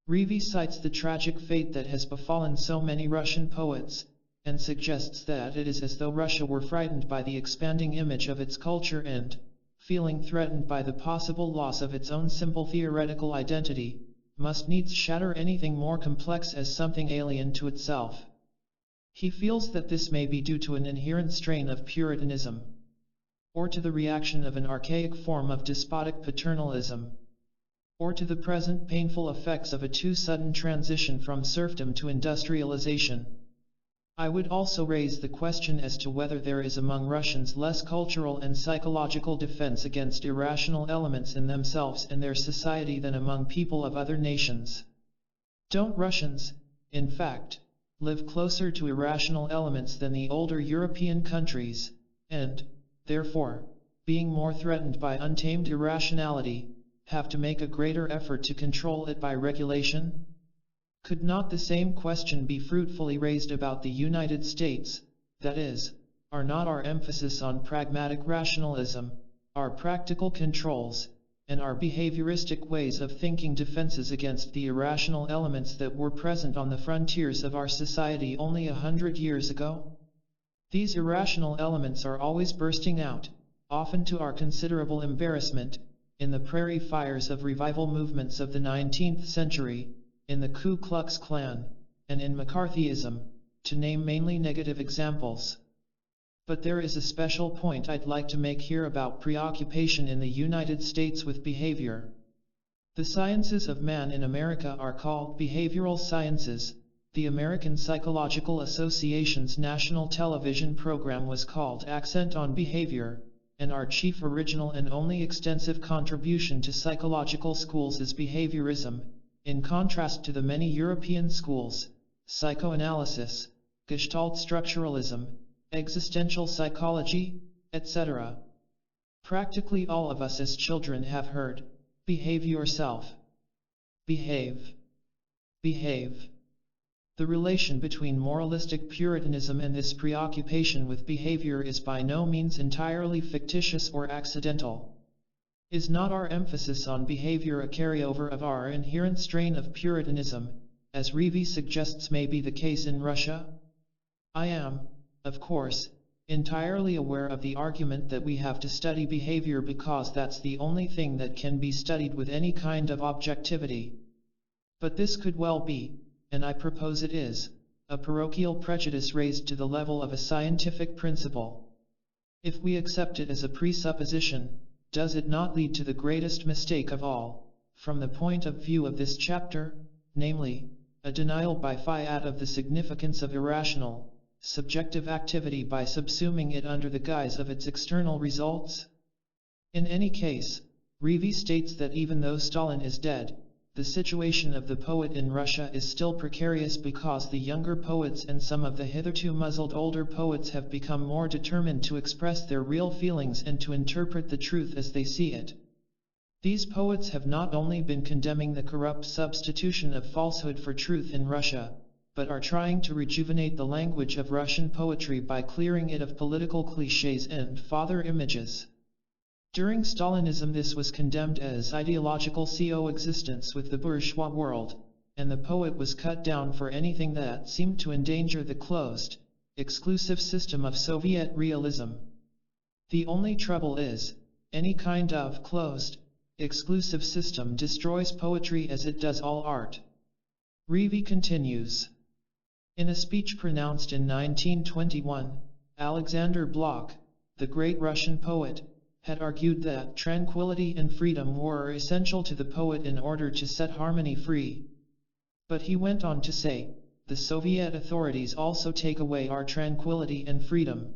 Revy cites the tragic fate that has befallen so many Russian poets, and suggests that it is as though Russia were frightened by the expanding image of its culture and, feeling threatened by the possible loss of its own simple theoretical identity, must needs shatter anything more complex as something alien to itself. He feels that this may be due to an inherent strain of Puritanism, or to the reaction of an archaic form of despotic paternalism, or to the present painful effects of a too sudden transition from serfdom to industrialization. I would also raise the question as to whether there is among Russians less cultural and psychological defense against irrational elements in themselves and their society than among people of other nations. Don't Russians, in fact, live closer to irrational elements than the older European countries, and, therefore, being more threatened by untamed irrationality, have to make a greater effort to control it by regulation? Could not the same question be fruitfully raised about the United States, that is, are not our emphasis on pragmatic rationalism, our practical controls, and our behavioristic ways of thinking defenses against the irrational elements that were present on the frontiers of our society only 100 years ago? These irrational elements are always bursting out, often to our considerable embarrassment, in the prairie fires of revival movements of the 19th century, in the Ku Klux Klan, and in McCarthyism, to name mainly negative examples. But there is a special point I'd like to make here about preoccupation in the United States with behavior. The sciences of man in America are called behavioral sciences. The American Psychological Association's national television program was called Accent on Behavior, and our chief original and only extensive contribution to psychological schools is behaviorism, in contrast to the many European schools, psychoanalysis, Gestalt structuralism, existential psychology, etc. Practically all of us as children have heard, "Behave yourself." Behave. Behave. The relation between moralistic Puritanism and this preoccupation with behavior is by no means entirely fictitious or accidental. Is not our emphasis on behavior a carryover of our inherent strain of Puritanism, as Reeve suggests may be the case in Russia? I am, of course, entirely aware of the argument that we have to study behavior because that's the only thing that can be studied with any kind of objectivity. But this could well be, and I propose it is, a parochial prejudice raised to the level of a scientific principle. If we accept it as a presupposition, does it not lead to the greatest mistake of all, from the point of view of this chapter, namely, a denial by fiat of the significance of irrational, subjective activity by subsuming it under the guise of its external results? In any case, Reeve states that even though Stalin is dead, the situation of the poet in Russia is still precarious because the younger poets and some of the hitherto muzzled older poets have become more determined to express their real feelings and to interpret the truth as they see it. These poets have not only been condemning the corrupt substitution of falsehood for truth in Russia, but are trying to rejuvenate the language of Russian poetry by clearing it of political clichés and father images. During Stalinism this was condemned as ideological coexistence with the bourgeois world, and the poet was cut down for anything that seemed to endanger the closed, exclusive system of Soviet realism. The only trouble is, any kind of closed, exclusive system destroys poetry as it does all art. Reeve continues. In a speech pronounced in 1921, Alexander Blok, the great Russian poet, had argued that tranquility and freedom were essential to the poet in order to set harmony free. But he went on to say, the Soviet authorities also take away our tranquility and freedom.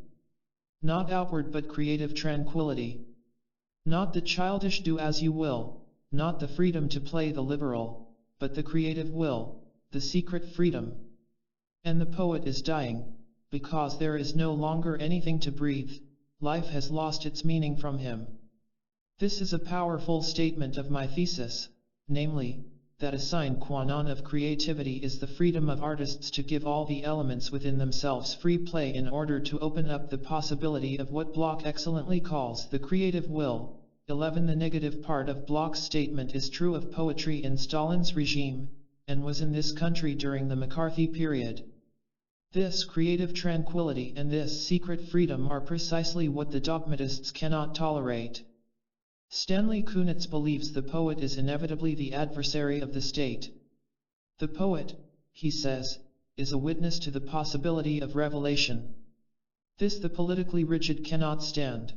Not outward but creative tranquility. Not the childish do as you will, not the freedom to play the liberal, but the creative will, the secret freedom. And the poet is dying, because there is no longer anything to breathe. Life has lost its meaning from him. This is a powerful statement of my thesis, namely, that a sine qua non of creativity is the freedom of artists to give all the elements within themselves free play in order to open up the possibility of what Blok excellently calls the creative will. 11. The negative part of Blok's statement is true of poetry in Stalin's regime, and was in this country during the McCarthy period. This creative tranquility and this secret freedom are precisely what the dogmatists cannot tolerate. Stanley Kunitz believes the poet is inevitably the adversary of the state. The poet, he says, is a witness to the possibility of revelation. This the politically rigid cannot stand.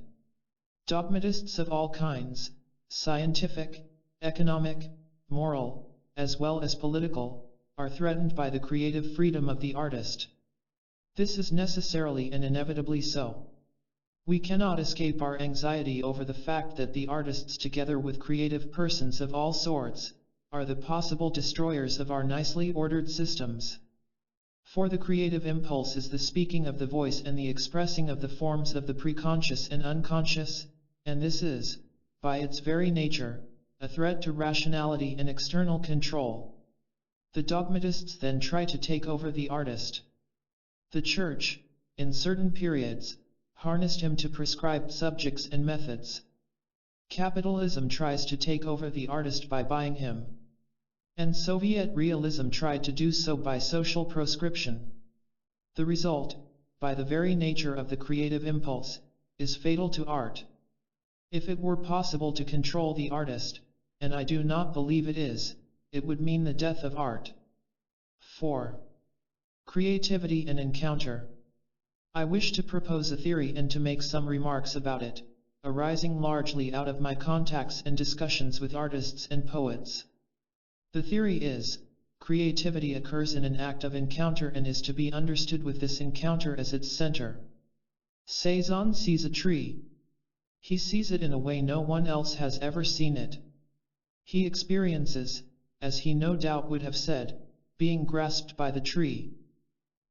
Dogmatists of all kinds, scientific, economic, moral, as well as political, are threatened by the creative freedom of the artist. This is necessarily and inevitably so. We cannot escape our anxiety over the fact that the artists, together with creative persons of all sorts, are the possible destroyers of our nicely ordered systems. For the creative impulse is the speaking of the voice and the expressing of the forms of the preconscious and unconscious, and this is, by its very nature, a threat to rationality and external control. The dogmatists then try to take over the artist. The Church, in certain periods, harnessed him to prescribed subjects and methods. Capitalism tries to take over the artist by buying him. And Soviet realism tried to do so by social proscription. The result, by the very nature of the creative impulse, is fatal to art. If it were possible to control the artist, and I do not believe it is, it would mean the death of art. 4. Creativity and encounter. I wish to propose a theory and to make some remarks about it, arising largely out of my contacts and discussions with artists and poets. The theory is, creativity occurs in an act of encounter and is to be understood with this encounter as its center. Cézanne sees a tree. He sees it in a way no one else has ever seen it. He experiences, as he no doubt would have said, being grasped by the tree.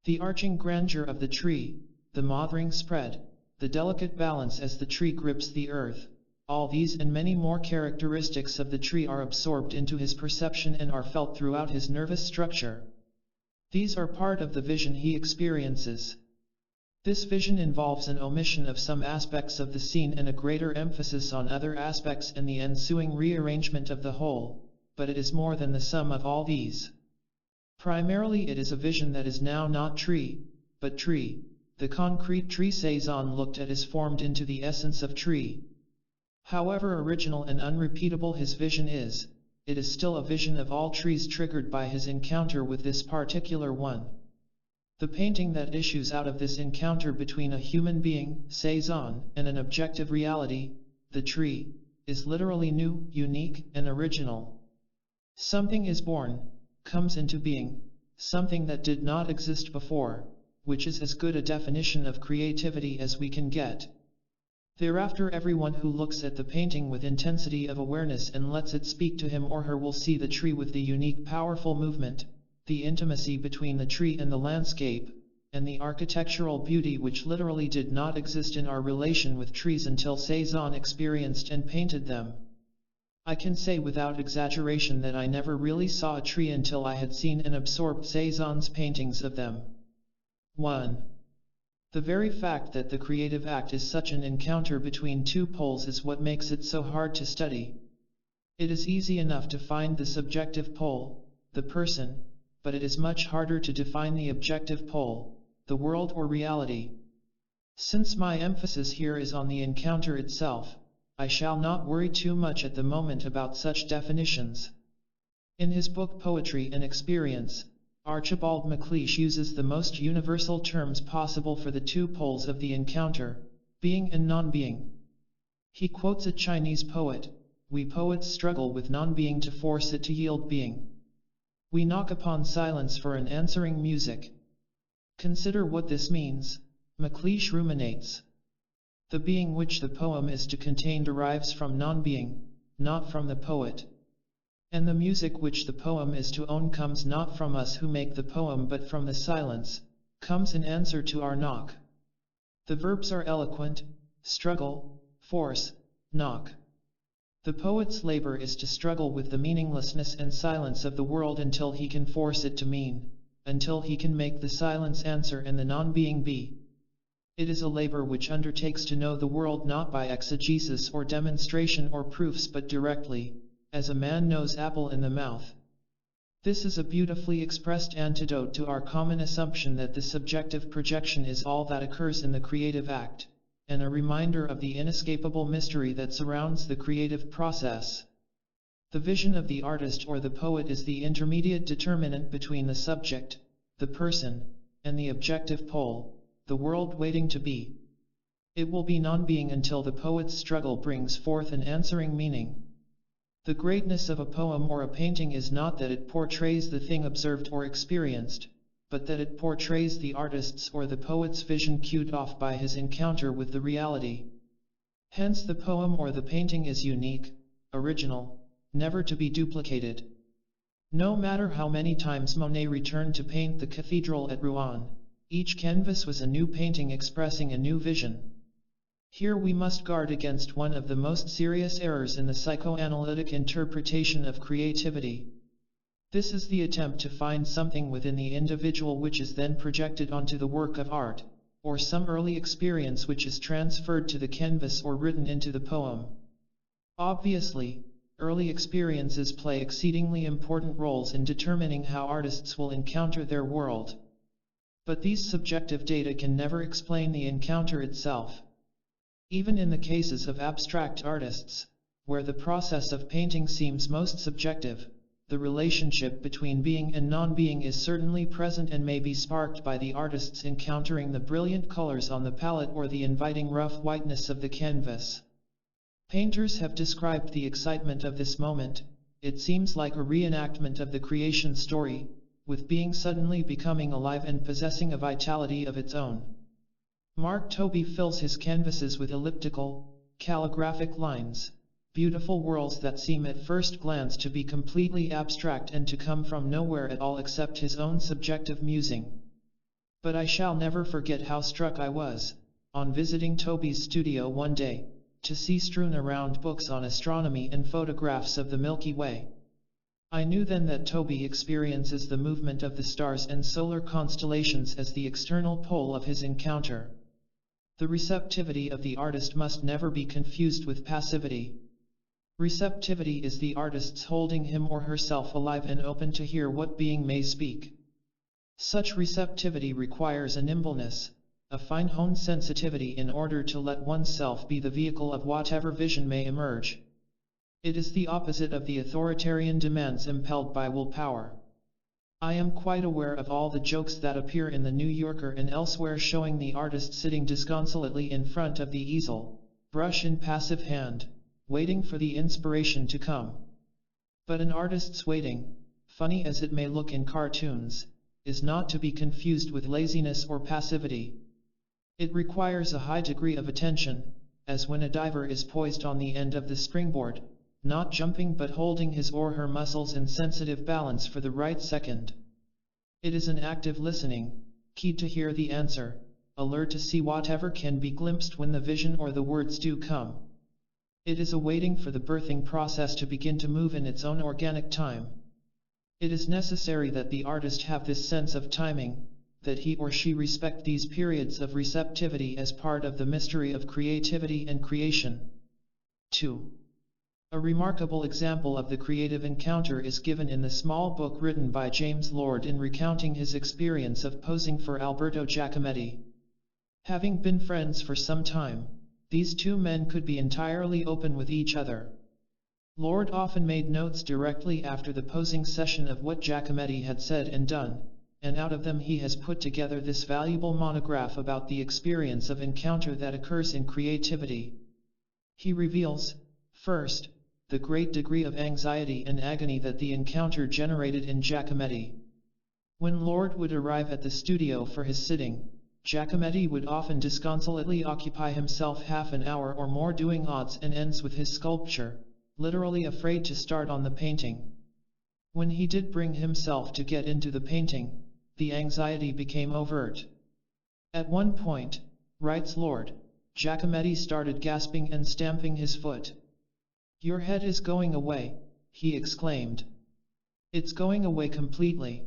The arching grandeur of the tree, the mothering spread, the delicate balance as the tree grips the earth, all these and many more characteristics of the tree are absorbed into his perception and are felt throughout his nervous structure. These are part of the vision he experiences. This vision involves an omission of some aspects of the scene and a greater emphasis on other aspects and the ensuing rearrangement of the whole, but it is more than the sum of all these. Primarily it is a vision that is now not tree, but tree. The concrete tree Cezanne looked at is formed into the essence of tree. However original and unrepeatable his vision is, it is still a vision of all trees triggered by his encounter with this particular one. The painting that issues out of this encounter between a human being, Cezanne, and an objective reality, the tree, is literally new, unique, and original. Something is born, comes into being, something that did not exist before, which is as good a definition of creativity as we can get. Thereafter everyone who looks at the painting with intensity of awareness and lets it speak to him or her will see the tree with the unique powerful movement, the intimacy between the tree and the landscape, and the architectural beauty which literally did not exist in our relation with trees until Cezanne experienced and painted them. I can say without exaggeration that I never really saw a tree until I had seen and absorbed Cezanne's paintings of them. 1. The very fact that the creative act is such an encounter between two poles is what makes it so hard to study. It is easy enough to find the subjective pole, the person, but it is much harder to define the objective pole, the world or reality. Since my emphasis here is on the encounter itself, I shall not worry too much at the moment about such definitions. In his book Poetry and Experience, Archibald MacLeish uses the most universal terms possible for the two poles of the encounter, being and non-being. He quotes a Chinese poet, "We poets struggle with non-being to force it to yield being. We knock upon silence for an answering music." Consider what this means, MacLeish ruminates. The being which the poem is to contain derives from non-being, not from the poet. And the music which the poem is to own comes not from us who make the poem but from the silence, comes in answer to our knock. The verbs are eloquent: struggle, force, knock. The poet's labor is to struggle with the meaninglessness and silence of the world until he can force it to mean, until he can make the silence answer and the non-being be. It is a labor which undertakes to know the world not by exegesis or demonstration or proofs but directly, as a man knows apple in the mouth. This is a beautifully expressed antidote to our common assumption that the subjective projection is all that occurs in the creative act, and a reminder of the inescapable mystery that surrounds the creative process. The vision of the artist or the poet is the intermediate determinant between the subject, the person, and the objective pole, the world waiting to be. It will be non-being until the poet's struggle brings forth an answering meaning. The greatness of a poem or a painting is not that it portrays the thing observed or experienced, but that it portrays the artist's or the poet's vision cued off by his encounter with the reality. Hence the poem or the painting is unique, original, never to be duplicated. No matter how many times Monet returned to paint the cathedral at Rouen, each canvas was a new painting expressing a new vision. Here we must guard against one of the most serious errors in the psychoanalytic interpretation of creativity. This is the attempt to find something within the individual which is then projected onto the work of art, or some early experience which is transferred to the canvas or written into the poem. Obviously, early experiences play exceedingly important roles in determining how artists will encounter their world. But these subjective data can never explain the encounter itself. Even in the cases of abstract artists, where the process of painting seems most subjective, the relationship between being and non-being is certainly present and may be sparked by the artist's encountering the brilliant colors on the palette or the inviting rough whiteness of the canvas. Painters have described the excitement of this moment. It seems like a reenactment of the creation story, with being suddenly becoming alive and possessing a vitality of its own. Mark Tobey fills his canvases with elliptical, calligraphic lines, beautiful worlds that seem at first glance to be completely abstract and to come from nowhere at all except his own subjective musing. But I shall never forget how struck I was, on visiting Tobey's studio one day, to see strewn around books on astronomy and photographs of the Milky Way. I knew then that Toby experiences the movement of the stars and solar constellations as the external pole of his encounter. The receptivity of the artist must never be confused with passivity. Receptivity is the artist's holding him or herself alive and open to hear what being may speak. Such receptivity requires a nimbleness, a fine-honed sensitivity in order to let oneself be the vehicle of whatever vision may emerge. It is the opposite of the authoritarian demands impelled by willpower. I am quite aware of all the jokes that appear in the New Yorker and elsewhere showing the artist sitting disconsolately in front of the easel, brush in passive hand, waiting for the inspiration to come. But an artist's waiting, funny as it may look in cartoons, is not to be confused with laziness or passivity. It requires a high degree of attention, as when a diver is poised on the end of the springboard, not jumping but holding his or her muscles in sensitive balance for the right second. It is an active listening, keyed to hear the answer, alert to see whatever can be glimpsed when the vision or the words do come. It is a waiting for the birthing process to begin to move in its own organic time. It is necessary that the artist have this sense of timing, that he or she respect these periods of receptivity as part of the mystery of creativity and creation. 2. A remarkable example of the creative encounter is given in the small book written by James Lord in recounting his experience of posing for Alberto Giacometti. Having been friends for some time, these two men could be entirely open with each other. Lord often made notes directly after the posing session of what Giacometti had said and done, and out of them he has put together this valuable monograph about the experience of encounter that occurs in creativity. He reveals, first, the great degree of anxiety and agony that the encounter generated in Giacometti. When Lord would arrive at the studio for his sitting, Giacometti would often disconsolately occupy himself half an hour or more doing odds and ends with his sculpture, literally afraid to start on the painting. When he did bring himself to get into the painting, the anxiety became overt. At one point, writes Lord, Giacometti started gasping and stamping his foot. "Your head is going away," he exclaimed. "It's going away completely."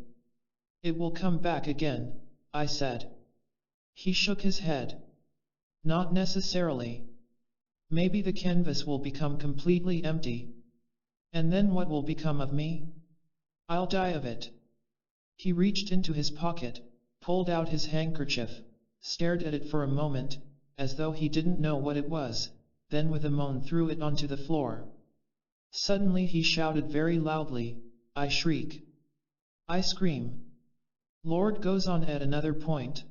"It will come back again," I said. He shook his head. "Not necessarily. Maybe the canvas will become completely empty. And then what will become of me? I'll die of it." He reached into his pocket, pulled out his handkerchief, stared at it for a moment, as though he didn't know what it was, then with a moan threw it onto the floor. Suddenly he shouted very loudly, "I shriek. I scream." Lord goes on at another point.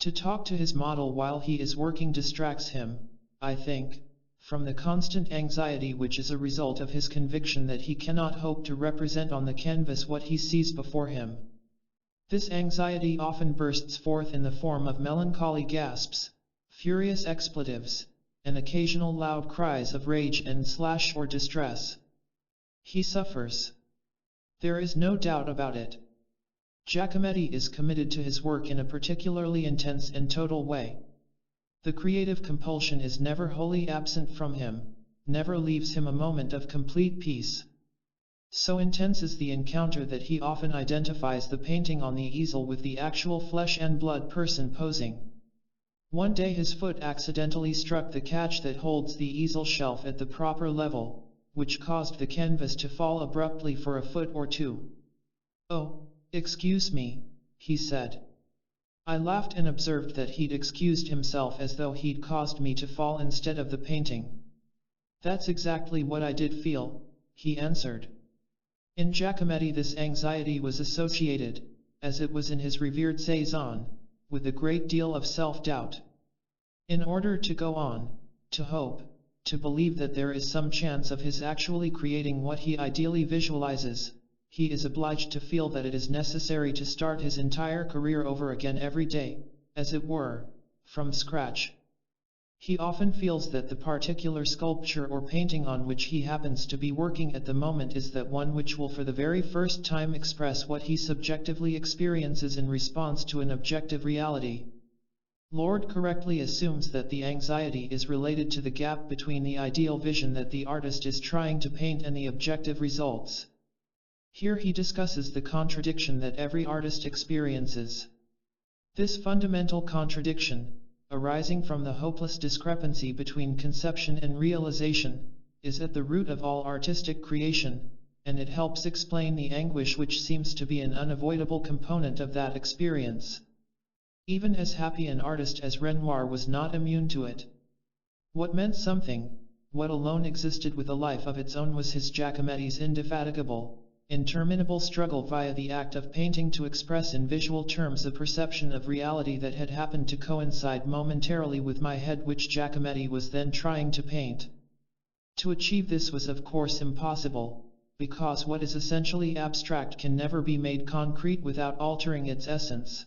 To talk to his model while he is working distracts him, I think, from the constant anxiety which is a result of his conviction that he cannot hope to represent on the canvas what he sees before him. This anxiety often bursts forth in the form of melancholy gasps, furious expletives, and occasional loud cries of rage and slash or distress. He suffers. There is no doubt about it. Giacometti is committed to his work in a particularly intense and total way. The creative compulsion is never wholly absent from him, never leaves him a moment of complete peace. So intense is the encounter that he often identifies the painting on the easel with the actual flesh and blood person posing. One day his foot accidentally struck the catch that holds the easel shelf at the proper level, which caused the canvas to fall abruptly for a foot or two. "Oh, excuse me," he said. I laughed and observed that he'd excused himself as though he'd caused me to fall instead of the painting. "That's exactly what I did feel," he answered. In Giacometti this anxiety was associated, as it was in his revered Cezanne, with a great deal of self-doubt. In order to go on, to hope, to believe that there is some chance of his actually creating what he ideally visualizes, he is obliged to feel that it is necessary to start his entire career over again every day, as it were, from scratch. He often feels that the particular sculpture or painting on which he happens to be working at the moment is that one which will for the very first time express what he subjectively experiences in response to an objective reality. Lord correctly assumes that the anxiety is related to the gap between the ideal vision that the artist is trying to paint and the objective results. Here he discusses the contradiction that every artist experiences. This fundamental contradiction, arising from the hopeless discrepancy between conception and realization, is at the root of all artistic creation, and it helps explain the anguish which seems to be an unavoidable component of that experience. Even as happy an artist as Renoir was not immune to it. What meant something, what alone existed with a life of its own, was his Giacometti's indefatigable, interminable struggle via the act of painting to express in visual terms a perception of reality that had happened to coincide momentarily with my head, which Giacometti was then trying to paint. To achieve this was of course impossible, because what is essentially abstract can never be made concrete without altering its essence.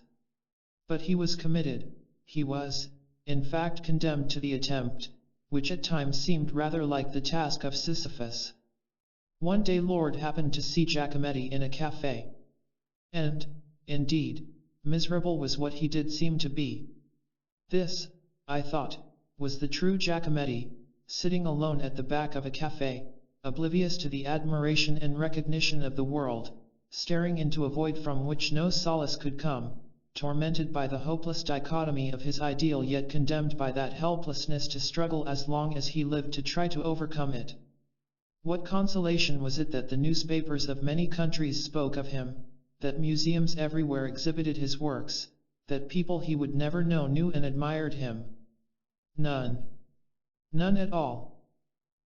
But he was committed, he was, in fact, condemned to the attempt, which at times seemed rather like the task of Sisyphus. One day Lord happened to see Giacometti in a cafe. And, indeed, miserable was what he did seem to be. This, I thought, was the true Giacometti, sitting alone at the back of a cafe, oblivious to the admiration and recognition of the world, staring into a void from which no solace could come, tormented by the hopeless dichotomy of his ideal, yet condemned by that helplessness to struggle as long as he lived to try to overcome it. What consolation was it that the newspapers of many countries spoke of him, that museums everywhere exhibited his works, that people he would never know knew and admired him? None. None at all.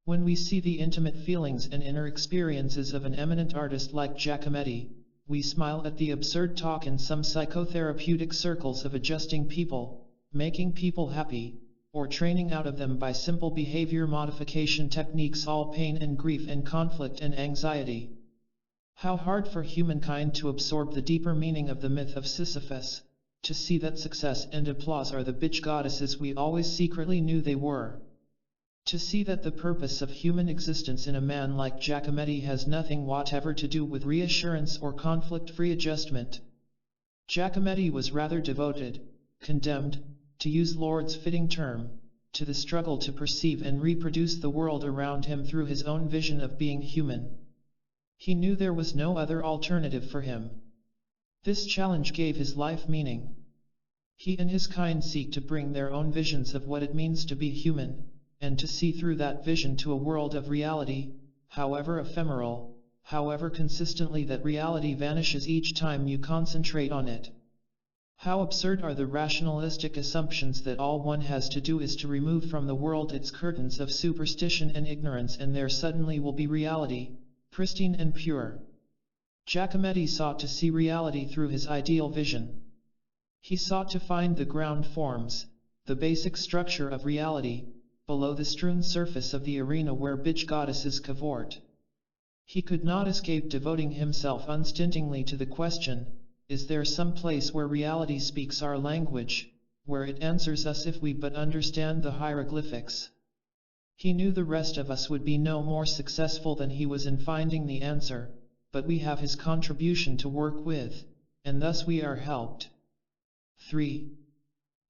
When we see the intimate feelings and inner experiences of an eminent artist like Giacometti, we smile at the absurd talk in some psychotherapeutic circles of adjusting people, making people happy, or training out of them by simple behavior modification techniques all pain and grief and conflict and anxiety. How hard for humankind to absorb the deeper meaning of the myth of Sisyphus, to see that success and applause are the bitch goddesses we always secretly knew they were. To see that the purpose of human existence in a man like Giacometti has nothing whatever to do with reassurance or conflict-free adjustment. Giacometti was rather devoted, condemned, to use Lord's fitting term, to the struggle to perceive and reproduce the world around him through his own vision of being human. He knew there was no other alternative for him. This challenge gave his life meaning. He and his kind seek to bring their own visions of what it means to be human, and to see through that vision to a world of reality, however ephemeral, however consistently that reality vanishes each time you concentrate on it. How absurd are the rationalistic assumptions that all one has to do is to remove from the world its curtains of superstition and ignorance, and there suddenly will be reality, pristine and pure. Giacometti sought to see reality through his ideal vision. He sought to find the ground forms, the basic structure of reality, below the strewn surface of the arena where bitch goddesses cavort. He could not escape devoting himself unstintingly to the question, is there some place where reality speaks our language, where it answers us if we but understand the hieroglyphics? He knew the rest of us would be no more successful than he was in finding the answer, but we have his contribution to work with, and thus we are helped. 3.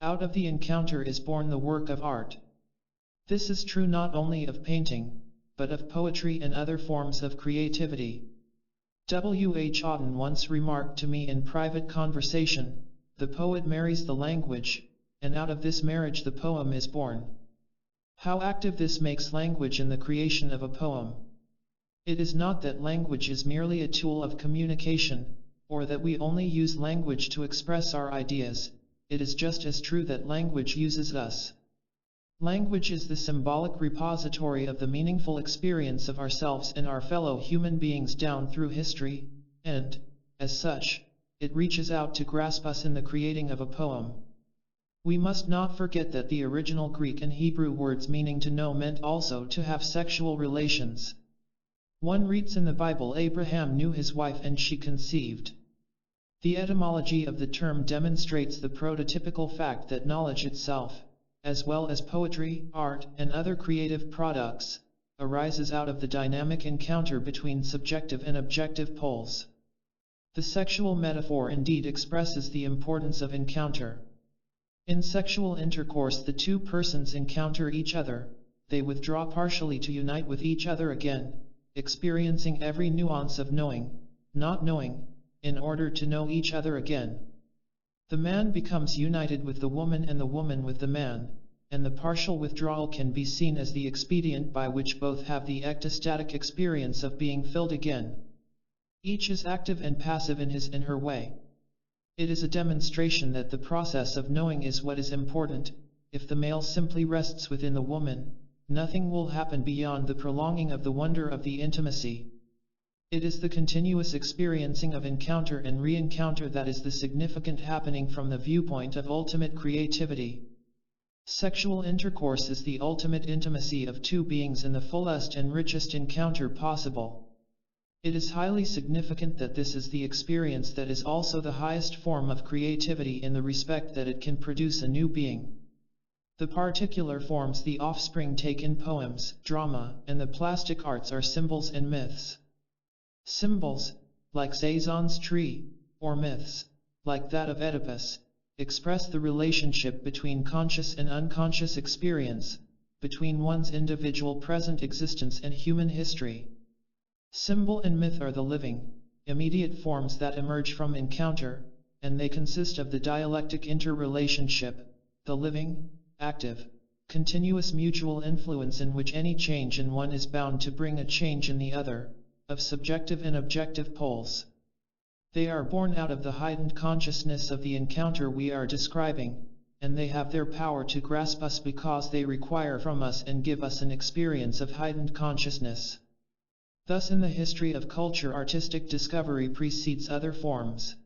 Out of the encounter is born the work of art. This is true not only of painting, but of poetry and other forms of creativity. W. H. Auden once remarked to me in private conversation, the poet marries the language, and out of this marriage the poem is born. How active this makes language in the creation of a poem. It is not that language is merely a tool of communication, or that we only use language to express our ideas. It is just as true that language uses us. Language is the symbolic repository of the meaningful experience of ourselves and our fellow human beings down through history, and, as such, it reaches out to grasp us in the creating of a poem. We must not forget that the original Greek and Hebrew words meaning to know meant also to have sexual relations. One reads in the Bible, Abraham knew his wife and she conceived. The etymology of the term demonstrates the prototypical fact that knowledge itself, as well as poetry, art, and other creative products, arises out of the dynamic encounter between subjective and objective poles. The sexual metaphor indeed expresses the importance of encounter. In sexual intercourse, the two persons encounter each other, they withdraw partially to unite with each other again, experiencing every nuance of knowing, not knowing, in order to know each other again. The man becomes united with the woman and the woman with the man, and the partial withdrawal can be seen as the expedient by which both have the ecstatic experience of being filled again. Each is active and passive in his and her way. It is a demonstration that the process of knowing is what is important. If the male simply rests within the woman, nothing will happen beyond the prolonging of the wonder of the intimacy. It is the continuous experiencing of encounter and re-encounter that is the significant happening from the viewpoint of ultimate creativity. Sexual intercourse is the ultimate intimacy of two beings in the fullest and richest encounter possible. It is highly significant that this is the experience that is also the highest form of creativity in the respect that it can produce a new being. The particular forms the offspring take in poems, drama, and the plastic arts are symbols and myths. Symbols, like Cézanne's tree, or myths, like that of Oedipus, express the relationship between conscious and unconscious experience, between one's individual present existence and human history. Symbol and myth are the living, immediate forms that emerge from encounter, and they consist of the dialectic interrelationship, the living, active, continuous mutual influence in which any change in one is bound to bring a change in the other, of subjective and objective poles. They are born out of the heightened consciousness of the encounter we are describing, and they have their power to grasp us because they require from us and give us an experience of heightened consciousness. Thus in the history of culture artistic discovery precedes other forms.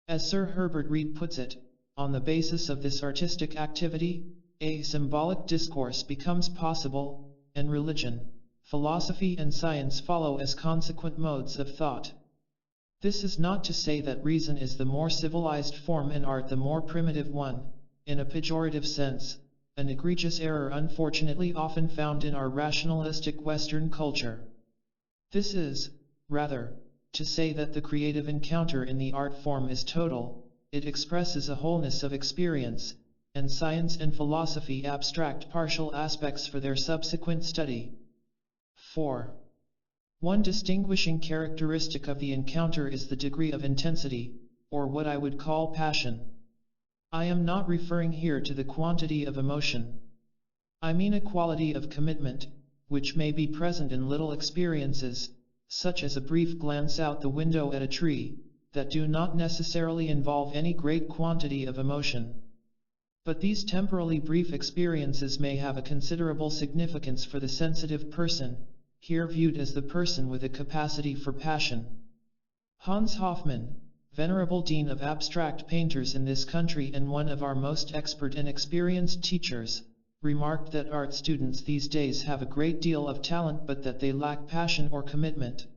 As Sir Herbert Reed puts it, on the basis of this artistic activity, a symbolic discourse becomes possible, and religion, philosophy and science follow as consequent modes of thought. This is not to say that reason is the more civilized form and art the more primitive one, in a pejorative sense, an egregious error unfortunately often found in our rationalistic Western culture. This is, rather, to say that the creative encounter in the art form is total, it expresses a wholeness of experience, and science and philosophy abstract partial aspects for their subsequent study. 4. One distinguishing characteristic of the encounter is the degree of intensity, or what I would call passion. I am not referring here to the quantity of emotion. I mean a quality of commitment, which may be present in little experiences, such as a brief glance out the window at a tree, that do not necessarily involve any great quantity of emotion. But these temporally brief experiences may have a considerable significance for the sensitive person, here viewed as the person with a capacity for passion. Hans Hofmann, venerable dean of abstract painters in this country and one of our most expert and experienced teachers, remarked that art students these days have a great deal of talent but that they lack passion or commitment.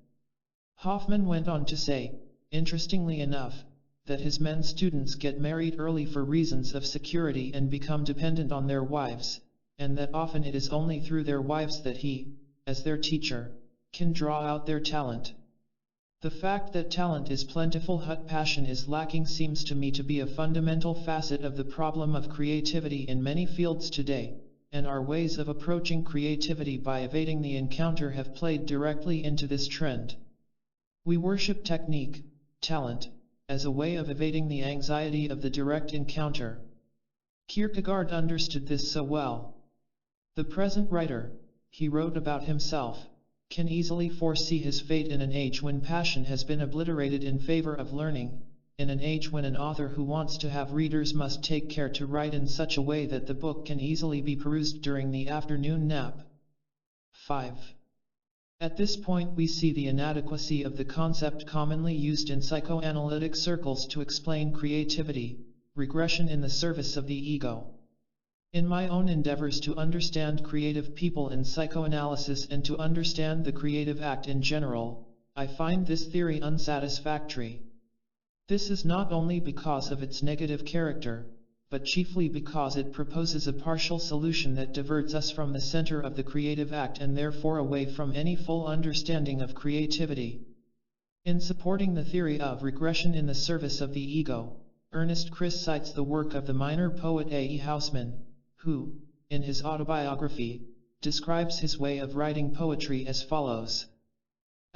Hofmann went on to say, interestingly enough, that his men students get married early for reasons of security and become dependent on their wives, and that often it is only through their wives that he, as their teacher, can draw out their talent. The fact that talent is plentiful but passion is lacking seems to me to be a fundamental facet of the problem of creativity in many fields today, and our ways of approaching creativity by evading the encounter have played directly into this trend. We worship technique, talent, as a way of evading the anxiety of the direct encounter. Kierkegaard understood this so well. The present writer, he wrote about himself, can easily foresee his fate in an age when passion has been obliterated in favor of learning, in an age when an author who wants to have readers must take care to write in such a way that the book can easily be perused during the afternoon nap. 5. At this point we see the inadequacy of the concept commonly used in psychoanalytic circles to explain creativity, regression in the service of the ego. In my own endeavors to understand creative people in psychoanalysis and to understand the creative act in general, I find this theory unsatisfactory. This is not only because of its negative character, but chiefly because it proposes a partial solution that diverts us from the center of the creative act and therefore away from any full understanding of creativity. In supporting the theory of regression in the service of the ego, Ernest Chris cites the work of the minor poet A. E. Housman, who, in his autobiography, describes his way of writing poetry as follows.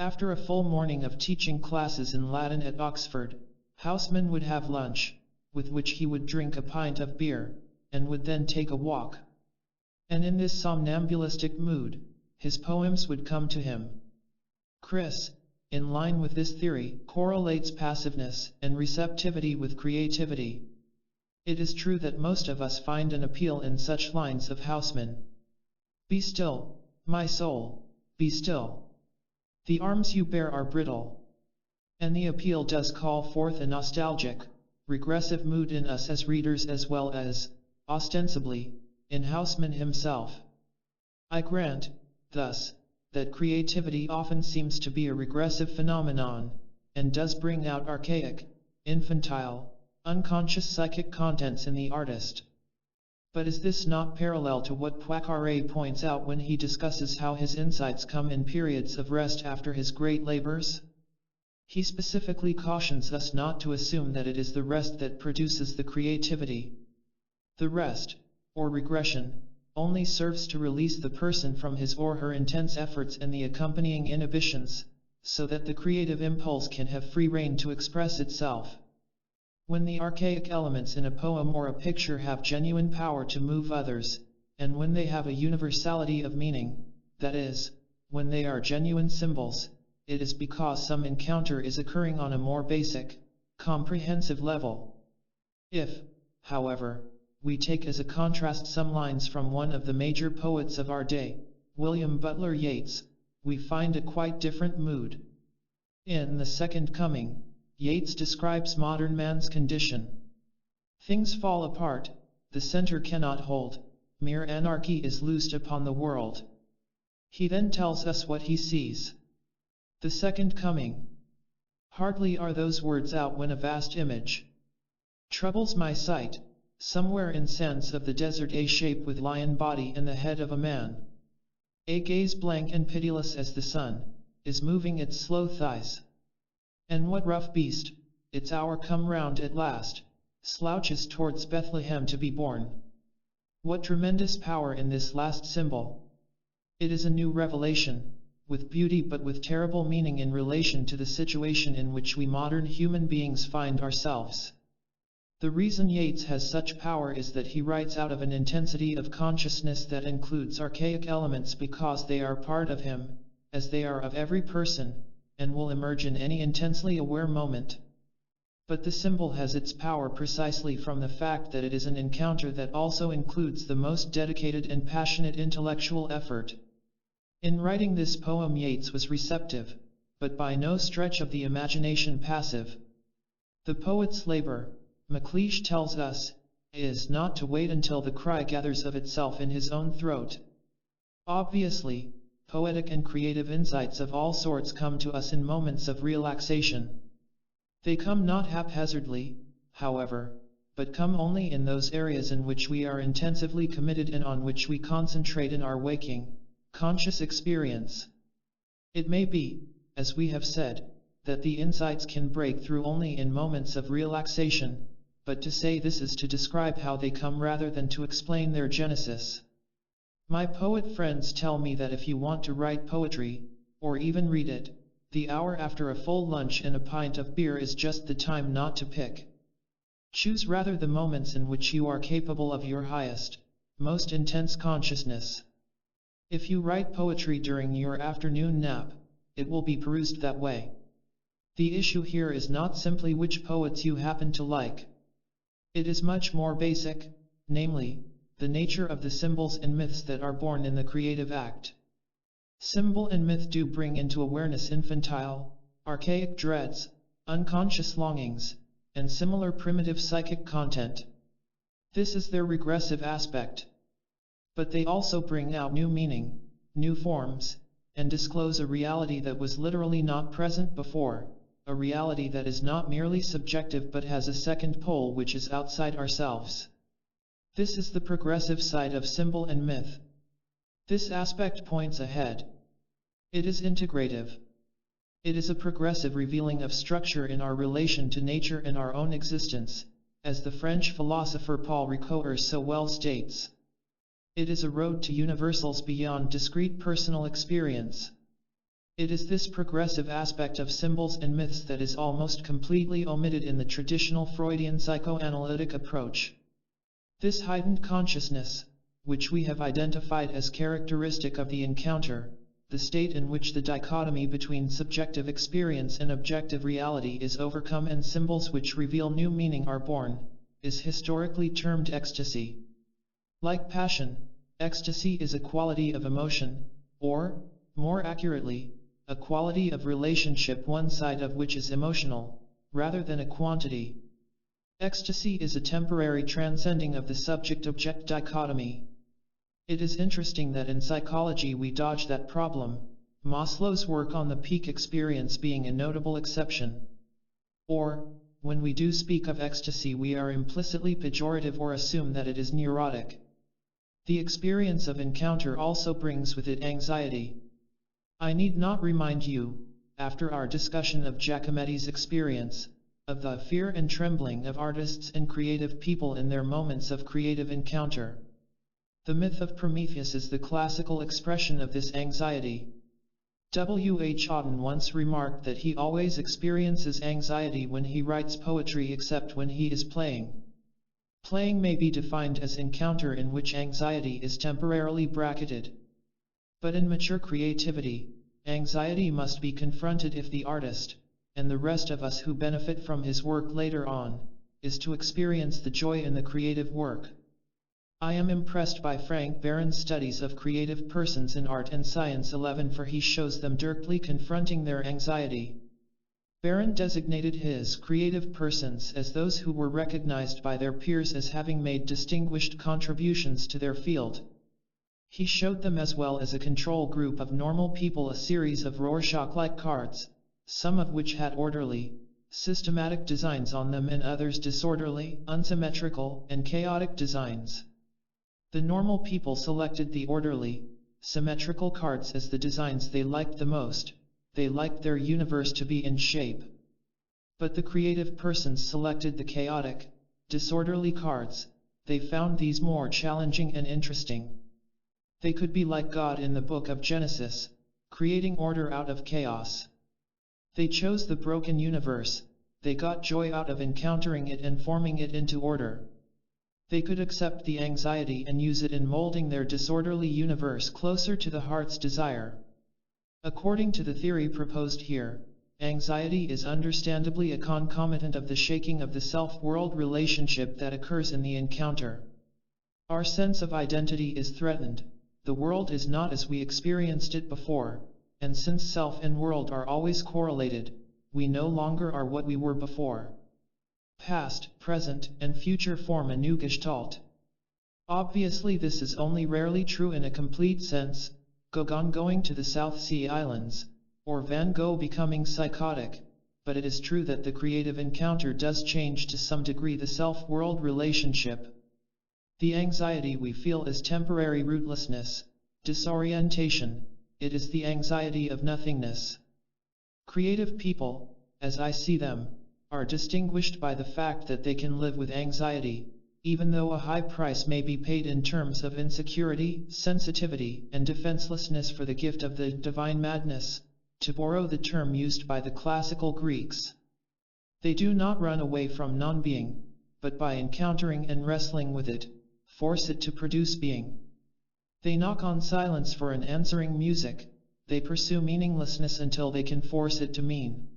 After a full morning of teaching classes in Latin at Oxford, Houseman would have lunch, with which he would drink a pint of beer, and would then take a walk. And in this somnambulistic mood, his poems would come to him. Chris, in line with this theory, correlates passiveness and receptivity with creativity. It is true that most of us find an appeal in such lines of Houseman. Be still, my soul, be still. The arms you bear are brittle. And the appeal does call forth a nostalgic, regressive mood in us as readers as well as, ostensibly, in Houseman himself. I grant, thus, that creativity often seems to be a regressive phenomenon, and does bring out archaic, infantile, unconscious psychic contents in the artist. But is this not parallel to what Poincaré points out when he discusses how his insights come in periods of rest after his great labors? He specifically cautions us not to assume that it is the rest that produces the creativity. The rest, or regression, only serves to release the person from his or her intense efforts and the accompanying inhibitions, so that the creative impulse can have free rein to express itself. When the archaic elements in a poem or a picture have genuine power to move others, and when they have a universality of meaning, that is, when they are genuine symbols, it is because some encounter is occurring on a more basic, comprehensive level. If, however, we take as a contrast some lines from one of the major poets of our day, William Butler Yeats, we find a quite different mood. In The Second Coming, Yeats describes modern man's condition. Things fall apart, the center cannot hold, mere anarchy is loosed upon the world. He then tells us what he sees. The second coming. Hardly are those words out when a vast image troubles my sight, somewhere in sands of the desert a shape with lion body and the head of a man. A gaze blank and pitiless as the sun, is moving its slow thighs. And what rough beast, its hour come round at last, slouches towards Bethlehem to be born? What tremendous power in this last symbol! It is a new revelation, with beauty but with terrible meaning in relation to the situation in which we modern human beings find ourselves. The reason Yeats has such power is that he writes out of an intensity of consciousness that includes archaic elements because they are part of him, as they are of every person, and will emerge in any intensely aware moment. But the symbol has its power precisely from the fact that it is an encounter that also includes the most dedicated and passionate intellectual effort. In writing this poem, Yeats was receptive, but by no stretch of the imagination passive. The poet's labor, MacLeish tells us, is not to wait until the cry gathers of itself in his own throat. Obviously, poetic and creative insights of all sorts come to us in moments of relaxation. They come not haphazardly, however, but come only in those areas in which we are intensively committed and on which we concentrate in our waking, conscious experience. It may be, as we have said, that the insights can break through only in moments of relaxation, but to say this is to describe how they come rather than to explain their genesis. My poet friends tell me that if you want to write poetry, or even read it, the hour after a full lunch and a pint of beer is just the time not to pick. Choose rather the moments in which you are capable of your highest, most intense consciousness. If you write poetry during your afternoon nap, it will be perused that way. The issue here is not simply which poets you happen to like. It is much more basic, namely, the nature of the symbols and myths that are born in the creative act. Symbol and myth do bring into awareness infantile, archaic dreads, unconscious longings, and similar primitive psychic content. This is their regressive aspect. But they also bring out new meaning, new forms, and disclose a reality that was literally not present before, a reality that is not merely subjective but has a second pole which is outside ourselves. This is the progressive side of symbol and myth. This aspect points ahead. It is integrative. It is a progressive revealing of structure in our relation to nature and our own existence, as the French philosopher Paul Ricoeur so well states. It is a road to universals beyond discrete personal experience. It is this progressive aspect of symbols and myths that is almost completely omitted in the traditional Freudian psychoanalytic approach. This heightened consciousness, which we have identified as characteristic of the encounter, the state in which the dichotomy between subjective experience and objective reality is overcome and symbols which reveal new meaning are born, is historically termed ecstasy. Like passion, ecstasy is a quality of emotion, or, more accurately, a quality of relationship one side of which is emotional, rather than a quantity. Ecstasy is a temporary transcending of the subject-object dichotomy. It is interesting that in psychology we dodge that problem, Maslow's work on the peak experience being a notable exception. Or, when we do speak of ecstasy we are implicitly pejorative or assume that it is neurotic. The experience of encounter also brings with it anxiety. I need not remind you, after our discussion of Giacometti's experience, of the fear and trembling of artists and creative people in their moments of creative encounter. The myth of Prometheus is the classical expression of this anxiety. W. H. Auden once remarked that he always experiences anxiety when he writes poetry except when he is playing. Playing may be defined as encounter in which anxiety is temporarily bracketed. But in mature creativity, anxiety must be confronted if the artist, and the rest of us who benefit from his work later on, is to experience the joy in the creative work. I am impressed by Frank Barron's studies of creative persons in Art and Science 11, for he shows them directly confronting their anxiety. Barron designated his creative persons as those who were recognized by their peers as having made distinguished contributions to their field. He showed them as well as a control group of normal people a series of Rorschach-like cards, some of which had orderly, systematic designs on them and others disorderly, unsymmetrical, and chaotic designs. The normal people selected the orderly, symmetrical cards as the designs they liked the most. They liked their universe to be in shape. But the creative persons selected the chaotic, disorderly cards. They found these more challenging and interesting. They could be like God in the book of Genesis, creating order out of chaos. They chose the broken universe. They got joy out of encountering it and forming it into order. They could accept the anxiety and use it in molding their disorderly universe closer to the heart's desire. According to the theory proposed here, anxiety is understandably a concomitant of the shaking of the self-world relationship that occurs in the encounter. Our sense of identity is threatened. The world is not as we experienced it before, and since self and world are always correlated, we no longer are what we were before. Past, present, and future form a new gestalt. Obviously this is only rarely true in a complete sense, Gauguin going to the South Sea Islands, or Van Gogh becoming psychotic, but it is true that the creative encounter does change to some degree the self-world relationship. The anxiety we feel is temporary rootlessness, disorientation. It is the anxiety of nothingness. Creative people, as I see them, are distinguished by the fact that they can live with anxiety, even though a high price may be paid in terms of insecurity, sensitivity, and defenselessness for the gift of the divine madness, to borrow the term used by the classical Greeks. They do not run away from non-being, but by encountering and wrestling with it, force it to produce being. They knock on silence for an answering music. They pursue meaninglessness until they can force it to mean.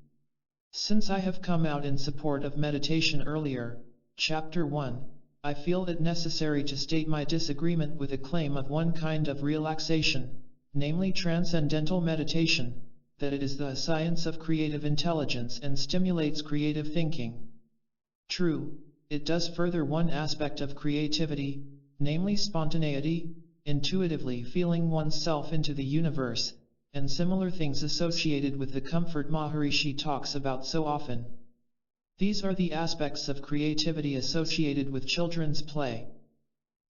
Since I have come out in support of meditation earlier, Chapter 1, I feel it necessary to state my disagreement with a claim of one kind of relaxation, namely transcendental meditation, that it is the science of creative intelligence and stimulates creative thinking. True, it does further one aspect of creativity, namely spontaneity, intuitively feeling oneself into the universe, and similar things associated with the comfort Maharishi talks about so often. These are the aspects of creativity associated with children's play.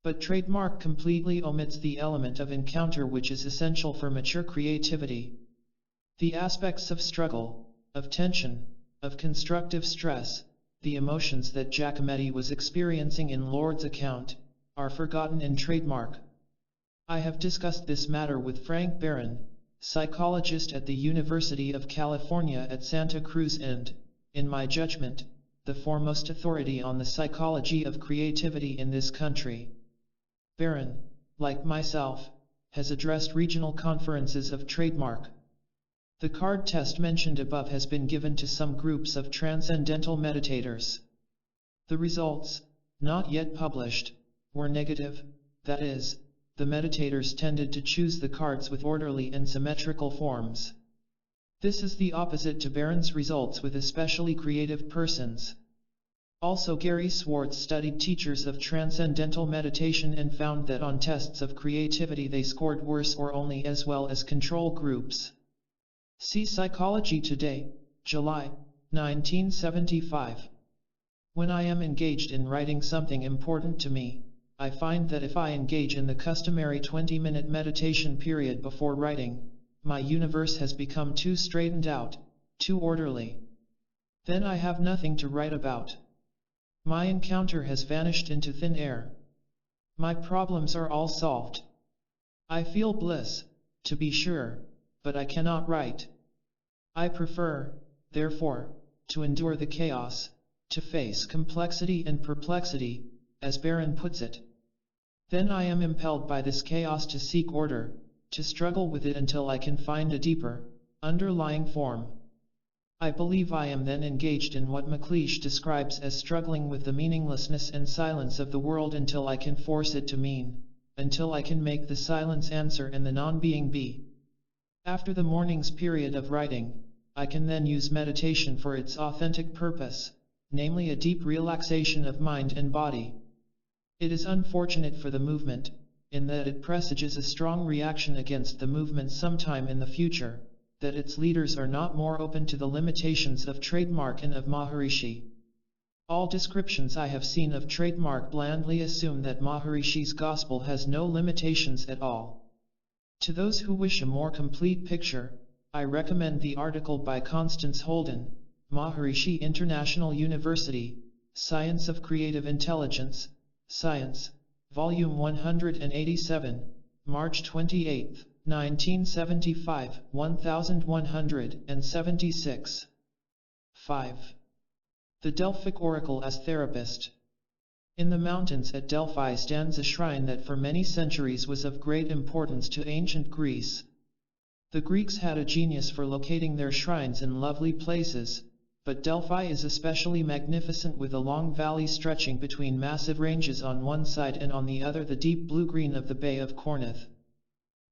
But trademark completely omits the element of encounter which is essential for mature creativity. The aspects of struggle, of tension, of constructive stress, the emotions that Giacometti was experiencing in Lord's account, are forgotten in trademark. I have discussed this matter with Frank Barron, psychologist at the University of California at Santa Cruz and, in my judgment, the foremost authority on the psychology of creativity in this country. Barron, like myself, has addressed regional conferences of trademark. The card test mentioned above has been given to some groups of transcendental meditators. The results, not yet published, were negative, that is, the meditators tended to choose the cards with orderly and symmetrical forms. This is the opposite to Barron's results with especially creative persons. Also, Gary Swartz studied teachers of transcendental meditation and found that on tests of creativity they scored worse or only as well as control groups. See Psychology Today, July, 1975. When I am engaged in writing something important to me, I find that if I engage in the customary 20-minute meditation period before writing, my universe has become too straightened out, too orderly. Then I have nothing to write about. My encounter has vanished into thin air. My problems are all solved. I feel bliss, to be sure, but I cannot write. I prefer, therefore, to endure the chaos, to face complexity and perplexity, as Barron puts it. Then I am impelled by this chaos to seek order, to struggle with it until I can find a deeper, underlying form. I believe I am then engaged in what McLeish describes as struggling with the meaninglessness and silence of the world until I can force it to mean, until I can make the silence answer and the non-being be. After the morning's period of writing, I can then use meditation for its authentic purpose, namely a deep relaxation of mind and body. It is unfortunate for the movement, in that it presages a strong reaction against the movement sometime in the future, that its leaders are not more open to the limitations of trademark and of Maharishi. All descriptions I have seen of trademark blandly assume that Maharishi's gospel has no limitations at all. To those who wish a more complete picture, I recommend the article by Constance Holden, Maharishi International University, Science of Creative Intelligence, Science, Volume 187, March 28, 1975, 1176. 5. The Delphic Oracle as Therapist. In the mountains at Delphi stands a shrine that for many centuries was of great importance to ancient Greece. The Greeks had a genius for locating their shrines in lovely places, but Delphi is especially magnificent with a long valley stretching between massive ranges on one side and on the other the deep blue-green of the Bay of Corinth.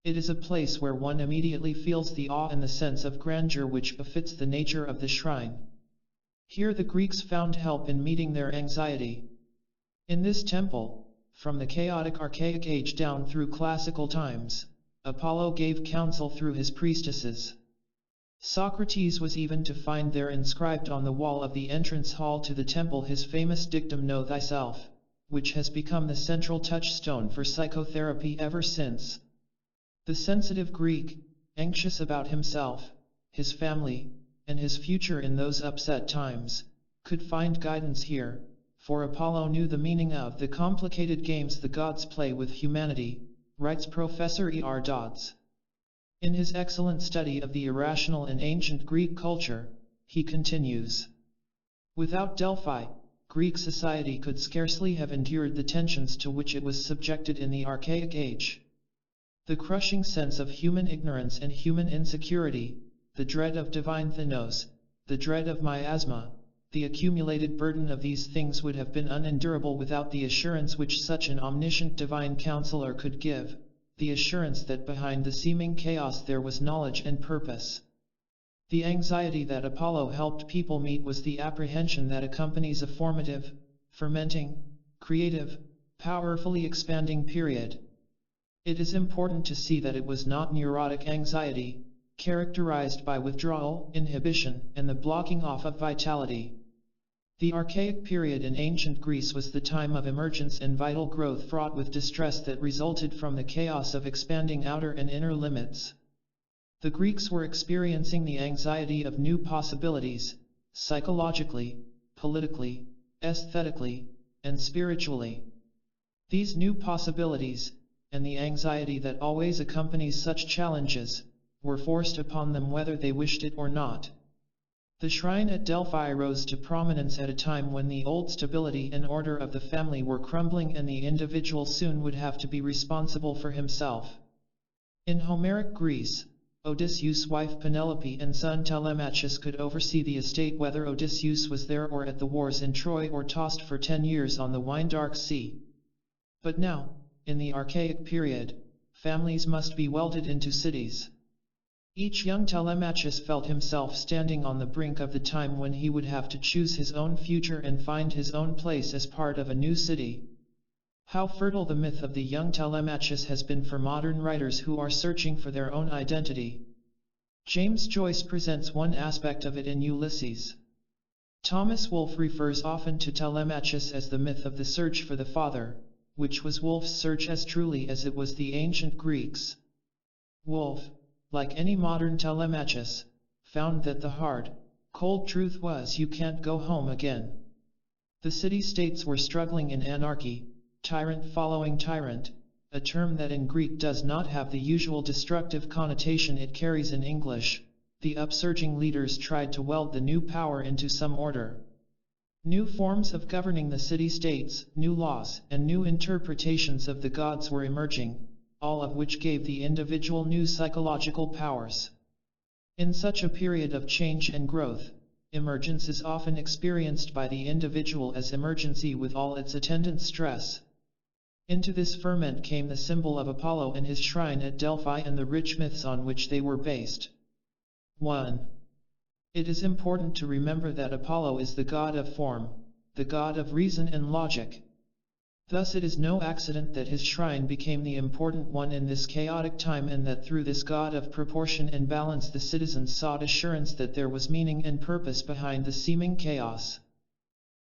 It is a place where one immediately feels the awe and the sense of grandeur which befits the nature of the shrine. Here the Greeks found help in meeting their anxiety. In this temple, from the chaotic archaic age down through classical times, Apollo gave counsel through his priestesses. Socrates was even to find there inscribed on the wall of the entrance hall to the temple his famous dictum "Know thyself," which has become the central touchstone for psychotherapy ever since. The sensitive Greek, anxious about himself, his family, and his future in those upset times, could find guidance here, for Apollo knew the meaning of the complicated games the gods play with humanity, writes Professor E.R. Dodds. In his excellent study of the irrational in ancient Greek culture, he continues, "Without Delphi, Greek society could scarcely have endured the tensions to which it was subjected in the archaic age. The crushing sense of human ignorance and human insecurity, the dread of divine thenos, the dread of miasma, the accumulated burden of these things would have been unendurable without the assurance which such an omniscient divine counselor could give, the assurance that behind the seeming chaos there was knowledge and purpose. The anxiety that Apollo helped people meet was the apprehension that accompanies a formative, fermenting, creative, powerfully expanding period. It is important to see that it was not neurotic anxiety, characterized by withdrawal, inhibition, and the blocking off of vitality. The archaic period in ancient Greece was the time of emergence and vital growth fraught with distress that resulted from the chaos of expanding outer and inner limits. The Greeks were experiencing the anxiety of new possibilities, psychologically, politically, aesthetically, and spiritually. These new possibilities, and the anxiety that always accompanies such challenges, were forced upon them whether they wished it or not. The shrine at Delphi rose to prominence at a time when the old stability and order of the family were crumbling and the individual soon would have to be responsible for himself. In Homeric Greece, Odysseus' wife Penelope and son Telemachus could oversee the estate whether Odysseus was there or at the wars in Troy or tossed for 10 years on the wine-dark sea. But now, in the archaic period, families must be welded into cities. Each young Telemachus felt himself standing on the brink of the time when he would have to choose his own future and find his own place as part of a new city. How fertile the myth of the young Telemachus has been for modern writers who are searching for their own identity. James Joyce presents one aspect of it in Ulysses. Thomas Wolfe refers often to Telemachus as the myth of the search for the father, which was Wolfe's search as truly as it was the ancient Greeks'. Wolfe, like any modern Telemachus, found that the hard, cold truth was you can't go home again. The city-states were struggling in anarchy, tyrant following tyrant, a term that in Greek does not have the usual destructive connotation it carries in English. The upsurging leaders tried to weld the new power into some order. New forms of governing the city-states, new laws, and new interpretations of the gods were emerging, all of which gave the individual new psychological powers. In such a period of change and growth, emergence is often experienced by the individual as emergency with all its attendant stress. Into this ferment came the symbol of Apollo and his shrine at Delphi and the rich myths on which they were based. 1. It is important to remember that Apollo is the god of form, the god of reason and logic. Thus it is no accident that his shrine became the important one in this chaotic time and that through this god of proportion and balance the citizens sought assurance that there was meaning and purpose behind the seeming chaos.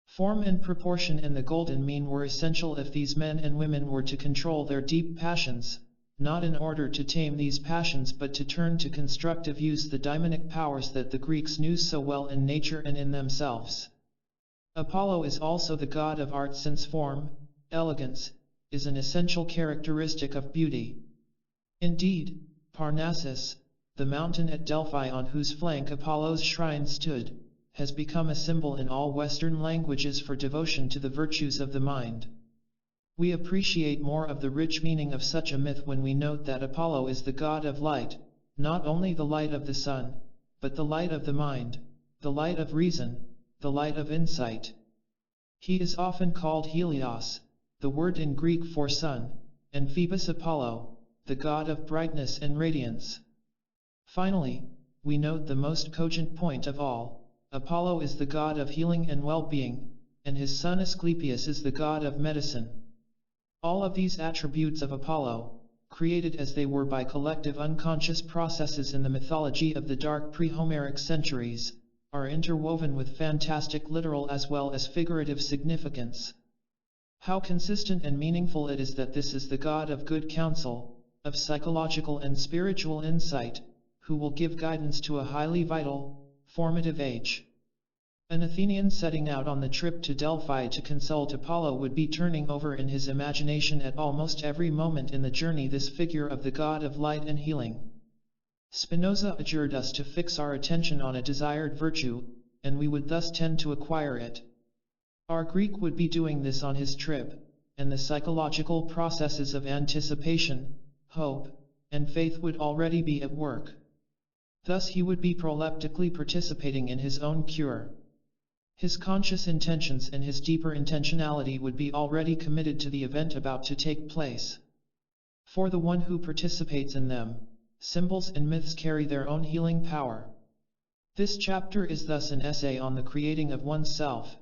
Form and proportion and the golden mean were essential if these men and women were to control their deep passions, not in order to tame these passions but to turn to constructive use the daimonic powers that the Greeks knew so well in nature and in themselves. Apollo is also the god of art since form, elegance, is an essential characteristic of beauty. Indeed, Parnassus, the mountain at Delphi on whose flank Apollo's shrine stood, has become a symbol in all Western languages for devotion to the virtues of the mind. We appreciate more of the rich meaning of such a myth when we note that Apollo is the god of light, not only the light of the sun, but the light of the mind, the light of reason, the light of insight. He is often called Helios, the word in Greek for sun, and Phoebus Apollo, the god of brightness and radiance. Finally, we note the most cogent point of all: Apollo is the god of healing and well-being, and his son Asclepius is the god of medicine. All of these attributes of Apollo, created as they were by collective unconscious processes in the mythology of the dark pre-Homeric centuries, are interwoven with fantastic literal as well as figurative significance. How consistent and meaningful it is that this is the god of good counsel, of psychological and spiritual insight, who will give guidance to a highly vital, formative age. An Athenian setting out on the trip to Delphi to consult Apollo would be turning over in his imagination at almost every moment in the journey this figure of the god of light and healing. Spinoza adjured us to fix our attention on a desired virtue, and we would thus tend to acquire it. Our Greek would be doing this on his trip, and the psychological processes of anticipation, hope, and faith would already be at work. Thus he would be proleptically participating in his own cure. His conscious intentions and his deeper intentionality would be already committed to the event about to take place. For the one who participates in them, symbols and myths carry their own healing power. This chapter is thus an essay on the creating of oneself.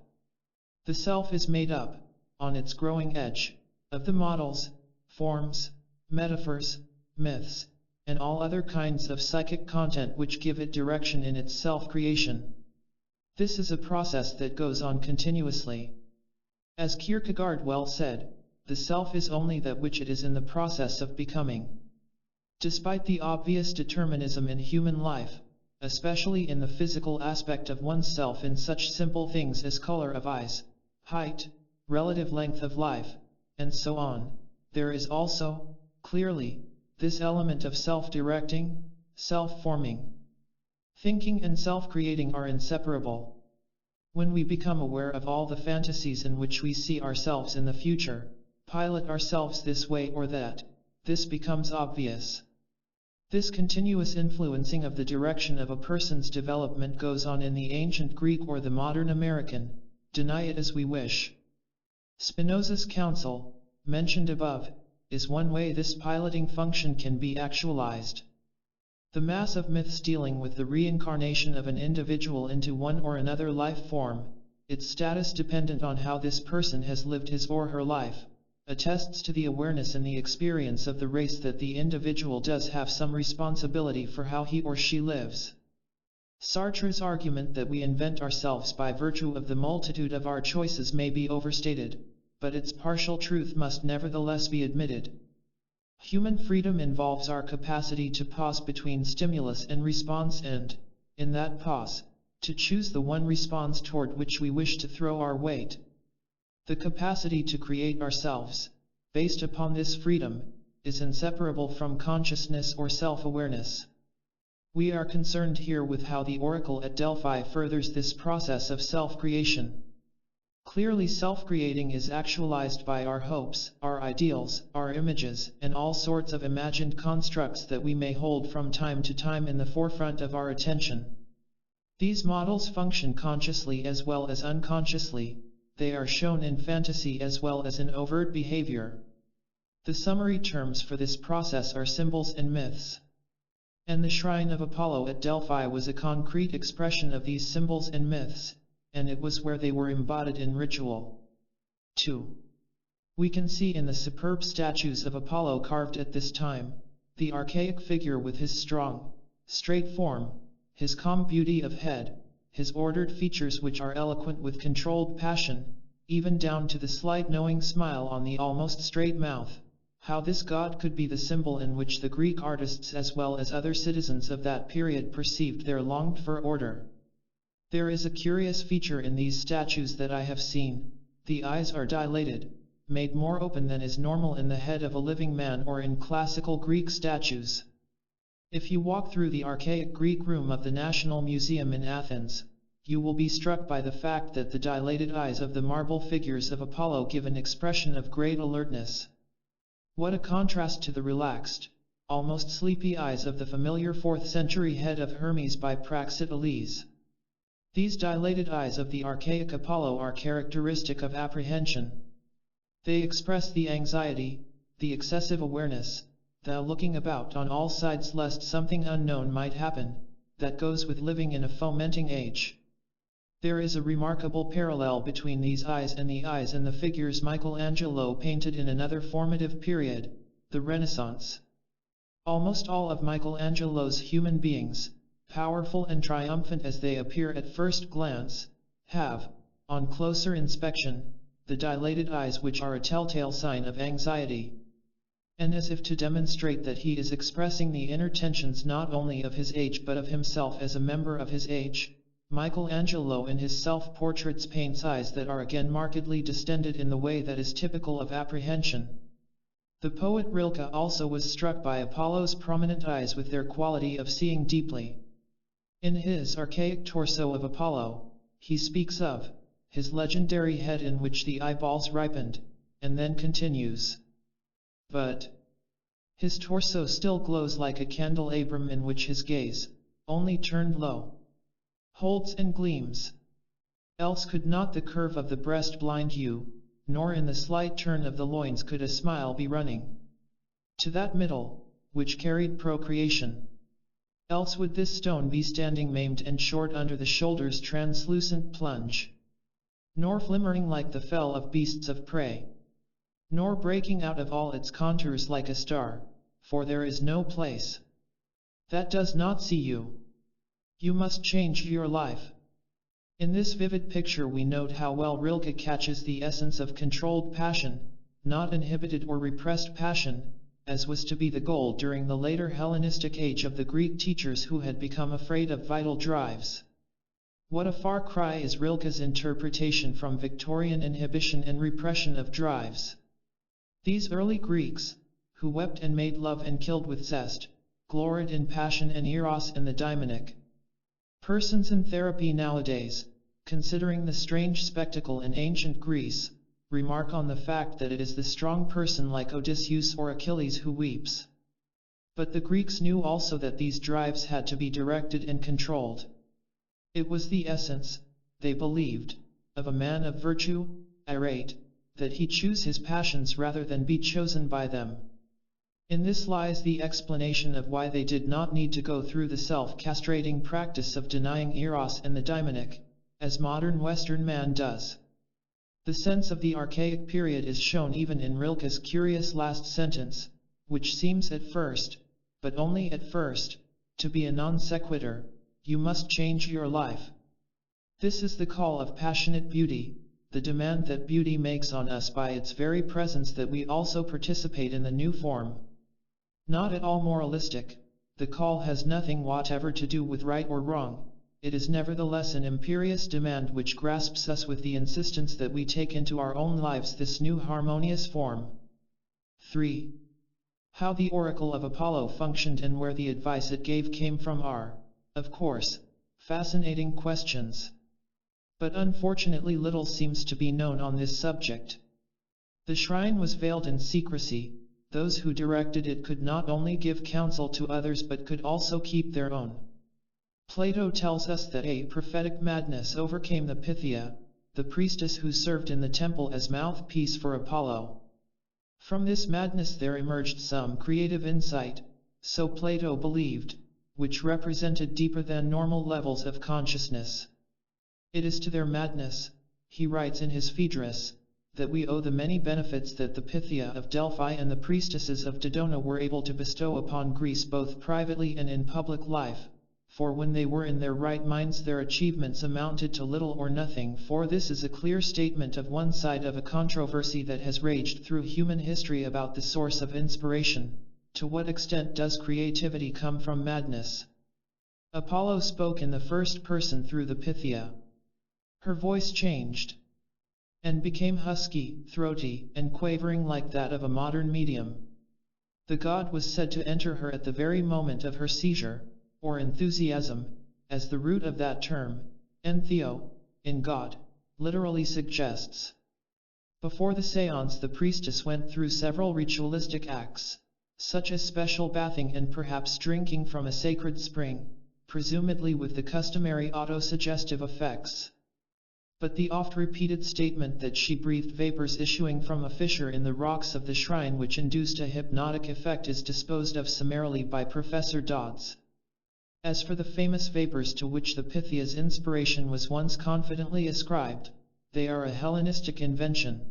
The self is made up, on its growing edge, of the models, forms, metaphors, myths, and all other kinds of psychic content which give it direction in its self-creation. This is a process that goes on continuously. As Kierkegaard well said, the self is only that which it is in the process of becoming. Despite the obvious determinism in human life, especially in the physical aspect of oneself in such simple things as color of eyes, height, relative length of life, and so on, there is also, clearly, this element of self-directing, self-forming. Thinking and self-creating are inseparable. When we become aware of all the fantasies in which we see ourselves in the future, pilot ourselves this way or that, this becomes obvious. This continuous influencing of the direction of a person's development goes on in the ancient Greek or the modern American, deny it as we wish. Spinoza's counsel, mentioned above, is one way this piloting function can be actualized. The mass of myths dealing with the reincarnation of an individual into one or another life form, its status dependent on how this person has lived his or her life, attests to the awareness and the experience of the race that the individual does have some responsibility for how he or she lives. Sartre's argument that we invent ourselves by virtue of the multitude of our choices may be overstated, but its partial truth must nevertheless be admitted. Human freedom involves our capacity to pause between stimulus and response and, in that pause, to choose the one response toward which we wish to throw our weight. The capacity to create ourselves, based upon this freedom, is inseparable from consciousness or self-awareness. We are concerned here with how the oracle at Delphi furthers this process of self-creation. Clearly, self-creating is actualized by our hopes, our ideals, our images, and all sorts of imagined constructs that we may hold from time to time in the forefront of our attention. These models function consciously as well as unconsciously. They are shown in fantasy as well as in overt behavior. The summary terms for this process are symbols and myths. And the shrine of Apollo at Delphi was a concrete expression of these symbols and myths, and it was where they were embodied in ritual. 2. We can see in the superb statues of Apollo carved at this time, the archaic figure with his strong, straight form, his calm beauty of head, his ordered features which are eloquent with controlled passion, even down to the slight knowing smile on the almost straight mouth. How this god could be the symbol in which the Greek artists as well as other citizens of that period perceived their longed-for order. There is a curious feature in these statues that I have seen. The eyes are dilated, made more open than is normal in the head of a living man or in classical Greek statues. If you walk through the archaic Greek room of the National Museum in Athens, you will be struck by the fact that the dilated eyes of the marble figures of Apollo give an expression of great alertness. What a contrast to the relaxed, almost sleepy eyes of the familiar 4th century head of Hermes by Praxiteles. These dilated eyes of the archaic Apollo are characteristic of apprehension. They express the anxiety, the excessive awareness, the looking about on all sides lest something unknown might happen, that goes with living in a fomenting age. There is a remarkable parallel between these eyes and the eyes in the figures Michelangelo painted in another formative period, the Renaissance. Almost all of Michelangelo's human beings, powerful and triumphant as they appear at first glance, have, on closer inspection, the dilated eyes which are a telltale sign of anxiety. And as if to demonstrate that he is expressing the inner tensions not only of his age but of himself as a member of his age, Michelangelo in his self-portraits paints eyes that are again markedly distended in the way that is typical of apprehension. The poet Rilke also was struck by Apollo's prominent eyes with their quality of seeing deeply. In his archaic torso of Apollo, he speaks of his legendary head in which the eyeballs ripened, and then continues. But his torso still glows like a candelabrum in which his gaze, only turned low, holds and gleams. Else could not the curve of the breast blind you, nor in the slight turn of the loins could a smile be running to that middle, which carried procreation. Else would this stone be standing maimed and short under the shoulder's translucent plunge, nor flimmering like the fell of beasts of prey, nor breaking out of all its contours like a star, for there is no place that does not see you. You must change your life. In this vivid picture we note how well Rilke catches the essence of controlled passion, not inhibited or repressed passion, as was to be the goal during the later Hellenistic age of the Greek teachers who had become afraid of vital drives. What a far cry is Rilke's interpretation from Victorian inhibition and repression of drives. These early Greeks, who wept and made love and killed with zest, gloried in passion and eros in the daimonic. Persons in therapy nowadays, considering the strange spectacle in ancient Greece, remark on the fact that it is the strong person like Odysseus or Achilles who weeps. But the Greeks knew also that these drives had to be directed and controlled. It was the essence, they believed, of a man of virtue, irate, that he choose his passions rather than be chosen by them. In this lies the explanation of why they did not need to go through the self-castrating practice of denying eros and the daimonic, as modern Western man does. The sense of the archaic period is shown even in Rilke's curious last sentence, which seems at first, but only at first, to be a non sequitur: you must change your life. This is the call of passionate beauty, the demand that beauty makes on us by its very presence that we also participate in the new form. Not at all moralistic, the call has nothing whatever to do with right or wrong. It is nevertheless an imperious demand which grasps us with the insistence that we take into our own lives this new harmonious form. 3. How the oracle of Apollo functioned and where the advice it gave came from are, of course, fascinating questions. But unfortunately little seems to be known on this subject. The shrine was veiled in secrecy. Those who directed it could not only give counsel to others but could also keep their own. Plato tells us that a prophetic madness overcame the Pythia, the priestess who served in the temple as mouthpiece for Apollo. From this madness there emerged some creative insight, so Plato believed, which represented deeper than normal levels of consciousness. It is to their madness, he writes in his Phaedrus, that we owe the many benefits that the Pythia of Delphi and the priestesses of Dodona were able to bestow upon Greece both privately and in public life, for when they were in their right minds their achievements amounted to little or nothing, for this is a clear statement of one side of a controversy that has raged through human history about the source of inspiration. To what extent does creativity come from madness? Apollo spoke in the first person through the Pythia. Her voice changed and became husky, throaty, and quavering like that of a modern medium. The god was said to enter her at the very moment of her seizure, or enthusiasm, as the root of that term, entheo, in God, literally suggests. Before the séance the priestess went through several ritualistic acts, such as special bathing and perhaps drinking from a sacred spring, presumably with the customary autosuggestive effects. But the oft-repeated statement that she breathed vapors issuing from a fissure in the rocks of the shrine which induced a hypnotic effect is disposed of summarily by Professor Dodds. As for the famous vapors to which the Pythia's inspiration was once confidently ascribed, they are a Hellenistic invention.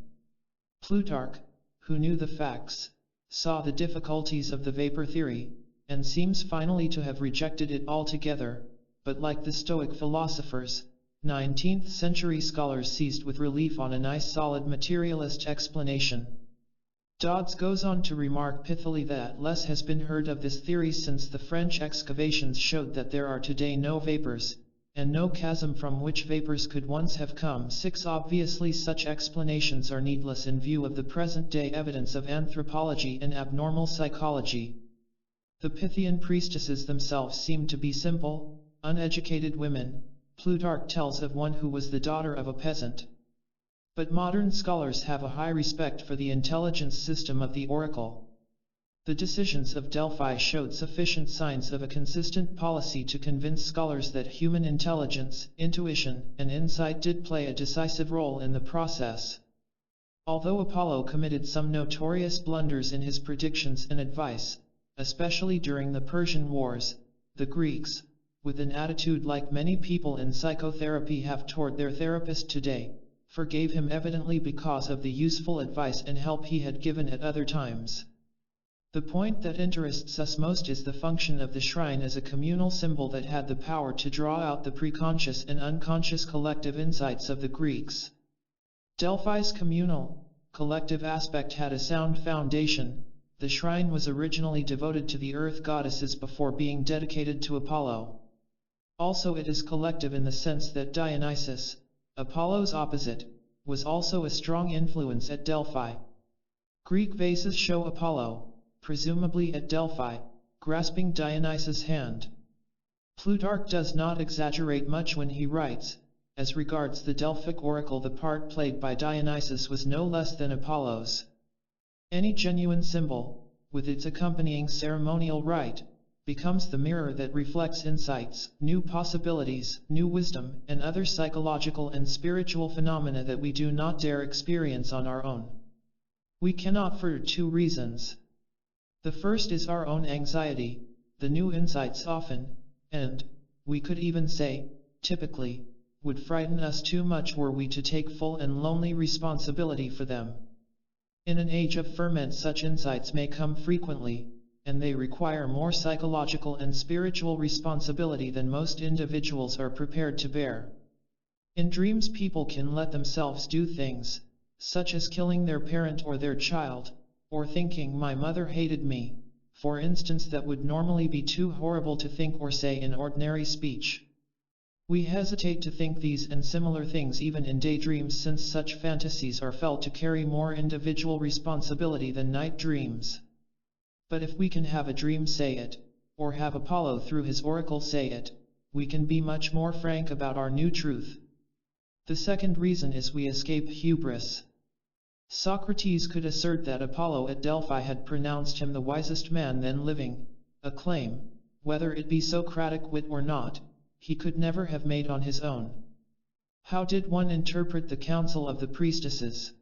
Plutarch, who knew the facts, saw the difficulties of the vapor theory, and seems finally to have rejected it altogether, but like the Stoic philosophers, 19th century scholars seized with relief on a nice solid materialist explanation. Dodds goes on to remark pithily that less has been heard of this theory since the French excavations showed that there are today no vapors, and no chasm from which vapors could once have come. 6. Obviously such explanations are needless in view of the present-day evidence of anthropology and abnormal psychology. The Pythian priestesses themselves seem to be simple, uneducated women. Plutarch tells of one who was the daughter of a peasant. But modern scholars have a high respect for the intelligence system of the oracle. The decisions of Delphi showed sufficient signs of a consistent policy to convince scholars that human intelligence, intuition, and insight did play a decisive role in the process. Although Apollo committed some notorious blunders in his predictions and advice, especially during the Persian Wars, the Greeks, with an attitude like many people in psychotherapy have toward their therapist today, forgave him evidently because of the useful advice and help he had given at other times. The point that interests us most is the function of the shrine as a communal symbol that had the power to draw out the preconscious and unconscious collective insights of the Greeks. Delphi's communal, collective aspect had a sound foundation. The shrine was originally devoted to the earth goddesses before being dedicated to Apollo. Also it is collective in the sense that Dionysus, Apollo's opposite, was also a strong influence at Delphi. Greek vases show Apollo, presumably at Delphi, grasping Dionysus' hand. Plutarch does not exaggerate much when he writes, as regards the Delphic oracle, the part played by Dionysus was no less than Apollo's. Any genuine symbol, with its accompanying ceremonial rite, becomes the mirror that reflects insights, new possibilities, new wisdom, and other psychological and spiritual phenomena that we do not dare experience on our own. We cannot for two reasons. The first is our own anxiety. The new insights often, and, we could even say, typically, would frighten us too much were we to take full and lonely responsibility for them. In an age of ferment, such insights may come frequently, and they require more psychological and spiritual responsibility than most individuals are prepared to bear. In dreams, people can let themselves do things, such as killing their parent or their child, or thinking, "My mother hated me," for instance, that would normally be too horrible to think or say in ordinary speech. We hesitate to think these and similar things even in daydreams, since such fantasies are felt to carry more individual responsibility than night dreams. But if we can have a dream say it, or have Apollo through his oracle say it, we can be much more frank about our new truth. The second reason is we escape hubris. Socrates could assert that Apollo at Delphi had pronounced him the wisest man then living, a claim, whether it be Socratic wit or not, he could never have made on his own. How did one interpret the counsel of the priestesses?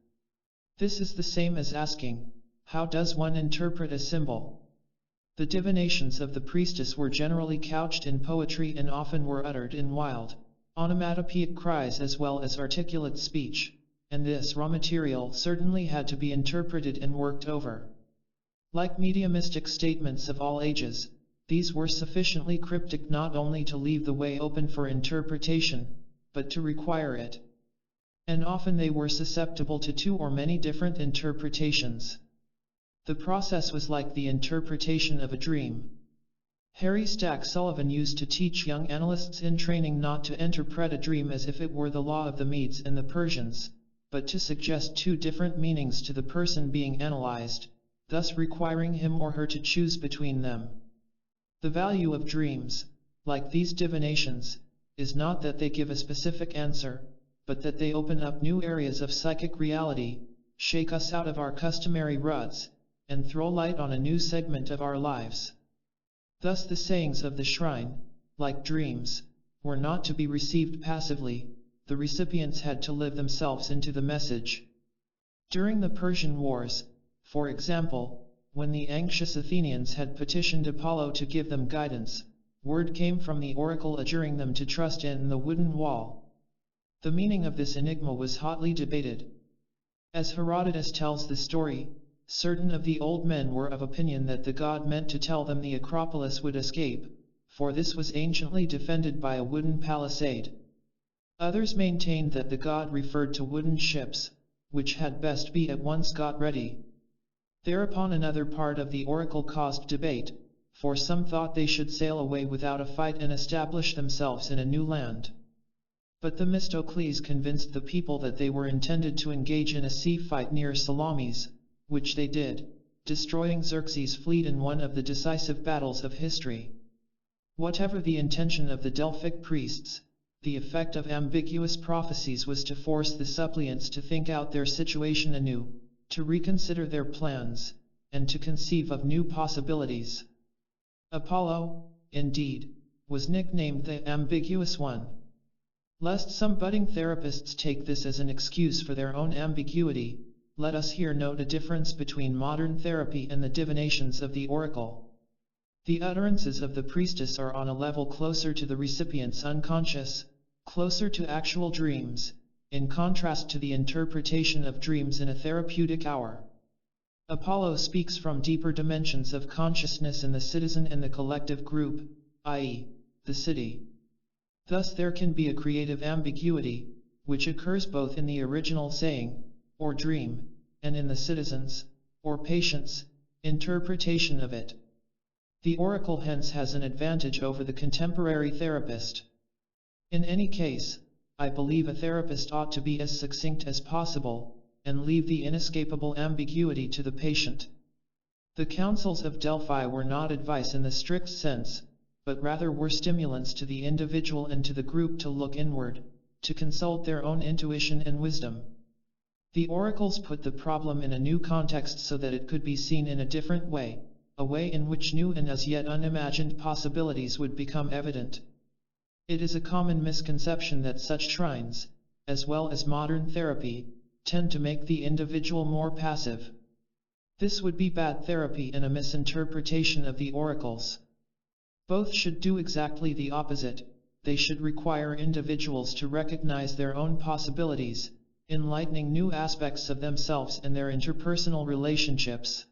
This is the same as asking, how does one interpret a symbol? The divinations of the priestess were generally couched in poetry and often were uttered in wild, onomatopoeic cries as well as articulate speech, and this raw material certainly had to be interpreted and worked over. Like mediumistic statements of all ages, these were sufficiently cryptic not only to leave the way open for interpretation, but to require it. And often they were susceptible to two or many different interpretations. The process was like the interpretation of a dream. Harry Stack Sullivan used to teach young analysts in training not to interpret a dream as if it were the law of the Medes and the Persians, but to suggest two different meanings to the person being analyzed, thus requiring him or her to choose between them. The value of dreams, like these divinations, is not that they give a specific answer, but that they open up new areas of psychic reality, shake us out of our customary ruts, and throw light on a new segment of our lives. Thus the sayings of the shrine, like dreams, were not to be received passively, the recipients had to live themselves into the message. During the Persian Wars, for example, when the anxious Athenians had petitioned Apollo to give them guidance, word came from the oracle adjuring them to trust in the wooden wall. The meaning of this enigma was hotly debated. As Herodotus tells the story, certain of the old men were of opinion that the god meant to tell them the Acropolis would escape, for this was anciently defended by a wooden palisade. Others maintained that the god referred to wooden ships, which had best be at once got ready. Thereupon another part of the oracle caused debate, for some thought they should sail away without a fight and establish themselves in a new land. But Themistocles convinced the people that they were intended to engage in a sea fight near Salamis, which they did, destroying Xerxes' fleet in one of the decisive battles of history. Whatever the intention of the Delphic priests, the effect of ambiguous prophecies was to force the suppliants to think out their situation anew, to reconsider their plans, and to conceive of new possibilities. Apollo, indeed, was nicknamed the Ambiguous One. Lest some budding therapists take this as an excuse for their own ambiguity, let us here note a difference between modern therapy and the divinations of the oracle. The utterances of the priestess are on a level closer to the recipient's unconscious, closer to actual dreams, in contrast to the interpretation of dreams in a therapeutic hour. Apollo speaks from deeper dimensions of consciousness in the citizen and the collective group, i.e., the city. Thus there can be a creative ambiguity, which occurs both in the original saying, or dream, and in the citizen's, or patient's, interpretation of it. The oracle hence has an advantage over the contemporary therapist. In any case, I believe a therapist ought to be as succinct as possible, and leave the inescapable ambiguity to the patient. The councils of Delphi were not advice in the strict sense, but rather were stimulants to the individual and to the group to look inward, to consult their own intuition and wisdom. The oracles put the problem in a new context so that it could be seen in a different way, a way in which new and as yet unimagined possibilities would become evident. It is a common misconception that such shrines, as well as modern therapy, tend to make the individual more passive. This would be bad therapy and a misinterpretation of the oracles. Both should do exactly the opposite. They should require individuals to recognize their own possibilities, enlightening new aspects of themselves and their interpersonal relationships.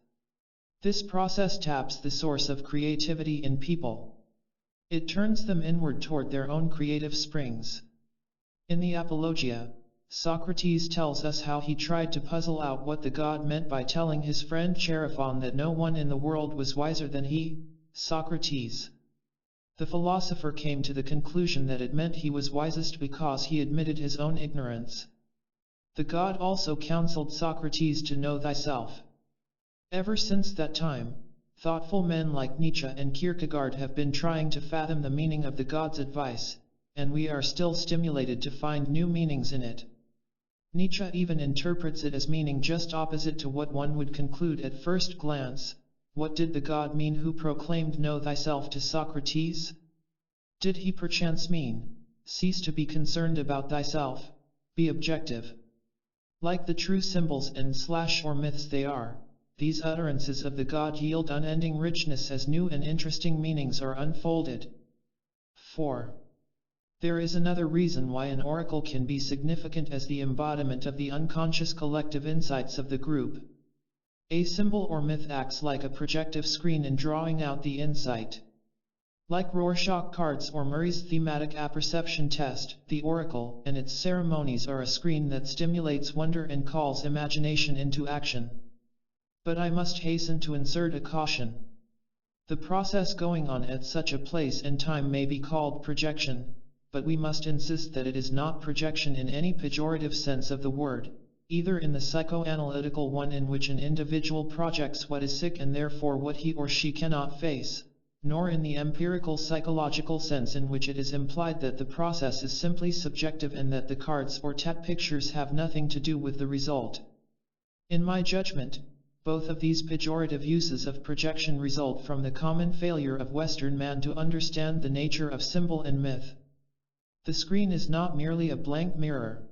This process taps the source of creativity in people. It turns them inward toward their own creative springs. In the Apologia, Socrates tells us how he tried to puzzle out what the god meant by telling his friend Chaerephon that no one in the world was wiser than he, Socrates. The philosopher came to the conclusion that it meant he was wisest because he admitted his own ignorance. The god also counseled Socrates to know thyself. Ever since that time, thoughtful men like Nietzsche and Kierkegaard have been trying to fathom the meaning of the god's advice, and we are still stimulated to find new meanings in it. Nietzsche even interprets it as meaning just opposite to what one would conclude at first glance. What did the god mean who proclaimed know thyself to Socrates? Did he perchance mean, cease to be concerned about thyself, be objective? Like the true symbols and/or myths they are, these utterances of the god yield unending richness as new and interesting meanings are unfolded. 4. There is another reason why an oracle can be significant as the embodiment of the unconscious collective insights of the group. A symbol or myth acts like a projective screen in drawing out the insight. Like Rorschach cards or Murray's thematic apperception test, the oracle and its ceremonies are a screen that stimulates wonder and calls imagination into action. But I must hasten to insert a caution. The process going on at such a place and time may be called projection, but we must insist that it is not projection in any pejorative sense of the word, either in the psychoanalytical one in which an individual projects what is sick and therefore what he or she cannot face, nor in the empirical psychological sense in which it is implied that the process is simply subjective and that the cards or pictures have nothing to do with the result. In my judgment, both of these pejorative uses of projection result from the common failure of Western man to understand the nature of symbol and myth. The screen is not merely a blank mirror.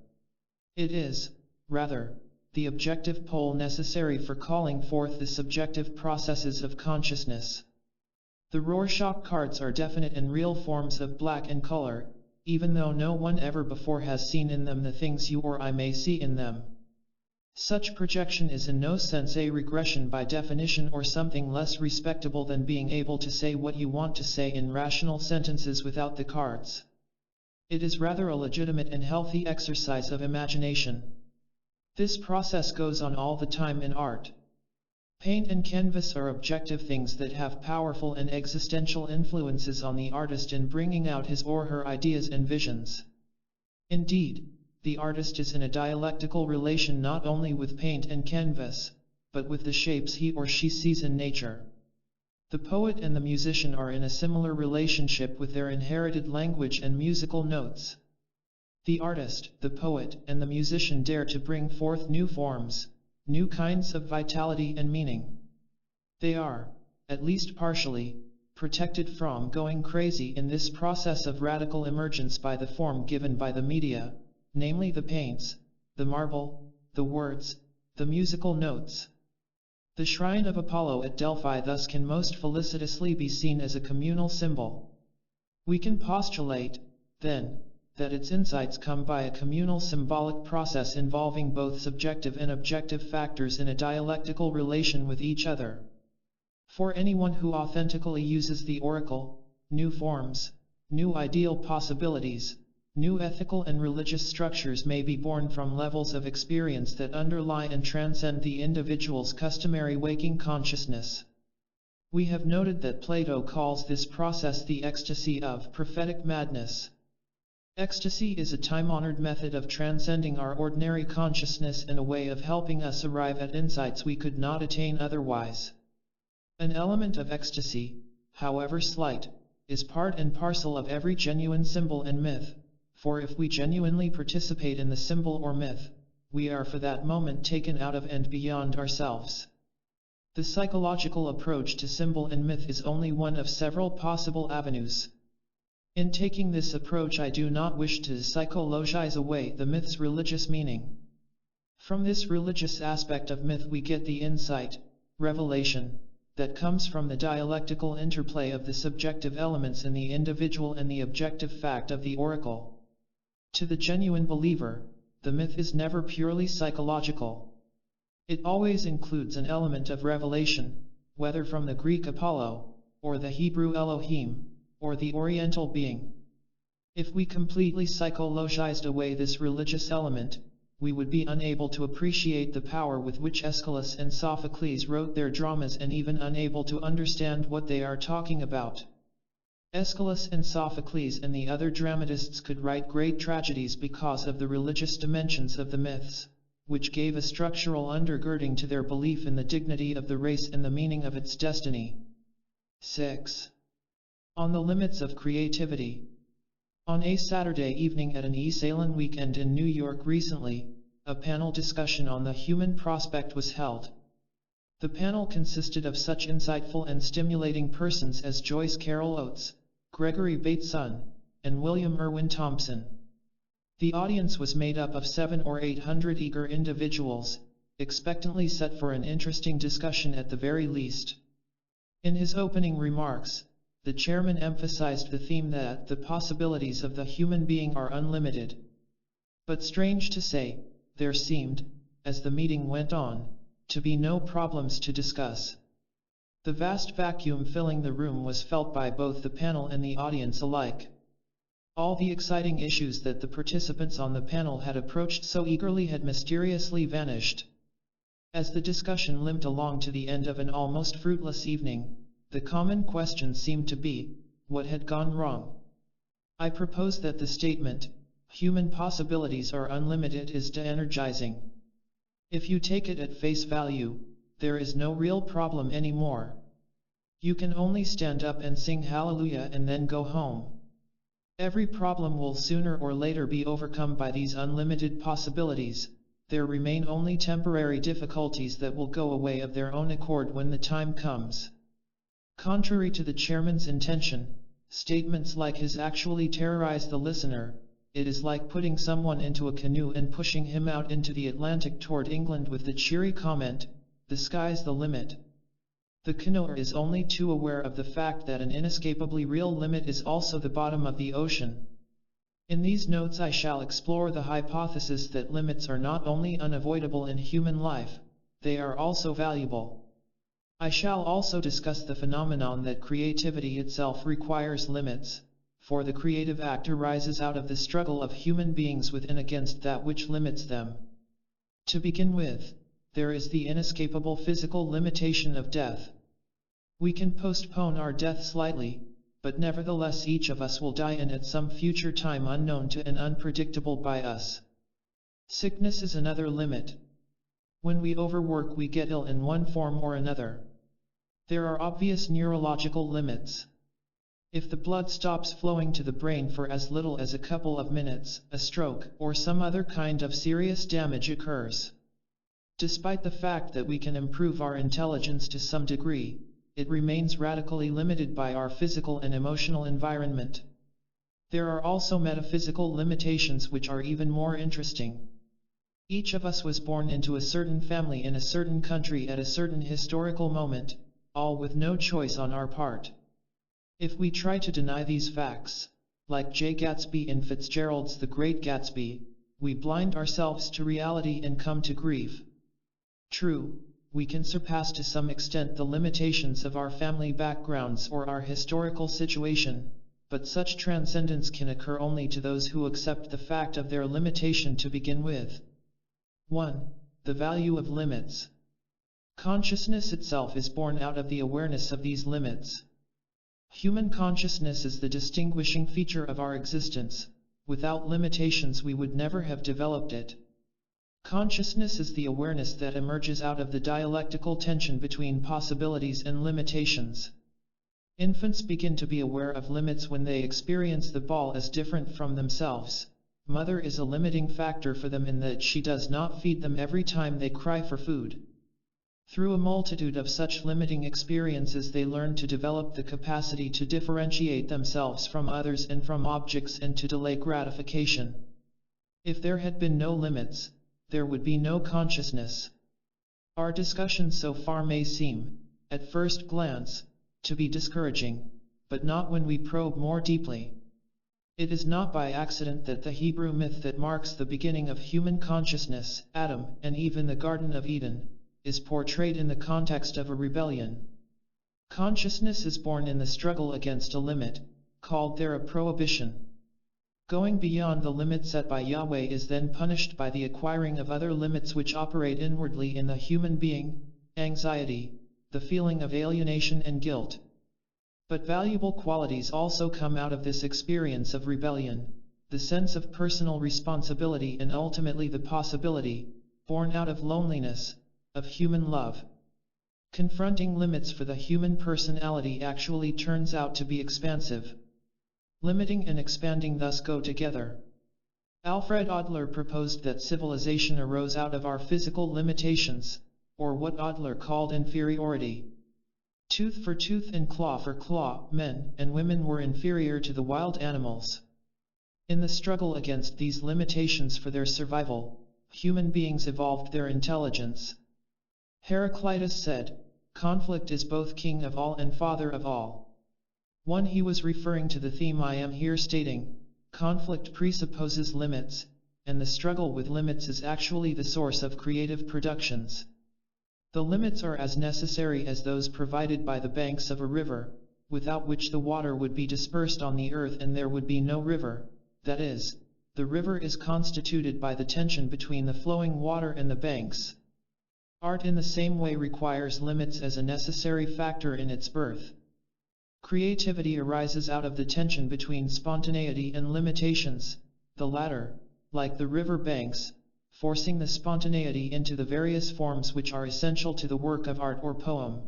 It is, rather, the objective pole necessary for calling forth the subjective processes of consciousness. The Rorschach cards are definite and real forms of black and color, even though no one ever before has seen in them the things you or I may see in them. Such projection is in no sense a regression by definition or something less respectable than being able to say what you want to say in rational sentences without the cards. It is rather a legitimate and healthy exercise of imagination. This process goes on all the time in art. Paint and canvas are objective things that have powerful and existential influences on the artist in bringing out his or her ideas and visions. Indeed, the artist is in a dialectical relation not only with paint and canvas, but with the shapes he or she sees in nature. The poet and the musician are in a similar relationship with their inherited language and musical notes. The artist, the poet, and the musician dare to bring forth new forms, new kinds of vitality and meaning. They are, at least partially, protected from going crazy in this process of radical emergence by the form given by the media, namely the paints, the marble, the words, the musical notes. The shrine of Apollo at Delphi thus can most felicitously be seen as a communal symbol. We can postulate, then, that its insights come by a communal symbolic process involving both subjective and objective factors in a dialectical relation with each other. For anyone who authentically uses the oracle, new forms, new ideal possibilities, new ethical and religious structures may be born from levels of experience that underlie and transcend the individual's customary waking consciousness. We have noted that Plato calls this process the ecstasy of prophetic madness. Ecstasy is a time-honored method of transcending our ordinary consciousness and a way of helping us arrive at insights we could not attain otherwise. An element of ecstasy, however slight, is part and parcel of every genuine symbol and myth, for if we genuinely participate in the symbol or myth, we are for that moment taken out of and beyond ourselves. The psychological approach to symbol and myth is only one of several possible avenues. In taking this approach, I do not wish to psychologize away the myth's religious meaning. From this religious aspect of myth we get the insight, revelation, that comes from the dialectical interplay of the subjective elements in the individual and the objective fact of the oracle. To the genuine believer, the myth is never purely psychological. It always includes an element of revelation, whether from the Greek Apollo, or the Hebrew Elohim, or the Oriental being. If we completely psychologized away this religious element, we would be unable to appreciate the power with which Aeschylus and Sophocles wrote their dramas and even unable to understand what they are talking about. Aeschylus and Sophocles and the other dramatists could write great tragedies because of the religious dimensions of the myths, which gave a structural undergirding to their belief in the dignity of the race and the meaning of its destiny. 6. On the limits of creativity. On a Saturday evening at an East Island weekend in New York recently, a panel discussion on the human prospect was held. The panel consisted of such insightful and stimulating persons as Joyce Carol Oates, Gregory Bateson, and William Irwin Thompson. The audience was made up of 700 or 800 eager individuals, expectantly set for an interesting discussion at the very least. In his opening remarks, the chairman emphasized the theme that the possibilities of the human being are unlimited. But strange to say, there seemed, as the meeting went on, to be no problems to discuss. The vast vacuum filling the room was felt by both the panel and the audience alike. All the exciting issues that the participants on the panel had approached so eagerly had mysteriously vanished. As the discussion limped along to the end of an almost fruitless evening, the common question seemed to be, what had gone wrong? I propose that the statement, human possibilities are unlimited, is de-energizing. If you take it at face value, there is no real problem anymore. You can only stand up and sing hallelujah and then go home. Every problem will sooner or later be overcome by these unlimited possibilities. There remain only temporary difficulties that will go away of their own accord when the time comes. Contrary to the chairman's intention, statements like his actually terrorize the listener. It is like putting someone into a canoe and pushing him out into the Atlantic toward England with the cheery comment, "The sky's the limit." The canoer is only too aware of the fact that an inescapably real limit is also the bottom of the ocean. In these notes I shall explore the hypothesis that limits are not only unavoidable in human life, they are also valuable. I shall also discuss the phenomenon that creativity itself requires limits, for the creative act arises out of the struggle of human beings with and against that which limits them. To begin with, there is the inescapable physical limitation of death. We can postpone our death slightly, but nevertheless each of us will die in at some future time unknown to and unpredictable by us. Sickness is another limit. When we overwork we get ill in one form or another. There are obvious neurological limits. If the blood stops flowing to the brain for as little as a couple of minutes, a stroke or some other kind of serious damage occurs. Despite the fact that we can improve our intelligence to some degree, it remains radically limited by our physical and emotional environment. There are also metaphysical limitations which are even more interesting. Each of us was born into a certain family in a certain country at a certain historical moment, all with no choice on our part. If we try to deny these facts, like J. Gatsby in Fitzgerald's The Great Gatsby, we blind ourselves to reality and come to grief. True, we can surpass to some extent the limitations of our family backgrounds or our historical situation, but such transcendence can occur only to those who accept the fact of their limitation to begin with. 1. The value of limits. Consciousness itself is born out of the awareness of these limits. Human consciousness is the distinguishing feature of our existence. Without limitations we would never have developed it. Consciousness is the awareness that emerges out of the dialectical tension between possibilities and limitations. Infants begin to be aware of limits when they experience the ball as different from themselves. Mother is a limiting factor for them in that she does not feed them every time they cry for food. Through a multitude of such limiting experiences, they learn to develop the capacity to differentiate themselves from others and from objects and to delay gratification. If there had been no limits, there would be no consciousness. Our discussion so far may seem, at first glance, to be discouraging, but not when we probe more deeply. It is not by accident that the Hebrew myth that marks the beginning of human consciousness, Adam and Eve in the Garden of Eden, is portrayed in the context of a rebellion. Consciousness is born in the struggle against a limit, called there a prohibition. Going beyond the limit set by Yahweh is then punished by the acquiring of other limits which operate inwardly in the human being: anxiety, the feeling of alienation and guilt. But valuable qualities also come out of this experience of rebellion: the sense of personal responsibility and ultimately the possibility, born out of loneliness, of human love. Confronting limits for the human personality actually turns out to be expansive. Limiting and expanding thus go together. Alfred Adler proposed that civilization arose out of our physical limitations, or what Adler called inferiority. Tooth for tooth and claw for claw, men and women were inferior to the wild animals. In the struggle against these limitations for their survival, human beings evolved their intelligence. Heraclitus said, "Conflict is both king of all and father of all." One, he was referring to the theme I am here stating: conflict presupposes limits, and the struggle with limits is actually the source of creative productions. The limits are as necessary as those provided by the banks of a river, without which the water would be dispersed on the earth and there would be no river. That is, the river is constituted by the tension between the flowing water and the banks. Art in the same way requires limits as a necessary factor in its birth. Creativity arises out of the tension between spontaneity and limitations, the latter, like the river banks, forcing the spontaneity into the various forms which are essential to the work of art or poem.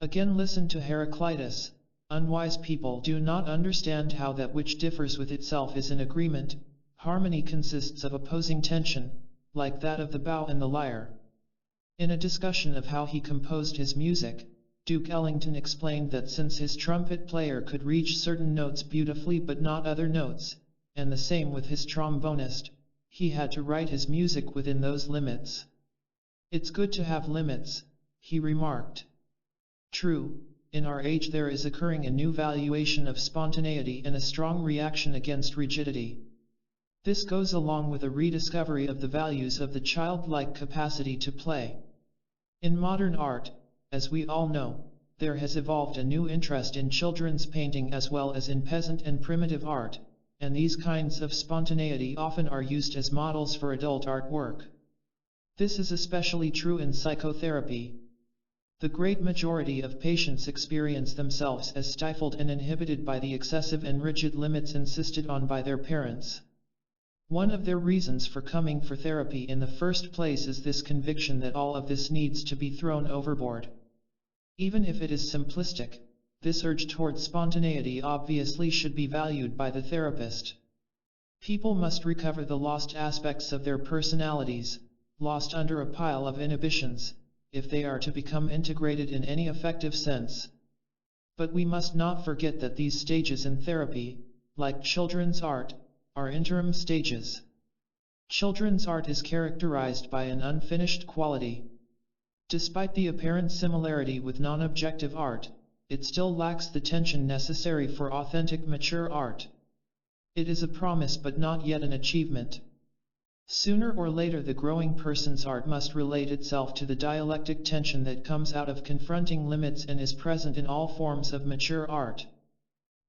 Again, listen to Heraclitus: "Unwise people do not understand how that which differs with itself is in agreement. Harmony consists of opposing tension, like that of the bow and the lyre." In a discussion of how he composed his music, Duke Ellington explained that since his trumpet player could reach certain notes beautifully but not other notes, and the same with his trombonist, he had to write his music within those limits. "It's good to have limits," he remarked. True, in our age there is occurring a new valuation of spontaneity and a strong reaction against rigidity. This goes along with a rediscovery of the values of the childlike capacity to play. In modern art, as we all know, there has evolved a new interest in children's painting as well as in peasant and primitive art, and these kinds of spontaneity often are used as models for adult artwork. This is especially true in psychotherapy. The great majority of patients experience themselves as stifled and inhibited by the excessive and rigid limits insisted on by their parents. One of their reasons for coming for therapy in the first place is this conviction that all of this needs to be thrown overboard. Even if it is simplistic, this urge toward spontaneity obviously should be valued by the therapist. People must recover the lost aspects of their personalities, lost under a pile of inhibitions, if they are to become integrated in any effective sense. But we must not forget that these stages in therapy, like children's art, are interim stages. Children's art is characterized by an unfinished quality. Despite the apparent similarity with non-objective art, it still lacks the tension necessary for authentic mature art. It is a promise but not yet an achievement. Sooner or later the growing person's art must relate itself to the dialectic tension that comes out of confronting limits and is present in all forms of mature art.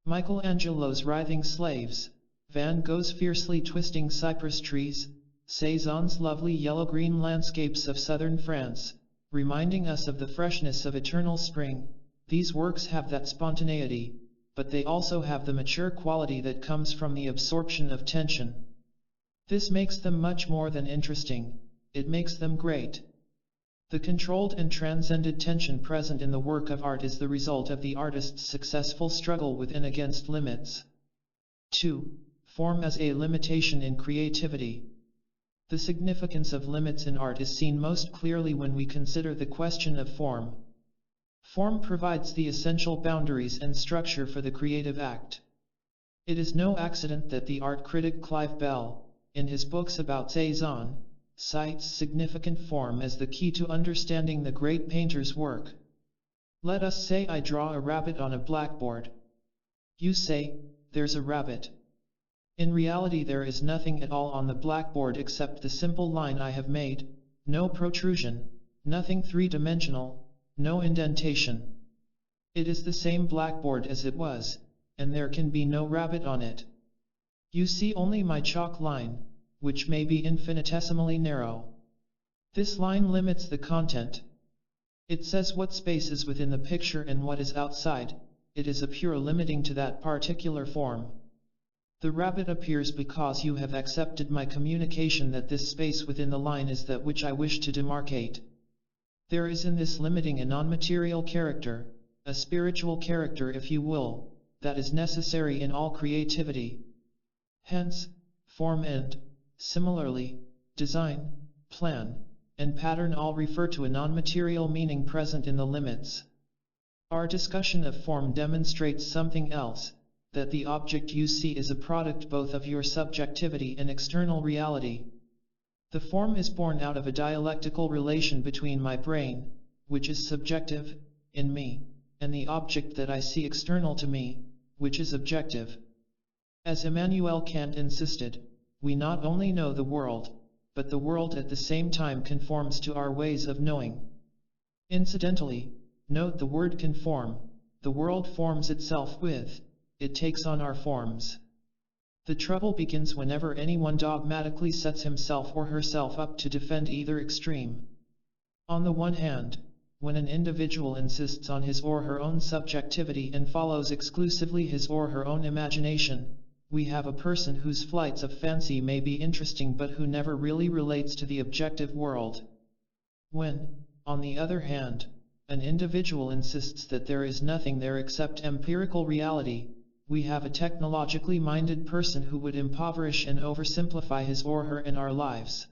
Michelangelo's writhing slaves, Van Gogh's fiercely twisting cypress trees, Cézanne's lovely yellow-green landscapes of southern France, reminding us of the freshness of eternal spring, these works have that spontaneity, but they also have the mature quality that comes from the absorption of tension. This makes them much more than interesting, it makes them great. The controlled and transcended tension present in the work of art is the result of the artist's successful struggle with and against limits. 2. Form as a limitation in creativity. The significance of limits in art is seen most clearly when we consider the question of form. Form provides the essential boundaries and structure for the creative act. It is no accident that the art critic Clive Bell, in his books about Cezanne, cites significant form as the key to understanding the great painter's work. Let us say I draw a rabbit on a blackboard. You say, there's a rabbit. In reality there is nothing at all on the blackboard except the simple line I have made, no protrusion, nothing three-dimensional, no indentation. It is the same blackboard as it was, and there can be no rabbit on it. You see only my chalk line, which may be infinitesimally narrow. This line limits the content. It says what space is within the picture and what is outside. It is a pure limiting to that particular form. The rabbit appears because you have accepted my communication that this space within the line is that which I wish to demarcate. There is in this limiting a non-material character, a spiritual character if you will, that is necessary in all creativity. Hence, form and, similarly, design, plan, and pattern all refer to a non-material meaning present in the limits. Our discussion of form demonstrates something else, that the object you see is a product both of your subjectivity and external reality. The form is born out of a dialectical relation between my brain, which is subjective, in me, and the object that I see external to me, which is objective. As Immanuel Kant insisted, we not only know the world, but the world at the same time conforms to our ways of knowing. Incidentally, note the word conform. The world forms itself with, it takes on our forms. The trouble begins whenever anyone dogmatically sets himself or herself up to defend either extreme. On the one hand, when an individual insists on his or her own subjectivity and follows exclusively his or her own imagination, we have a person whose flights of fancy may be interesting but who never really relates to the objective world. When, on the other hand, an individual insists that there is nothing there except empirical reality, we have a technologically minded person who would impoverish and oversimplify his or her and our lives.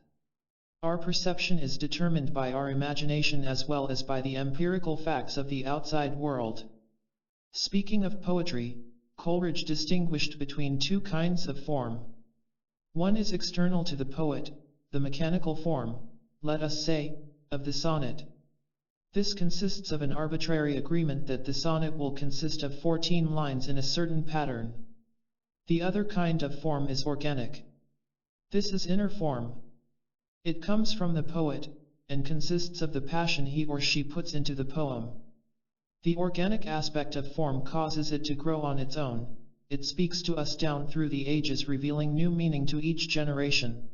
Our perception is determined by our imagination as well as by the empirical facts of the outside world. Speaking of poetry, Coleridge distinguished between two kinds of form. One is external to the poet, the mechanical form, let us say, of the sonnet. This consists of an arbitrary agreement that the sonnet will consist of 14 lines in a certain pattern. The other kind of form is organic. This is inner form. It comes from the poet, and consists of the passion he or she puts into the poem. The organic aspect of form causes it to grow on its own. It speaks to us down through the ages, revealing new meaning to each generation.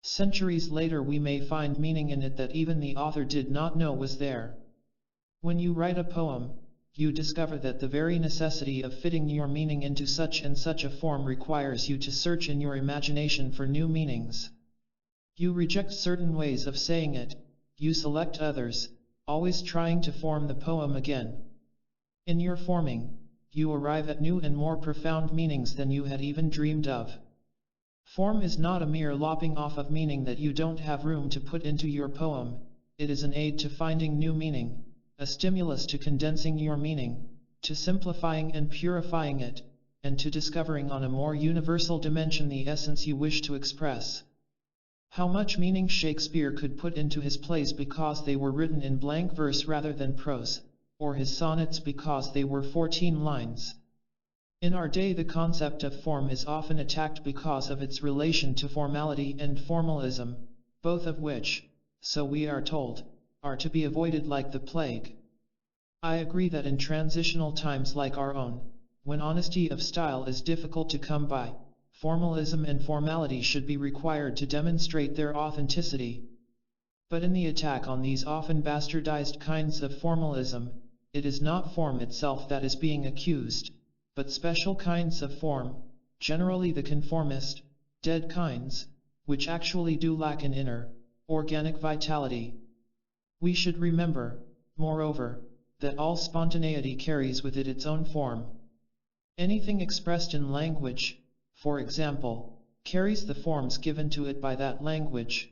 Centuries later we may find meaning in it that even the author did not know was there. When you write a poem, you discover that the very necessity of fitting your meaning into such and such a form requires you to search in your imagination for new meanings. You reject certain ways of saying it, you select others, always trying to form the poem again. In your forming, you arrive at new and more profound meanings than you had even dreamed of. Form is not a mere lopping off of meaning that you don't have room to put into your poem, it is an aid to finding new meaning, a stimulus to condensing your meaning, to simplifying and purifying it, and to discovering on a more universal dimension the essence you wish to express. How much meaning Shakespeare could put into his plays because they were written in blank verse rather than prose, or his sonnets because they were 14 lines. In our day the concept of form is often attacked because of its relation to formality and formalism, both of which, so we are told, are to be avoided like the plague. I agree that in transitional times like our own, when honesty of style is difficult to come by, formalism and formality should be required to demonstrate their authenticity. But in the attack on these often bastardized kinds of formalism, it is not form itself that is being accused, but special kinds of form, generally the conformist, dead kinds, which actually do lack an inner, organic vitality. We should remember, moreover, that all spontaneity carries with it its own form. Anything expressed in language, for example, carries the forms given to it by that language.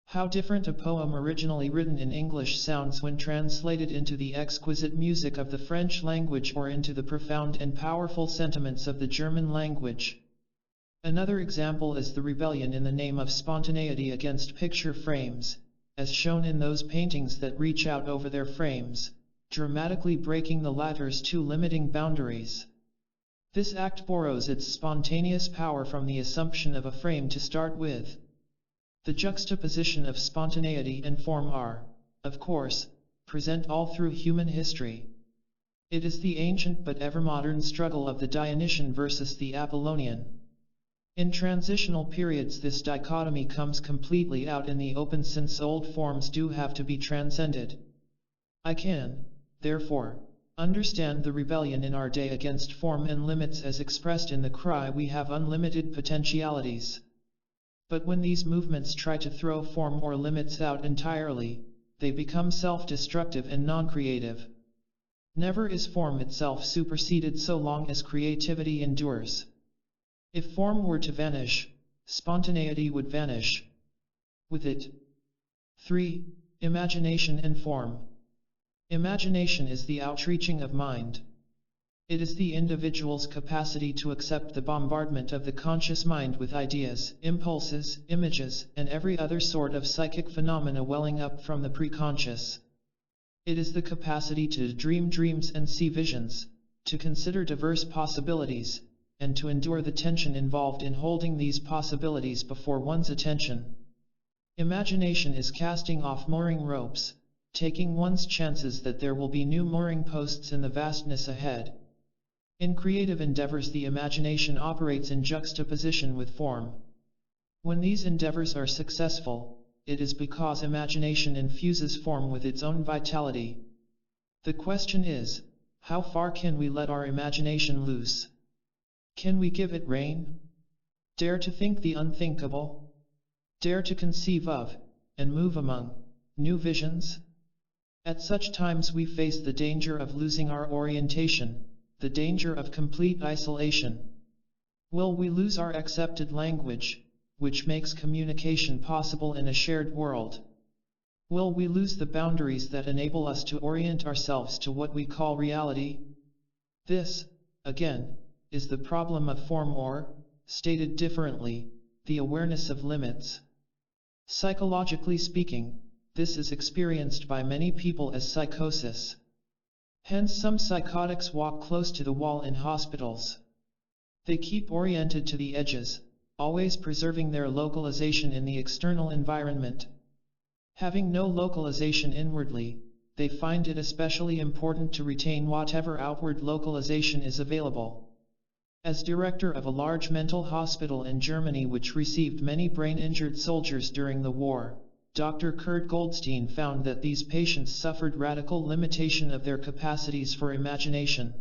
How different a poem originally written in English sounds when translated into the exquisite music of the French language or into the profound and powerful sentiments of the German language. Another example is the rebellion in the name of spontaneity against picture frames, as shown in those paintings that reach out over their frames, dramatically breaking the latter's two limiting boundaries. This act borrows its spontaneous power from the assumption of a frame to start with. The juxtaposition of spontaneity and form are, of course, present all through human history. It is the ancient but ever-modern struggle of the Dionysian versus the Apollonian. In transitional periods this dichotomy comes completely out in the open since old forms do have to be transcended. I can, therefore, understand the rebellion in our day against form and limits as expressed in the cry "We have unlimited potentialities." But when these movements try to throw form or limits out entirely, they become self-destructive and non-creative. Never is form itself superseded so long as creativity endures. If form were to vanish, spontaneity would vanish with it. 3. Imagination and form. Imagination is the outreaching of mind. It is the individual's capacity to accept the bombardment of the conscious mind with ideas, impulses, images, and every other sort of psychic phenomena welling up from the preconscious. It is the capacity to dream dreams and see visions, to consider diverse possibilities, and to endure the tension involved in holding these possibilities before one's attention. Imagination is casting off mooring ropes, taking one's chances that there will be new mooring posts in the vastness ahead. In creative endeavors the imagination operates in juxtaposition with form. When these endeavors are successful, it is because imagination infuses form with its own vitality. The question is, how far can we let our imagination loose? Can we give it rein? Dare to think the unthinkable? Dare to conceive of, and move among, new visions? At such times we face the danger of losing our orientation, the danger of complete isolation. Will we lose our accepted language, which makes communication possible in a shared world? Will we lose the boundaries that enable us to orient ourselves to what we call reality? This, again, is the problem of form or, stated differently, the awareness of limits. Psychologically speaking, this is experienced by many people as psychosis. Hence some psychotics walk close to the wall in hospitals. They keep oriented to the edges, always preserving their localization in the external environment. Having no localization inwardly, they find it especially important to retain whatever outward localization is available. As director of a large mental hospital in Germany which received many brain-injured soldiers during the war, Dr. Kurt Goldstein found that these patients suffered radical limitation of their capacities for imagination.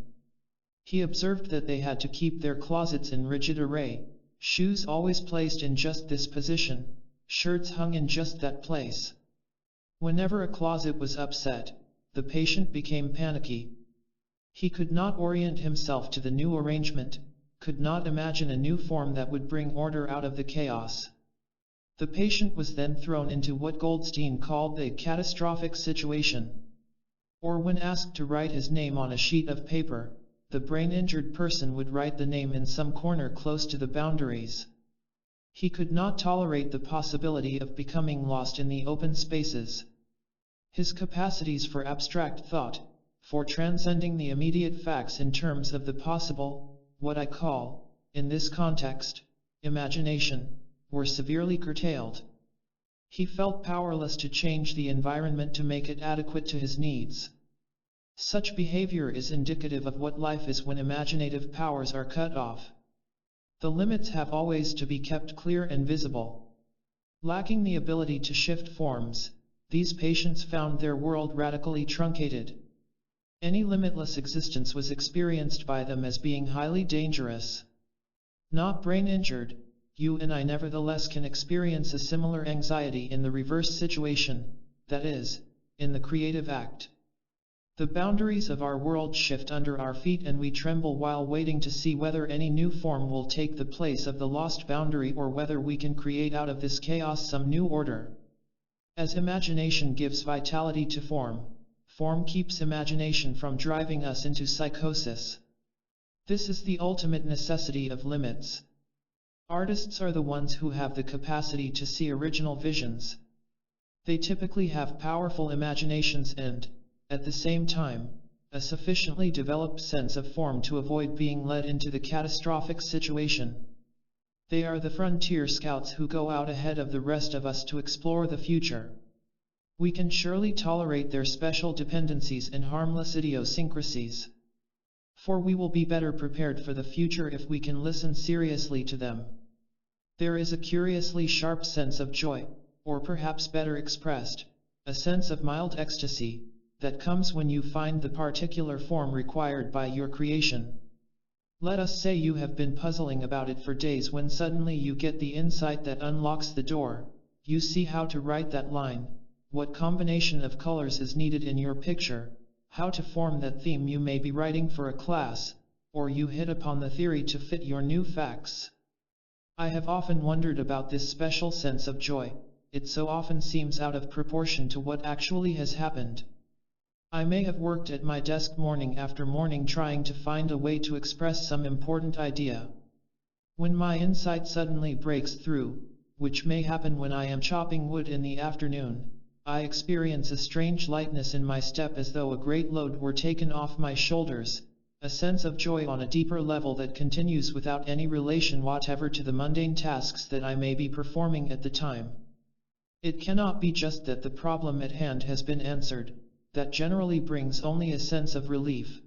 He observed that they had to keep their closets in rigid array, shoes always placed in just this position, shirts hung in just that place. Whenever a closet was upset, the patient became panicky. He could not orient himself to the new arrangement, could not imagine a new form that would bring order out of the chaos. The patient was then thrown into what Goldstein called the catastrophic situation. Or when asked to write his name on a sheet of paper, the brain-injured person would write the name in some corner close to the boundaries. He could not tolerate the possibility of becoming lost in the open spaces. His capacities for abstract thought, for transcending the immediate facts in terms of the possible, what I call, in this context, imagination, were severely curtailed. He felt powerless to change the environment to make it adequate to his needs. Such behavior is indicative of what life is when imaginative powers are cut off. The limits have always to be kept clear and visible. Lacking the ability to shift forms, these patients found their world radically truncated. Any limitless existence was experienced by them as being highly dangerous. Not brain-injured, you and I nevertheless can experience a similar anxiety in the reverse situation, that is, in the creative act. The boundaries of our world shift under our feet and we tremble while waiting to see whether any new form will take the place of the lost boundary or whether we can create out of this chaos some new order. As imagination gives vitality to form, form keeps imagination from driving us into psychosis. This is the ultimate necessity of limits. Artists are the ones who have the capacity to see original visions. They typically have powerful imaginations and, at the same time, a sufficiently developed sense of form to avoid being led into the catastrophic situation. They are the frontier scouts who go out ahead of the rest of us to explore the future. We can surely tolerate their special dependencies and harmless idiosyncrasies. For we will be better prepared for the future if we can listen seriously to them. There is a curiously sharp sense of joy, or perhaps better expressed, a sense of mild ecstasy, that comes when you find the particular form required by your creation. Let us say you have been puzzling about it for days when suddenly you get the insight that unlocks the door, you see how to write that line, what combination of colors is needed in your picture, how to form that theme you may be writing for a class, or you hit upon the theory to fit your new facts. I have often wondered about this special sense of joy, it so often seems out of proportion to what actually has happened. I may have worked at my desk morning after morning trying to find a way to express some important idea. When my insight suddenly breaks through, which may happen when I am chopping wood in the afternoon, I experience a strange lightness in my step as though a great load were taken off my shoulders, a sense of joy on a deeper level that continues without any relation whatever to the mundane tasks that I may be performing at the time. It cannot be just that the problem at hand has been answered. That generally brings only a sense of relief.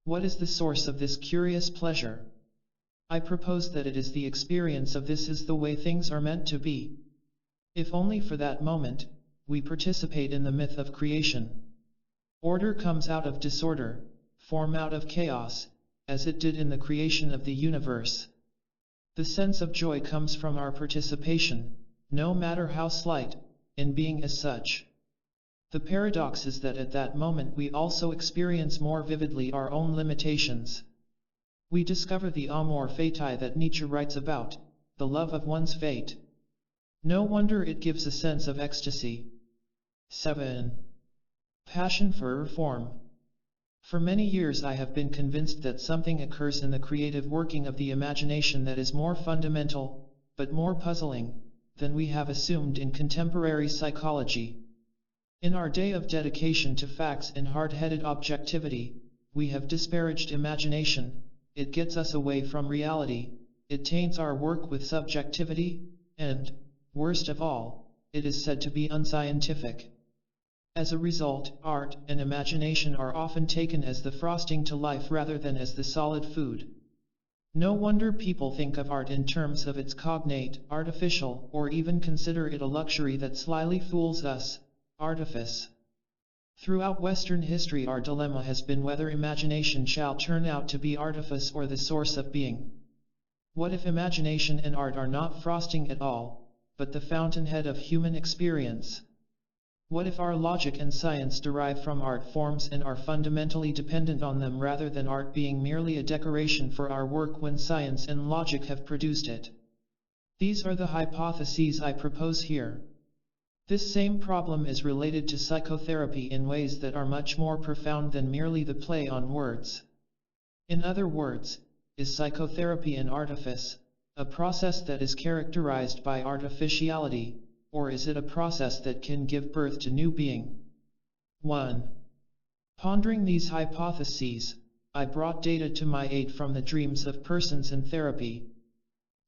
What is the source of this curious pleasure? I propose that it is the experience of this is the way things are meant to be. If only for that moment, we participate in the myth of creation. Order comes out of disorder, form out of chaos, as it did in the creation of the universe. The sense of joy comes from our participation, no matter how slight, in being as such. The paradox is that at that moment we also experience more vividly our own limitations. We discover the amor fati that Nietzsche writes about, the love of one's fate. No wonder it gives a sense of ecstasy. 7. Passion for form. For many years I have been convinced that something occurs in the creative working of the imagination that is more fundamental, but more puzzling, than we have assumed in contemporary psychology. In our day of dedication to facts and hard-headed objectivity, we have disparaged imagination, it gets us away from reality, it taints our work with subjectivity, and, worst of all, it is said to be unscientific. As a result, art and imagination are often taken as the frosting to life rather than as the solid food. No wonder people think of art in terms of its cognate, artificial, or even consider it a luxury that slyly fools us. Artifice. Throughout Western history our dilemma has been whether imagination shall turn out to be artifice or the source of being. What if imagination and art are not frosting at all, but the fountainhead of human experience? What if our logic and science derive from art forms and are fundamentally dependent on them rather than art being merely a decoration for our work when science and logic have produced it? These are the hypotheses I propose here. This same problem is related to psychotherapy in ways that are much more profound than merely the play on words. In other words, is psychotherapy an artifice, a process that is characterized by artificiality, or is it a process that can give birth to new being? 1. Pondering these hypotheses, I brought data to my aid from the dreams of persons in therapy.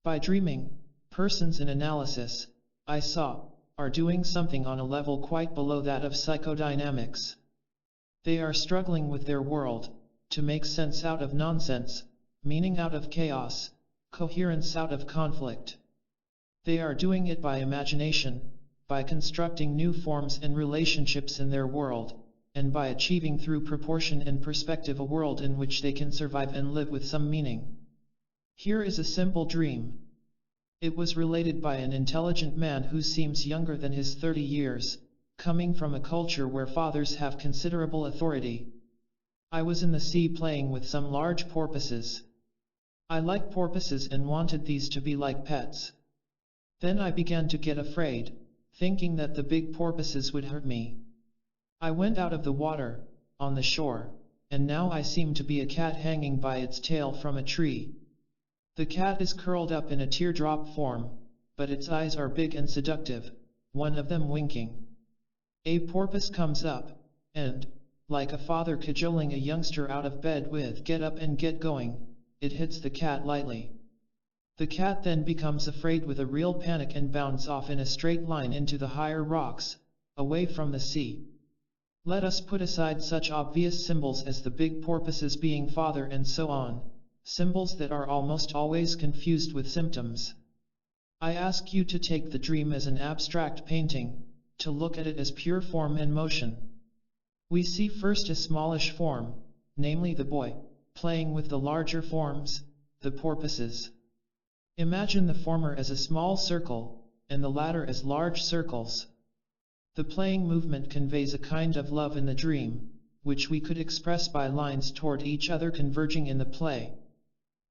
By dreaming, persons in analysis, I saw, are doing something on a level quite below that of psychodynamics. They are struggling with their world, to make sense out of nonsense, meaning out of chaos, coherence out of conflict. They are doing it by imagination, by constructing new forms and relationships in their world, and by achieving through proportion and perspective a world in which they can survive and live with some meaning. Here is a simple dream. It was related by an intelligent man who seems younger than his 30 years, coming from a culture where fathers have considerable authority. I was in the sea playing with some large porpoises. I like porpoises and wanted these to be like pets. Then I began to get afraid, thinking that the big porpoises would hurt me. I went out of the water, on the shore, and now I seem to be a cat hanging by its tail from a tree. The cat is curled up in a teardrop form, but its eyes are big and seductive, one of them winking. A porpoise comes up, and, like a father cajoling a youngster out of bed with "get up and get going," it hits the cat lightly. The cat then becomes afraid with a real panic and bounds off in a straight line into the higher rocks, away from the sea. Let us put aside such obvious symbols as the big porpoises being father and so on, symbols that are almost always confused with symptoms. I ask you to take the dream as an abstract painting, to look at it as pure form and motion. We see first a smallish form, namely the boy, playing with the larger forms, the porpoises. Imagine the former as a small circle, and the latter as large circles. The playing movement conveys a kind of love in the dream, which we could express by lines toward each other converging in the play.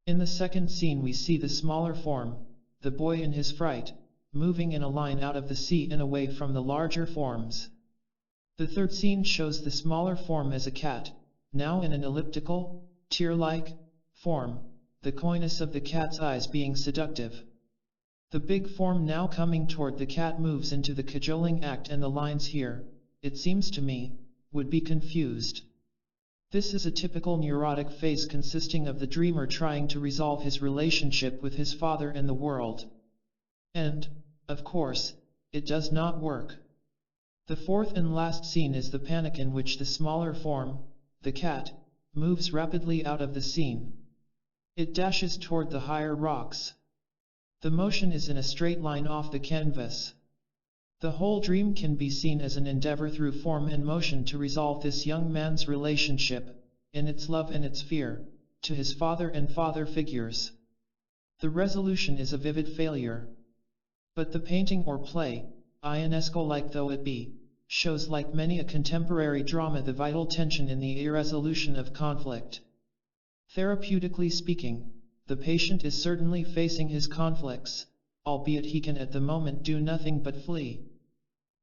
In the second scene we see the smaller form, the boy in his fright, moving in a line out of the sea and away from the larger forms. The third scene shows the smaller form as a cat, now in an elliptical, tear-like form, the coyness of the cat's eyes being seductive. The big form now coming toward the cat moves into the cajoling act, and the lines here, it seems to me, would be confused. This is a typical neurotic phase consisting of the dreamer trying to resolve his relationship with his father and the world. And, of course, it does not work. The fourth and last scene is the panic in which the smaller form, the cat, moves rapidly out of the scene. It dashes toward the higher rocks. The motion is in a straight line off the canvas. The whole dream can be seen as an endeavor through form and motion to resolve this young man's relationship, in its love and its fear, to his father and father figures. The resolution is a vivid failure. But the painting or play, Ionesco-like though it be, shows like many a contemporary drama the vital tension in the irresolution of conflict. Therapeutically speaking, the patient is certainly facing his conflicts, albeit he can at the moment do nothing but flee.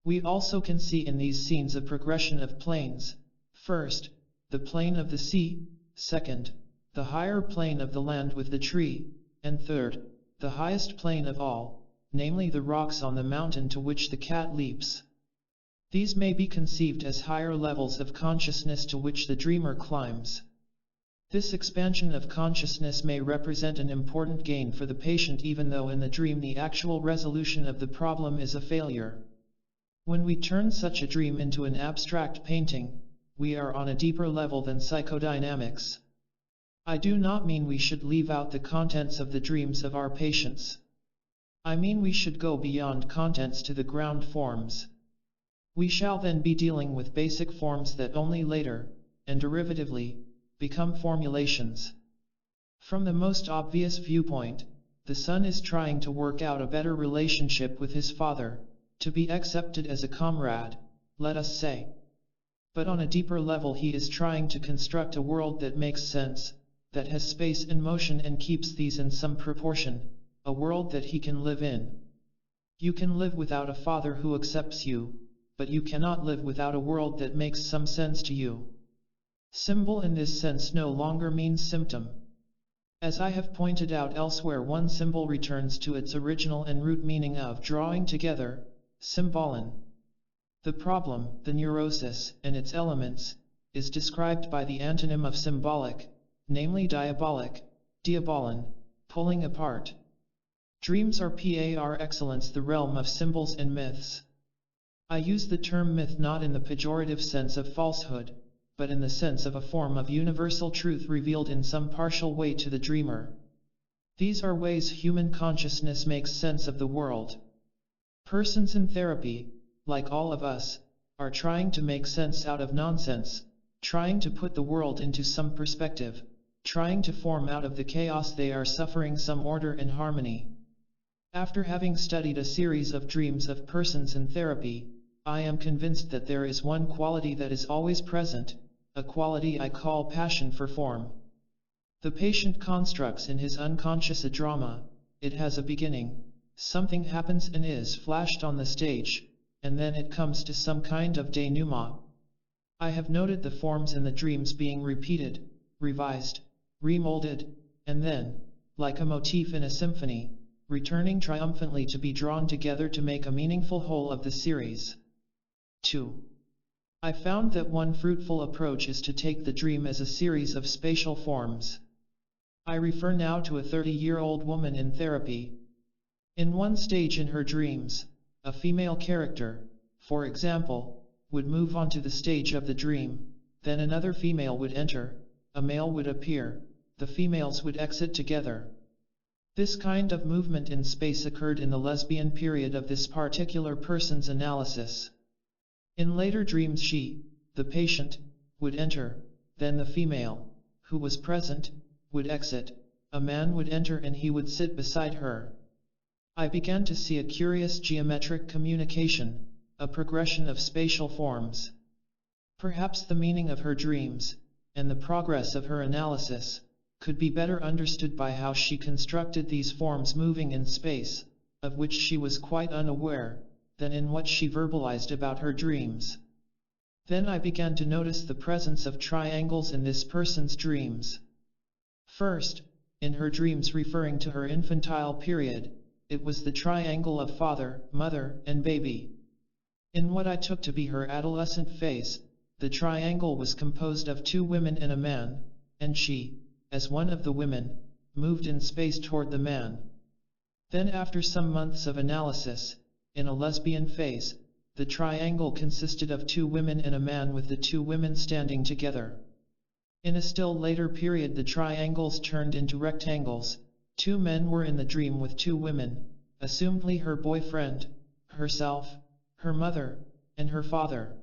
We also can see in these scenes a progression of planes. First, the plane of the sea, second, the higher plane of the land with the tree, and third, the highest plane of all, namely the rocks on the mountain to which the cat leaps. These may be conceived as higher levels of consciousness to which the dreamer climbs. This expansion of consciousness may represent an important gain for the patient even though in the dream the actual resolution of the problem is a failure. When we turn such a dream into an abstract painting, we are on a deeper level than psychodynamics. I do not mean we should leave out the contents of the dreams of our patients. I mean we should go beyond contents to the ground forms. We shall then be dealing with basic forms that only later, and derivatively, become formulations. From the most obvious viewpoint, the son is trying to work out a better relationship with his father, to be accepted as a comrade, let us say. But on a deeper level he is trying to construct a world that makes sense, that has space and motion and keeps these in some proportion, a world that he can live in. You can live without a father who accepts you, but you cannot live without a world that makes some sense to you. Symbol in this sense no longer means symptom. As I have pointed out elsewhere, one symbol returns to its original and root meaning of drawing together, symbolon. The problem, the neurosis, and its elements, is described by the antonym of symbolic, namely diabolic, diabolon, pulling apart. Dreams are par excellence the realm of symbols and myths. I use the term myth not in the pejorative sense of falsehood, but in the sense of a form of universal truth revealed in some partial way to the dreamer. These are ways human consciousness makes sense of the world. Persons in therapy, like all of us, are trying to make sense out of nonsense, trying to put the world into some perspective, trying to form out of the chaos they are suffering some order and harmony. After having studied a series of dreams of persons in therapy, I am convinced that there is one quality that is always present, a quality I call passion for form. The patient constructs in his unconscious a drama, it has a beginning, something happens and is flashed on the stage, and then it comes to some kind of denouement. I have noted the forms in the dreams being repeated, revised, remolded, and then, like a motif in a symphony, returning triumphantly to be drawn together to make a meaningful whole of the series. 2. I found that one fruitful approach is to take the dream as a series of spatial forms. I refer now to a 30-year-old woman in therapy. In one stage in her dreams, a female character, for example, would move onto the stage of the dream, then another female would enter, a male would appear, the females would exit together. This kind of movement in space occurred in the lesbian period of this particular person's analysis. In later dreams she, the patient, would enter, then the female, who was present, would exit, a man would enter and he would sit beside her. I began to see a curious geometric communication, a progression of spatial forms. Perhaps the meaning of her dreams, and the progress of her analysis, could be better understood by how she constructed these forms moving in space, of which she was quite unaware, than in what she verbalized about her dreams. Then I began to notice the presence of triangles in this person's dreams. First, in her dreams referring to her infantile period, it was the triangle of father, mother, and baby. In what I took to be her adolescent phase, the triangle was composed of 2 women and a man, and she, as one of the women, moved in space toward the man. Then after some months of analysis, in a lesbian phase, the triangle consisted of 2 women and a man with the 2 women standing together. In a still later period the triangles turned into rectangles, 2 men were in the dream with 2 women, assumedly her boyfriend, herself, her mother, and her father.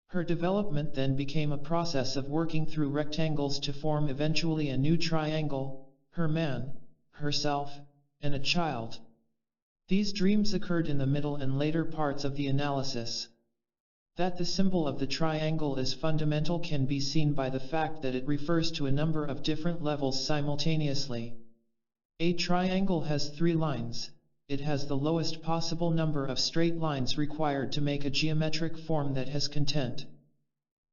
Her development then became a process of working through rectangles to form eventually a new triangle, her man, herself, and a child. These dreams occurred in the middle and later parts of the analysis. That the symbol of the triangle is fundamental can be seen by the fact that it refers to a number of different levels simultaneously. A triangle has 3 lines. It has the lowest possible number of straight lines required to make a geometric form that has content.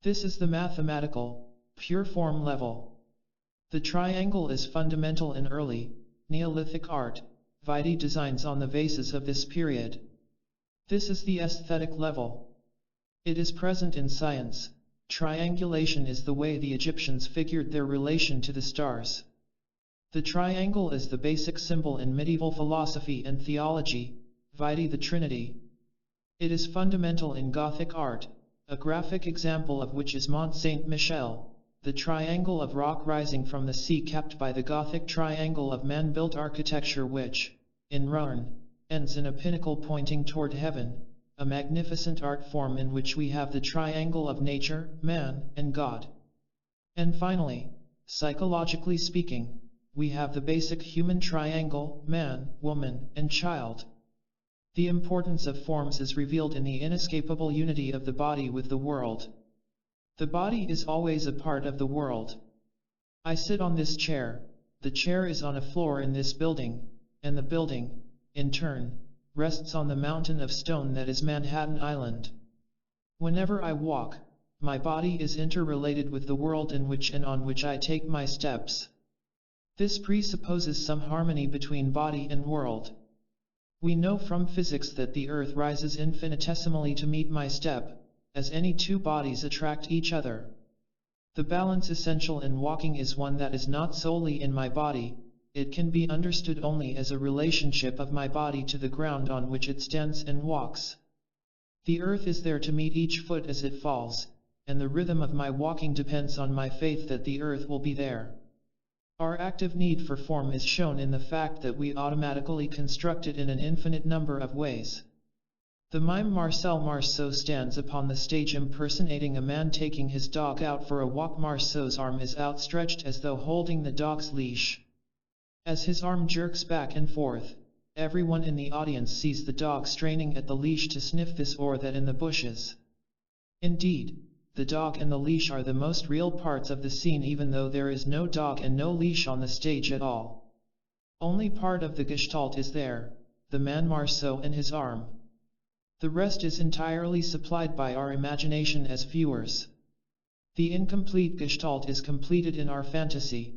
This is the mathematical, pure form level. The triangle is fundamental in early, Neolithic art, Vide designs on the vases of this period. This is the aesthetic level. It is present in science. Triangulation is the way the Egyptians figured their relation to the stars. The triangle is the basic symbol in medieval philosophy and theology, vide the Trinity. It is fundamental in Gothic art, a graphic example of which is Mont Saint-Michel, the triangle of rock rising from the sea capped by the Gothic triangle of man-built architecture which, in Rouen, ends in a pinnacle pointing toward heaven, a magnificent art form in which we have the triangle of nature, man, and God. And finally, psychologically speaking, we have the basic human triangle, man, woman, and child. The importance of forms is revealed in the inescapable unity of the body with the world. The body is always a part of the world. I sit on this chair, the chair is on a floor in this building, and the building, in turn, rests on the mountain of stone that is Manhattan Island. Whenever I walk, my body is interrelated with the world in which and on which I take my steps. This presupposes some harmony between body and world. We know from physics that the earth rises infinitesimally to meet my step, as any 2 bodies attract each other. The balance essential in walking is one that is not solely in my body, it can be understood only as a relationship of my body to the ground on which it stands and walks. The earth is there to meet each foot as it falls, and the rhythm of my walking depends on my faith that the earth will be there. Our active need for form is shown in the fact that we automatically construct it in an infinite number of ways. The mime Marcel Marceau stands upon the stage impersonating a man taking his dog out for a walk. Marceau's arm is outstretched as though holding the dog's leash. As his arm jerks back and forth, everyone in the audience sees the dog straining at the leash to sniff this or that in the bushes. Indeed, the dog and the leash are the most real parts of the scene, even though there is no dog and no leash on the stage at all. Only part of the gestalt is there, the man Marceau and his arm. The rest is entirely supplied by our imagination as viewers. The incomplete gestalt is completed in our fantasy.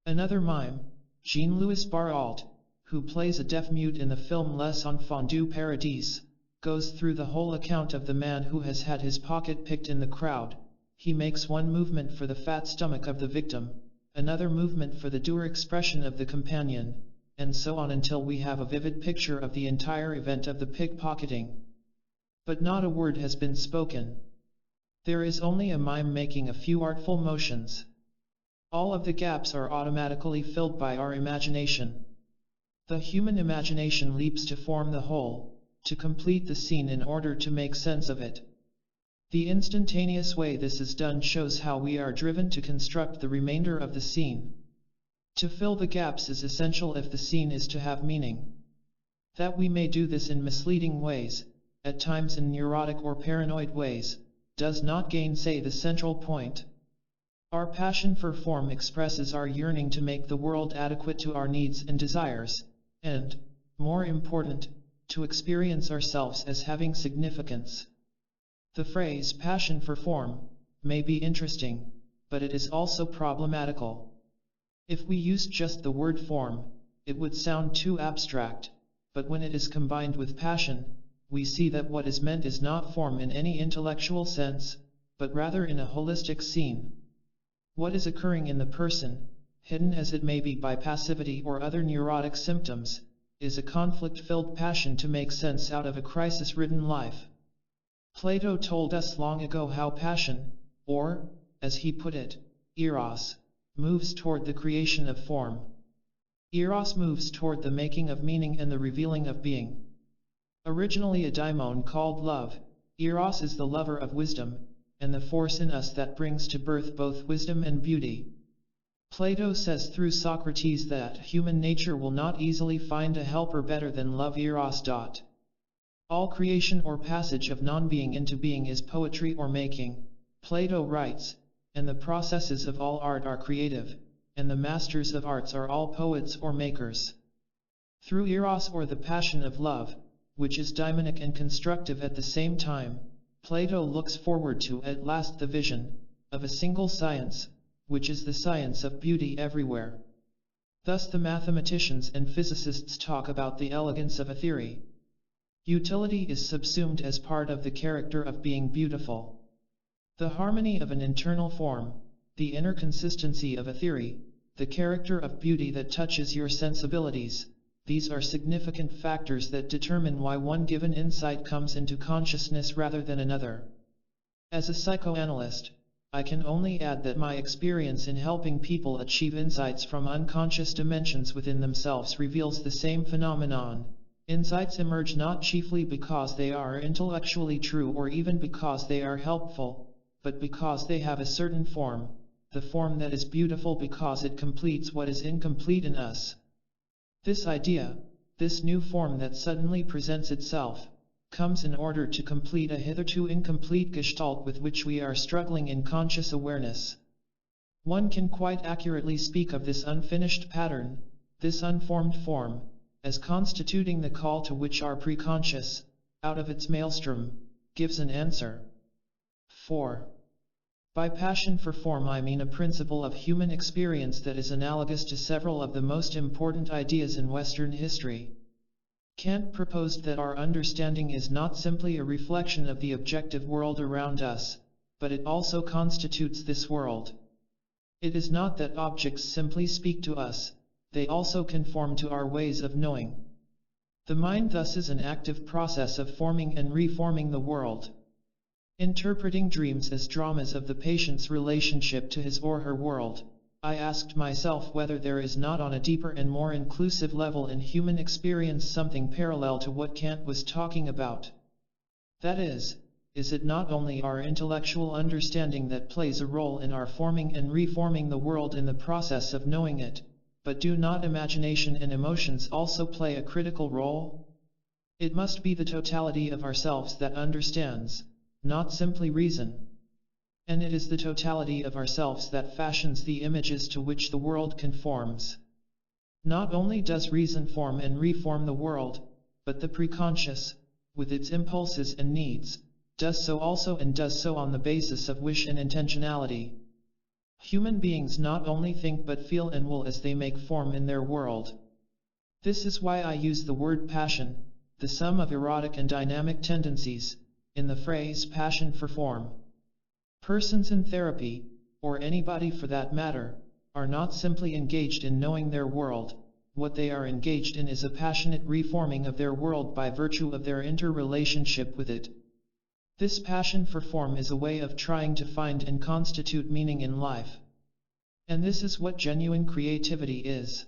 Another mime, Jean-Louis Barrault, who plays a deaf-mute in the film Les Enfants du Paradis, goes through the whole account of the man who has had his pocket picked in the crowd. He makes one movement for the fat stomach of the victim, another movement for the dour expression of the companion, and so on until we have a vivid picture of the entire event of the pickpocketing. But not a word has been spoken. There is only a mime making a few artful motions. All of the gaps are automatically filled by our imagination. The human imagination leaps to form the whole, to complete the scene in order to make sense of it. The instantaneous way this is done shows how we are driven to construct the remainder of the scene. To fill the gaps is essential if the scene is to have meaning. That we may do this in misleading ways, at times in neurotic or paranoid ways, does not gainsay the central point. Our passion for form expresses our yearning to make the world adequate to our needs and desires, and, more important, to experience ourselves as having significance. The phrase passion for form may be interesting, but it is also problematical. If we used just the word form, it would sound too abstract, but when it is combined with passion, we see that what is meant is not form in any intellectual sense, but rather in a holistic scene. What is occurring in the person, hidden as it may be by passivity or other neurotic symptoms, is a conflict-filled passion to make sense out of a crisis-ridden life. Plato told us long ago how passion, or, as he put it, eros, moves toward the creation of form. Eros moves toward the making of meaning and the revealing of being. Originally a daimon called love, eros is the lover of wisdom, and the force in us that brings to birth both wisdom and beauty. Plato says through Socrates that human nature will not easily find a helper better than love eros. All creation or passage of non-being into being is poetry or making, Plato writes, and the processes of all art are creative, and the masters of arts are all poets or makers. Through eros or the passion of love, which is daimonic and constructive at the same time, Plato looks forward to at last the vision of a single science, which is the science of beauty everywhere. Thus the mathematicians and physicists talk about the elegance of a theory. Utility is subsumed as part of the character of being beautiful. The harmony of an internal form, the inner consistency of a theory, the character of beauty that touches your sensibilities, these are significant factors that determine why one given insight comes into consciousness rather than another. As a psychoanalyst, I can only add that my experience in helping people achieve insights from unconscious dimensions within themselves reveals the same phenomenon. Insights emerge not chiefly because they are intellectually true or even because they are helpful, but because they have a certain form, the form that is beautiful because it completes what is incomplete in us. This idea, this new form that suddenly presents itself, comes in order to complete a hitherto incomplete gestalt with which we are struggling in conscious awareness. One can quite accurately speak of this unfinished pattern, this unformed form, as constituting the call to which our preconscious, out of its maelstrom, gives an answer. 4. By passion for form I mean a principle of human experience that is analogous to several of the most important ideas in Western history. Kant proposed that our understanding is not simply a reflection of the objective world around us, but it also constitutes this world. It is not that objects simply speak to us, they also conform to our ways of knowing. The mind thus is an active process of forming and reforming the world. Interpreting dreams as dramas of the patient's relationship to his or her world, I asked myself whether there is not on a deeper and more inclusive level in human experience something parallel to what Kant was talking about. That is it not only our intellectual understanding that plays a role in our forming and reforming the world in the process of knowing it, but do not imagination and emotions also play a critical role? It must be the totality of ourselves that understands, not simply reason. And it is the totality of ourselves that fashions the images to which the world conforms. Not only does reason form and reform the world, but the preconscious, with its impulses and needs, does so also, and does so on the basis of wish and intentionality. Human beings not only think but feel and will as they make form in their world. This is why I use the word passion, the sum of erotic and dynamic tendencies, in the phrase passion for form. Persons in therapy, or anybody for that matter, are not simply engaged in knowing their world. What they are engaged in is a passionate reforming of their world by virtue of their interrelationship with it. This passion for form is a way of trying to find and constitute meaning in life. And this is what genuine creativity is.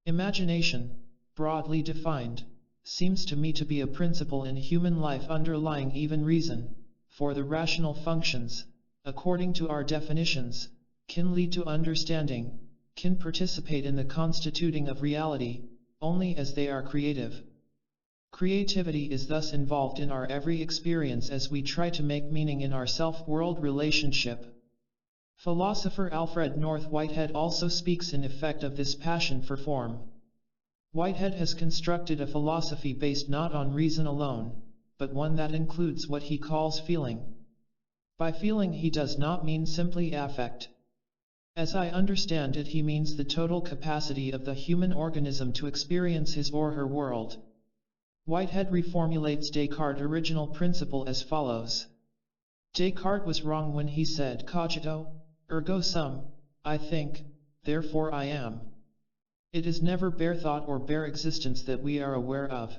Imagination, broadly defined, seems to me to be a principle in human life underlying even reason, for the rational functions, according to our definitions, can lead to understanding, can participate in the constituting of reality, only as they are creative. Creativity is thus involved in our every experience as we try to make meaning in our self-world relationship. Philosopher Alfred North Whitehead also speaks in effect of this passion for form. Whitehead has constructed a philosophy based not on reason alone, but one that includes what he calls feeling. By feeling he does not mean simply affect. As I understand it, he means the total capacity of the human organism to experience his or her world. Whitehead reformulates Descartes' original principle as follows. Descartes was wrong when he said cogito, ergo sum, I think, therefore I am. It is never bare thought or bare existence that we are aware of.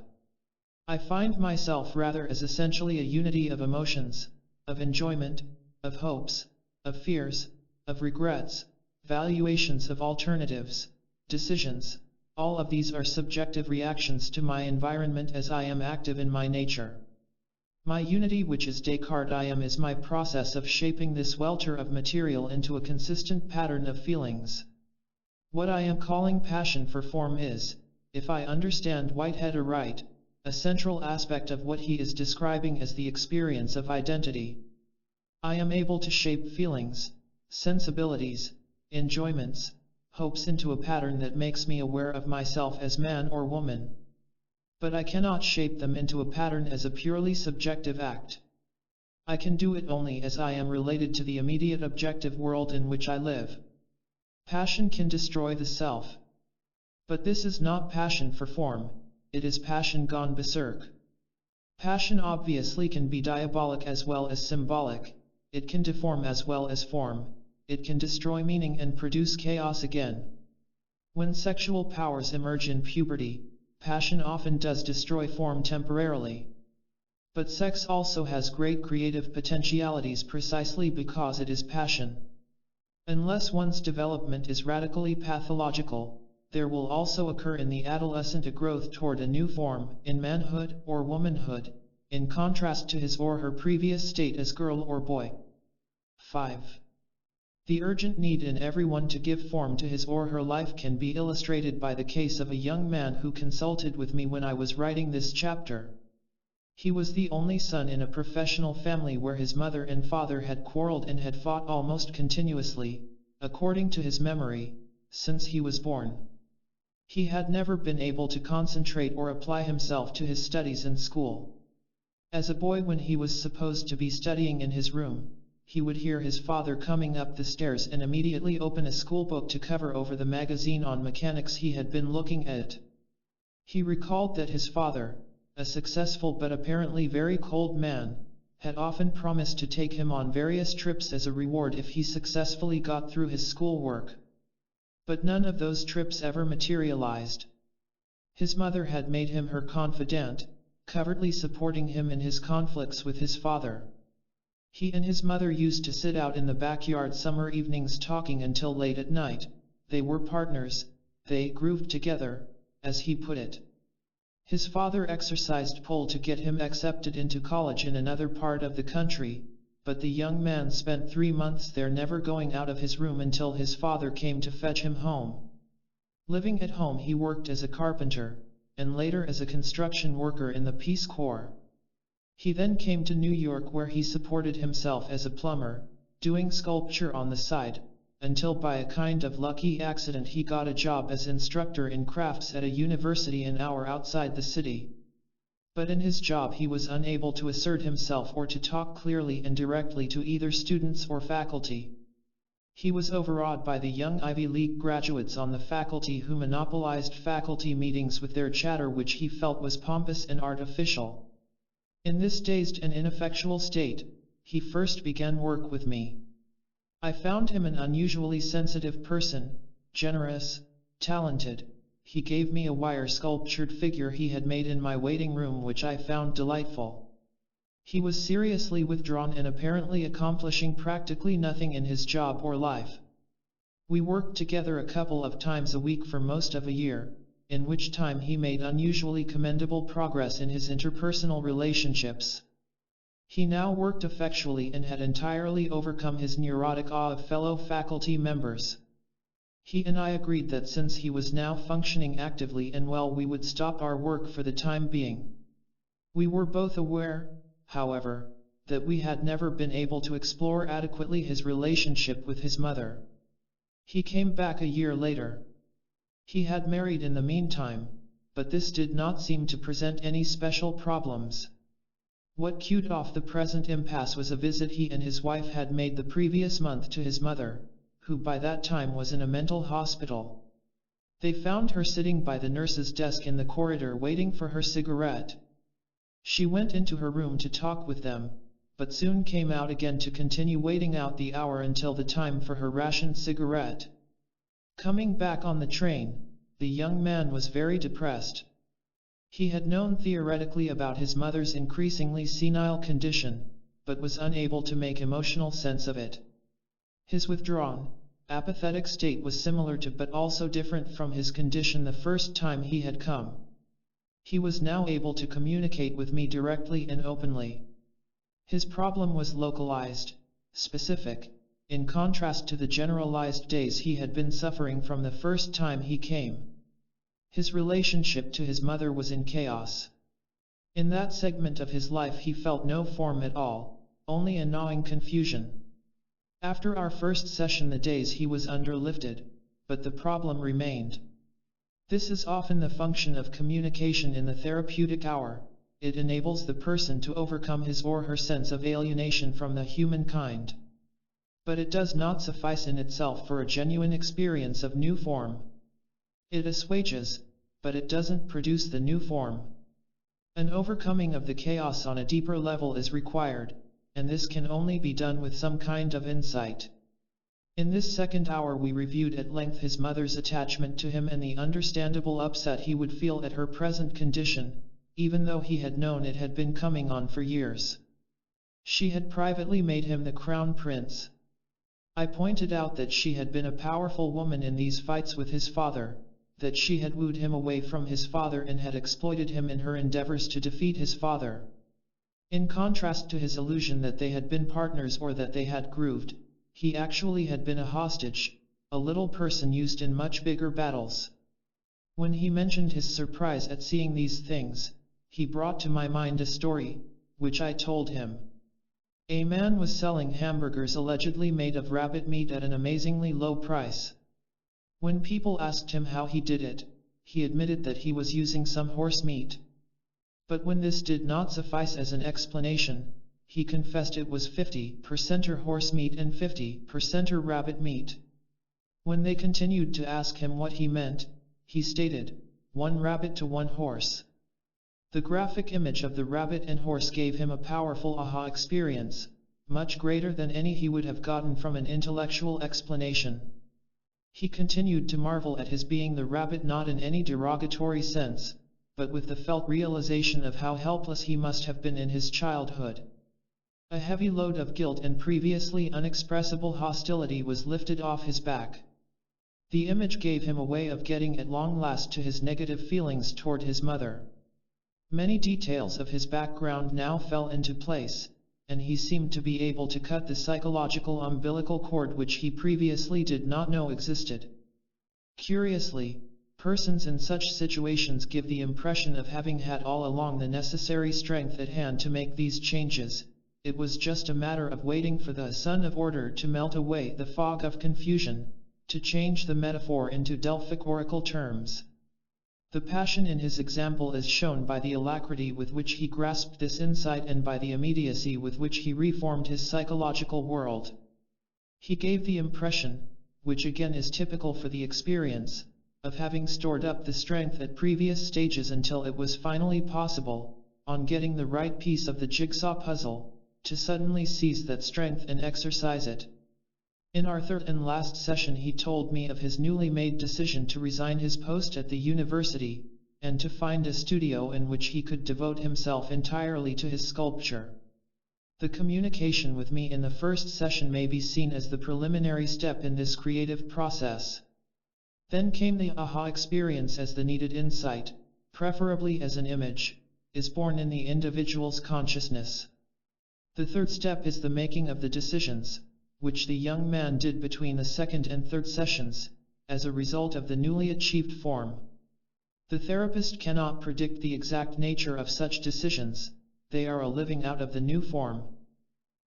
I find myself rather as essentially a unity of emotions, of enjoyment, of hopes, of fears, of regrets, valuations of alternatives, decisions. All of these are subjective reactions to my environment as I am active in my nature. My unity, which is Descartes I am, is my process of shaping this welter of material into a consistent pattern of feelings. What I am calling passion for form is, if I understand Whitehead aright, a central aspect of what he is describing as the experience of identity. I am able to shape feelings, sensibilities, enjoyments, hopes into a pattern that makes me aware of myself as man or woman. But I cannot shape them into a pattern as a purely subjective act. I can do it only as I am related to the immediate objective world in which I live. Passion can destroy the self. But this is not passion for form, it is passion gone berserk. Passion obviously can be diabolic as well as symbolic, it can deform as well as form, it can destroy meaning and produce chaos again. When sexual powers emerge in puberty, passion often does destroy form temporarily. But sex also has great creative potentialities precisely because it is passion. Unless one's development is radically pathological, there will also occur in the adolescent a growth toward a new form, in manhood or womanhood, in contrast to his or her previous state as girl or boy. 5. The urgent need in everyone to give form to his or her life can be illustrated by the case of a young man who consulted with me when I was writing this chapter. He was the only son in a professional family where his mother and father had quarreled and had fought almost continuously, according to his memory, since he was born. He had never been able to concentrate or apply himself to his studies in school. As a boy, when he was supposed to be studying in his room, he would hear his father coming up the stairs and immediately open a schoolbook to cover over the magazine on mechanics he had been looking at. He recalled that his father, a successful but apparently very cold man, had often promised to take him on various trips as a reward if he successfully got through his schoolwork. But none of those trips ever materialized. His mother had made him her confidant, covertly supporting him in his conflicts with his father. He and his mother used to sit out in the backyard summer evenings talking until late at night. They were partners, they grooved together, as he put it. His father exercised pull to get him accepted into college in another part of the country, but the young man spent 3 months there, never going out of his room until his father came to fetch him home. Living at home, he worked as a carpenter, and later as a construction worker in the Peace Corps. He then came to New York, where he supported himself as a plumber, doing sculpture on the side, until by a kind of lucky accident he got a job as instructor in crafts at a university an hour outside the city. But in his job he was unable to assert himself or to talk clearly and directly to either students or faculty. He was overawed by the young Ivy League graduates on the faculty who monopolized faculty meetings with their chatter, which he felt was pompous and artificial. In this dazed and ineffectual state, he first began work with me. I found him an unusually sensitive person, generous, talented. He gave me a wire-sculptured figure he had made in my waiting room, which I found delightful. He was seriously withdrawn and apparently accomplishing practically nothing in his job or life. We worked together a couple of times a week for most of a year, in which time he made unusually commendable progress in his interpersonal relationships. He now worked effectually and had entirely overcome his neurotic awe of fellow faculty members. He and I agreed that since he was now functioning actively and well, we would stop our work for the time being. We were both aware, however, that we had never been able to explore adequately his relationship with his mother. He came back a year later. He had married in the meantime, but this did not seem to present any special problems. What cued off the present impasse was a visit he and his wife had made the previous month to his mother, who by that time was in a mental hospital. They found her sitting by the nurse's desk in the corridor waiting for her cigarette. She went into her room to talk with them, but soon came out again to continue waiting out the hour until the time for her rationed cigarette. Coming back on the train, the young man was very depressed. He had known theoretically about his mother's increasingly senile condition, but was unable to make emotional sense of it. His withdrawn, apathetic state was similar to but also different from his condition the first time he had come. He was now able to communicate with me directly and openly. His problem was localized, specific, in contrast to the generalized daze he had been suffering from the first time he came. His relationship to his mother was in chaos. In that segment of his life he felt no form at all, only a gnawing confusion. After our first session the daze he was underlifted, but the problem remained. This is often the function of communication in the therapeutic hour. It enables the person to overcome his or her sense of alienation from the human kind. But it does not suffice in itself for a genuine experience of new form. It assuages, but it doesn't produce the new form. An overcoming of the chaos on a deeper level is required, and this can only be done with some kind of insight. In this second hour we reviewed at length his mother's attachment to him and the understandable upset he would feel at her present condition, even though he had known it had been coming on for years. She had privately made him the crown prince. I pointed out that she had been a powerful woman in these fights with his father, that she had wooed him away from his father and had exploited him in her endeavors to defeat his father. In contrast to his illusion that they had been partners or that they had grooved, he actually had been a hostage, a little person used in much bigger battles. When he mentioned his surprise at seeing these things, he brought to my mind a story, which I told him. A man was selling hamburgers allegedly made of rabbit meat at an amazingly low price. When people asked him how he did it, he admitted that he was using some horse meat. But when this did not suffice as an explanation, he confessed it was 50% horse meat and 50% rabbit meat. When they continued to ask him what he meant, he stated, 1 rabbit to 1 horse. The graphic image of the rabbit and horse gave him a powerful aha experience, much greater than any he would have gotten from an intellectual explanation. He continued to marvel at his being the rabbit, not in any derogatory sense, but with the felt realization of how helpless he must have been in his childhood. A heavy load of guilt and previously unexpressible hostility was lifted off his back. The image gave him a way of getting at long last to his negative feelings toward his mother. Many details of his background now fell into place, and he seemed to be able to cut the psychological umbilical cord which he previously did not know existed. Curiously, Persons in such situations give the impression of having had all along the necessary strength at hand to make these changes. It was just a matter of waiting for the sun of order to melt away the fog of confusion, to change the metaphor into Delphic oracle terms. The passion in his example is shown by the alacrity with which he grasped this insight and by the immediacy with which he reformed his psychological world. He gave the impression, which again is typical for the experience, of having stored up the strength at previous stages until it was finally possible, on getting the right piece of the jigsaw puzzle, to suddenly seize that strength and exercise it. In our third and last session he told me of his newly made decision to resign his post at the university, and to find a studio in which he could devote himself entirely to his sculpture. The communication with me in the first session may be seen as the preliminary step in this creative process. Then came the aha experience as the needed insight, preferably as an image, is born in the individual's consciousness. The third step is the making of the decisions, which the young man did between the second and third sessions, as a result of the newly achieved form. The therapist cannot predict the exact nature of such decisions, they are a living out of the new form.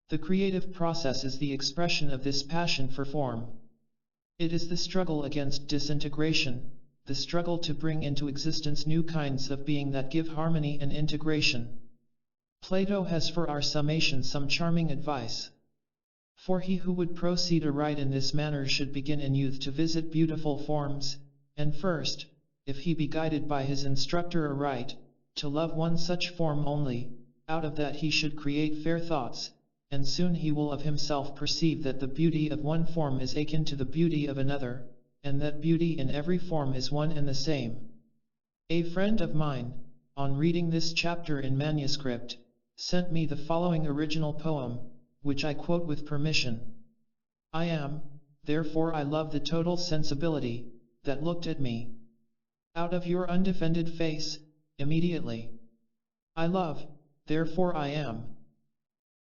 The creative process is the expression of this passion for form. It is the struggle against disintegration, the struggle to bring into existence new kinds of being that give harmony and integration. Plato has for our summation some charming advice. For he who would proceed aright in this manner should begin in youth to visit beautiful forms, and first, if he be guided by his instructor aright, to love one such form only, out of that he should create fair thoughts, and soon he will of himself perceive that the beauty of one form is akin to the beauty of another, and that beauty in every form is one and the same. A friend of mine, on reading this chapter in manuscript, sent me the following original poem, which I quote with permission. I am, therefore I love the total sensibility, that looked at me. Out of your undefended face, immediately. I love, therefore I am,